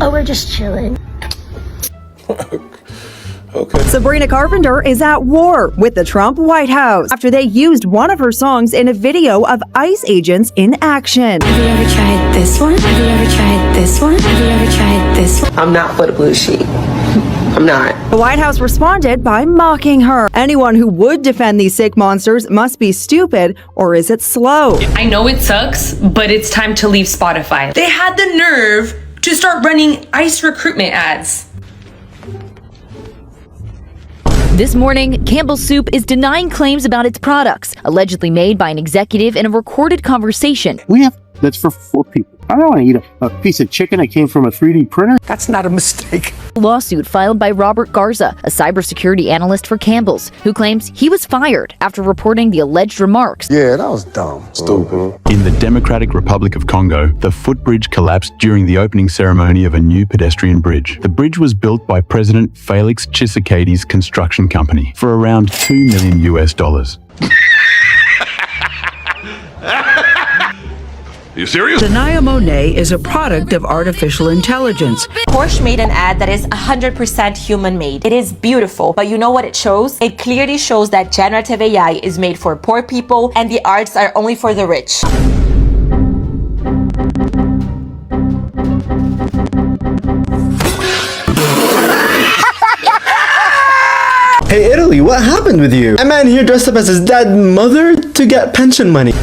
S2: Oh, we're just chilling.
S3: Okay. Sabrina Carpenter is at war with the Trump White House after they used one of her songs in a video of ICE agents in action.
S2: Have you ever tried this one? Have you ever tried this one? Have you ever tried this one?
S43: I'm not for the blue sheet. I'm not.
S3: The White House responded by mocking her. Anyone who would defend these sick monsters must be stupid, or is it slow?
S4: I know it sucks, but it's time to leave Spotify. They had the nerve to start running ICE recruitment ads.
S6: This morning, Campbell's Soup is denying claims about its products, allegedly made by an executive in a recorded conversation.
S7: We have that's for 4 people. I don't want to eat a piece of chicken that came from a 3D printer. That's not a mistake.
S6: Lawsuit filed by Robert Garza, a cybersecurity analyst for Campbell's, who claims he was fired after reporting the alleged remarks.
S7: Yeah, that was dumb. Stupid.
S8: In the Democratic Republic of Congo, the footbridge collapsed during the opening ceremony of a new pedestrian bridge. The bridge was built by President Felix Tshisekedi's construction company for around $2 million.
S10: Are you serious?
S12: Denia Monet is a product of artificial intelligence.
S28: Porsche made an ad that is 100% human-made. It is beautiful, but you know what it shows? It clearly shows that generative AI is made for poor people and the arts are only for the rich.
S13: Hey Italy, what happened with you? A man here dressed up as his dead mother to get pension money.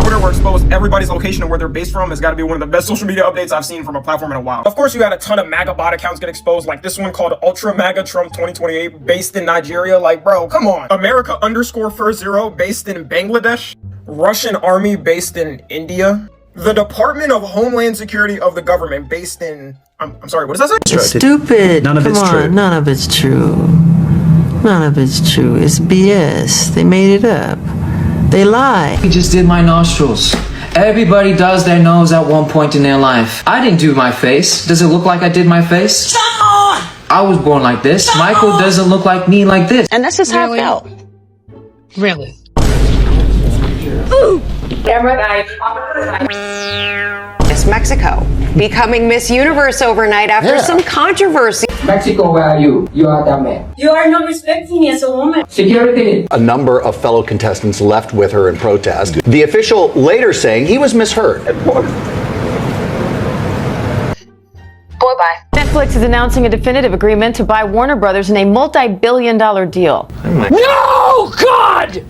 S16: Twitter expose everybody's location and where they're based from has got to be one of the best social media updates I've seen from a platform in a while. Of course, you had a ton of MAGA bot accounts get exposed, like this one called Ultra MAGA Trump 2028, based in Nigeria. Like, bro, come on. America _40 based in Bangladesh. Russian army based in India. The Department of Homeland Security of the government based in, I'm sorry, what does that say?
S17: It's stupid.
S8: None of it's true.
S17: None of it's true. None of it's true. It's BS. They made it up. They lie.
S18: I just did my nostrils. Everybody does their nose at one point in their life. I didn't do my face. Does it look like I did my face? I was born like this. Michael doesn't look like me like this.
S28: And that's just how I felt.
S18: Really?
S28: Ooh.
S19: Miss Mexico becoming Miss Universe overnight after some controversy.
S18: Mexico, where are you? You are that man.
S38: You are not respecting me as a woman.
S18: Security.
S20: A number of fellow contestants left with her in protest. The official later saying he was misheard.
S28: Bye.
S21: Netflix is announcing a definitive agreement to buy Warner Brothers in a multi-billion-dollar deal.
S18: No, God!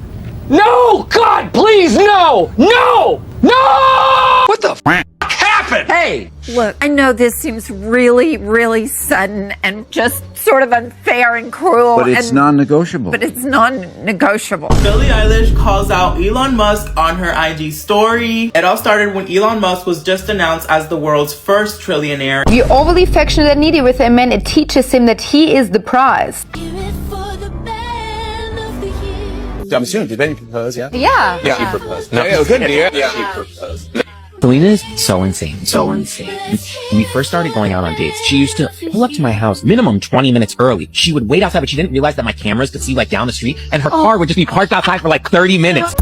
S18: No, God, please, no! No! No! What the f happened?
S29: Hey! Look, I know this seems really, really sudden and just sort of unfair and cruel.
S8: But it's non-negotiable.
S29: But it's non-negotiable.
S23: Billie Eilish calls out Elon Musk on her IG story. It all started when Elon Musk was just announced as the world's first trillionaire.
S21: You're overly affectionate and needy with him, and it teaches him that he is the prize.
S8: I'm assuming, did Benny propose, yeah?
S21: Yeah.
S8: Yeah, he proposed. No, it was good, yeah. He proposed.
S24: Selena is so insane. So insane. When we first started going out on dates, she used to pull up to my house minimum 20 minutes early. She would wait outside, but she didn't realize that my cameras could see like down the street, and her car would just be parked outside for like 30 minutes.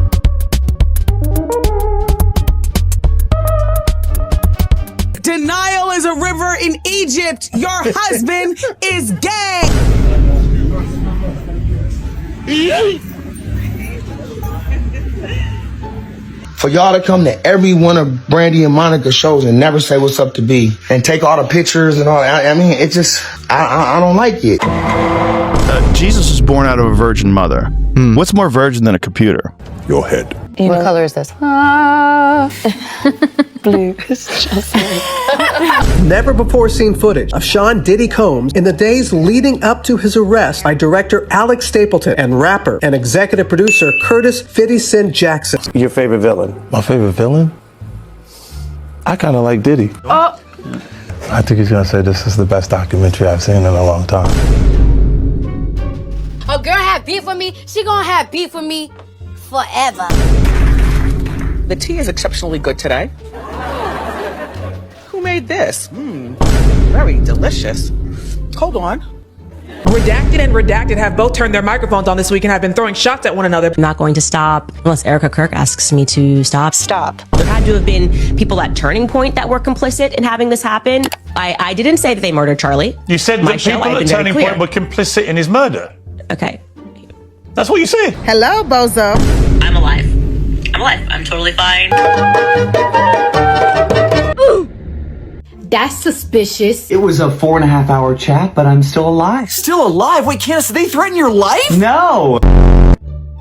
S11: Denial is a river in Egypt. Your husband is gay.
S13: For y'all to come to every one of Brandy and Monica's shows and never say what's up to B and take all the pictures and all that, I mean, it just, I don't like it.
S40: Jesus was born out of a virgin mother. What's more virgin than a computer?
S8: Your head.
S21: What color is this?
S1: blue. It's just
S2: Never before seen footage of Sean Diddy Combs in the days leading up to his arrest by director Alex Stapleton and rapper and executive producer Curtis 50 Cent Jackson.
S3: Your favorite villain? My favorite villain? I kind of like Diddy.
S2: Oh.
S3: I think he's gonna say this is the best documentary I've seen in a long time.
S38: A girl have beef with me, she gonna have beef with me forever.
S5: The tea is exceptionally good today. Who made this? Very delicious. Hold on.
S23: Redacted and Redacted have both turned their microphones on this week and have been throwing shots at one another.
S9: I'm not going to stop unless Erica Kirk asks me to stop.
S5: Stop.
S9: There had to have been people at Turning Point that were complicit in having this happen. I didn't say that they murdered Charlie.
S14: You said that people at Turning Point were complicit in his murder.
S9: Okay.
S14: That's what you said.
S23: Hello, bozo.
S9: I'm alive. I'm alive. I'm totally fine.
S38: That's suspicious.
S15: It was a 4.5 hour chat, but I'm still alive.
S22: Still alive? Wait, Candace, did they threaten your life?
S15: No!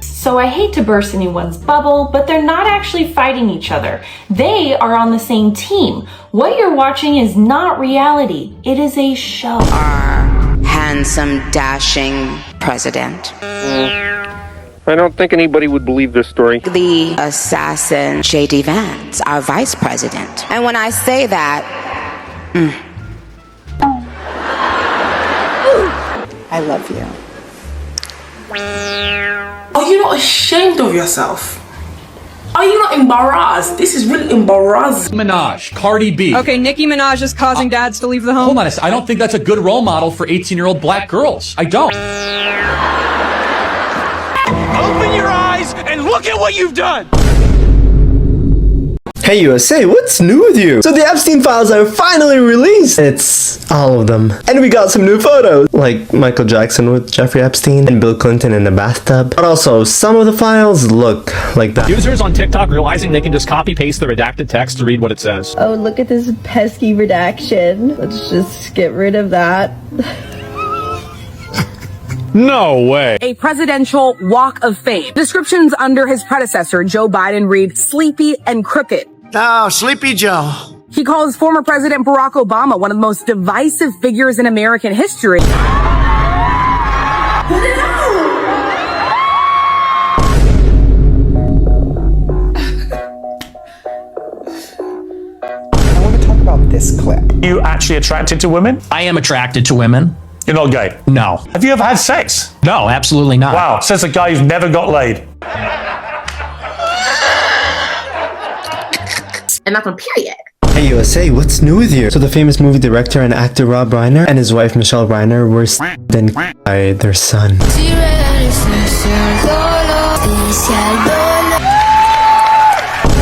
S25: So I hate to burst anyone's bubble, but they're not actually fighting each other. They are on the same team. What you're watching is not reality. It is a show.
S26: Our handsome, dashing president.
S27: I don't think anybody would believe this story.
S26: The assassin, J.D. Vance, our vice president. And when I say that,
S15: I love you.
S23: Are you not ashamed of yourself? Are you not embarrassed? This is really embarrassing.
S26: Minaj, Cardi B.
S27: Okay, Nicki Minaj is causing dads to leave the home.
S26: Hold on a second. I don't think that's a good role model for 18-year-old black girls. I don't.
S14: Open your eyes and look at what you've done!
S30: Hey USA, what's new with you? So the Epstein files are finally released. It's all of them. And we got some new photos, like Michael Jackson with Jeffrey Epstein and Bill Clinton in a bathtub. But also, some of the files look like that.
S26: Users on TikTok realizing they can just copy-paste the redacted text to read what it says.
S31: Oh, look at this pesky redaction. Let's just get rid of that.
S26: No way.
S23: A presidential walk of fame. Descriptions under his predecessor, Joe Biden, read sleepy and crooked.
S3: Oh, Sleepy Joe.
S23: He calls former President Barack Obama one of the most divisive figures in American history.
S15: I want to talk about this clip.
S14: You actually attracted to women?
S26: I am attracted to women.
S14: You're not gay?
S26: No.
S14: Have you ever had sex?
S26: No, absolutely not.
S14: Wow, says a guy who's never got laid.
S23: And that's a period.
S30: Hey USA, what's new with you? So the famous movie director and actor Rob Reiner and his wife Michelle Reiner were then by their son.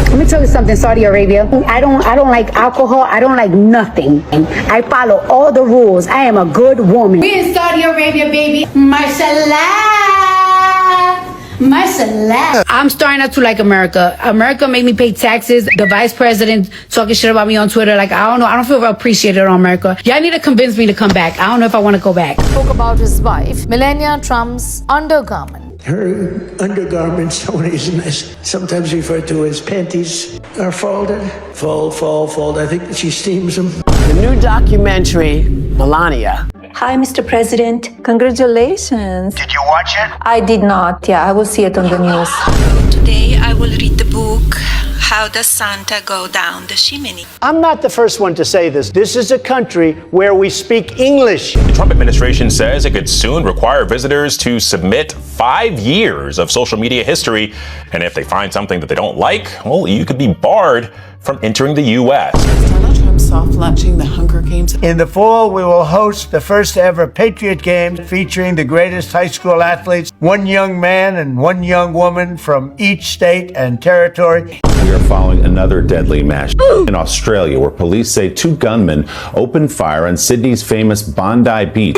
S38: Let me tell you something, Saudi Arabia. I don't like alcohol. I don't like nothing. I follow all the rules. I am a good woman. We in Saudi Arabia, baby. Mashallah. Mashallah. I'm starting not to like America. America made me pay taxes. The vice president talking shit about me on Twitter. Like, I don't know. I don't feel appreciated on America. Y'all need to convince me to come back. I don't know if I want to go back.
S21: Spoke about his wife, Melania Trump's undergarment.
S32: Her undergarments, sometimes referred to as panties, are folded. Fold. I think she steams them.
S33: The new documentary, Melania.
S34: Hi, Mr. President. Congratulations.
S31: Did you watch it?
S34: I did not. Yeah, I will see it on the news.
S35: Today I will read the book, How Does Santa Go Down the Chimney?
S32: I'm not the first one to say this. This is a country where we speak English.
S36: The Trump administration says it could soon require visitors to submit 5 years of social media history. And if they find something that they don't like, well, you could be barred from entering the U.S.
S23: Donald Trump soft launching the Hunger Games.
S32: In the fall, we will host the first ever Patriot Games featuring the greatest high school athletes, one young man and one young woman from each state and territory.
S37: We are following another deadly mass in Australia where police say 2 gunmen opened fire on Sydney's famous Bondi Beach.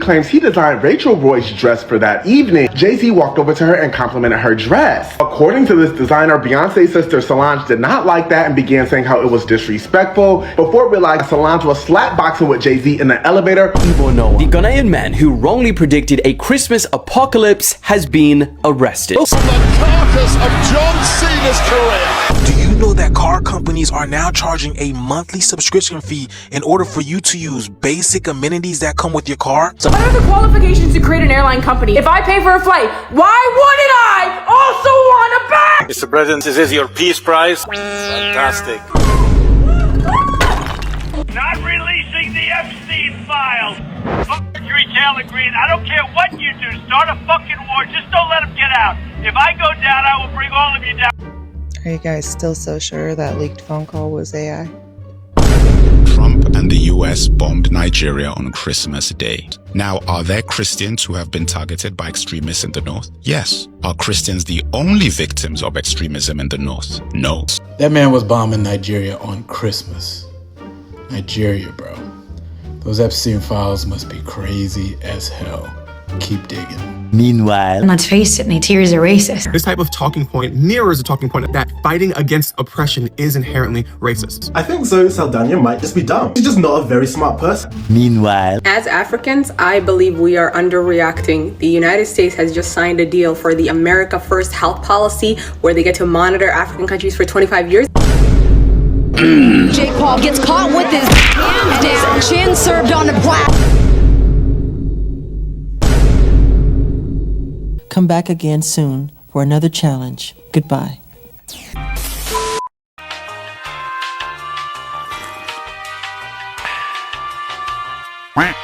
S1: claims he designed Rachel Roy's dress for that evening, Jay-Z walked over to her and complimented her dress. According to this designer, Beyonce's sister Solange did not like that and began saying how it was disrespectful before realizing Solange was slapboxing with Jay-Z in the elevator.
S2: The Ghanaian man who wrongly predicted a Christmas apocalypse has been arrested.
S14: From the carcass of John Cena's career.
S4: Do you know that car companies are now charging a monthly subscription fee in order for you to use basic amenities that come with your car?
S6: What are the qualifications to create an airline company? If I pay for a flight, why wouldn't I also want a bag?
S7: Mr. President, is this your peace prize? Fantastic.
S14: Not releasing the Epstein files. Mercury Taylor Green, I don't care what you do. Start a fucking war. Just don't let them get out. If I go down, I will bring all of you down.
S8: Are you guys still so sure that leaked phone call was AI?
S10: Trump and the US bombed Nigeria on Christmas Day. Now, are there Christians who have been targeted by extremists in the north? Yes. Are Christians the only victims of extremism in the north? No.
S11: That man was bombing Nigeria on Christmas. Nigeria, bro. Those Epstein files must be crazy as hell. Keep digging.
S12: Meanwhile,
S13: let's face it, Nigerians are racist.
S16: This type of talking point mirrors a talking point that fighting against oppression is inherently racist.
S17: I think Zoe Saldana might just be dumb. She's just not a very smart person.
S12: Meanwhile,
S18: as Africans, I believe we are underreacting. The United States has just signed a deal for the America First health policy where they get to monitor African countries for 25 years.
S19: Jake Paul gets caught with his hands down, chin served on the plaque.
S20: Come back again soon for another challenge. Goodbye.
S24: Quack.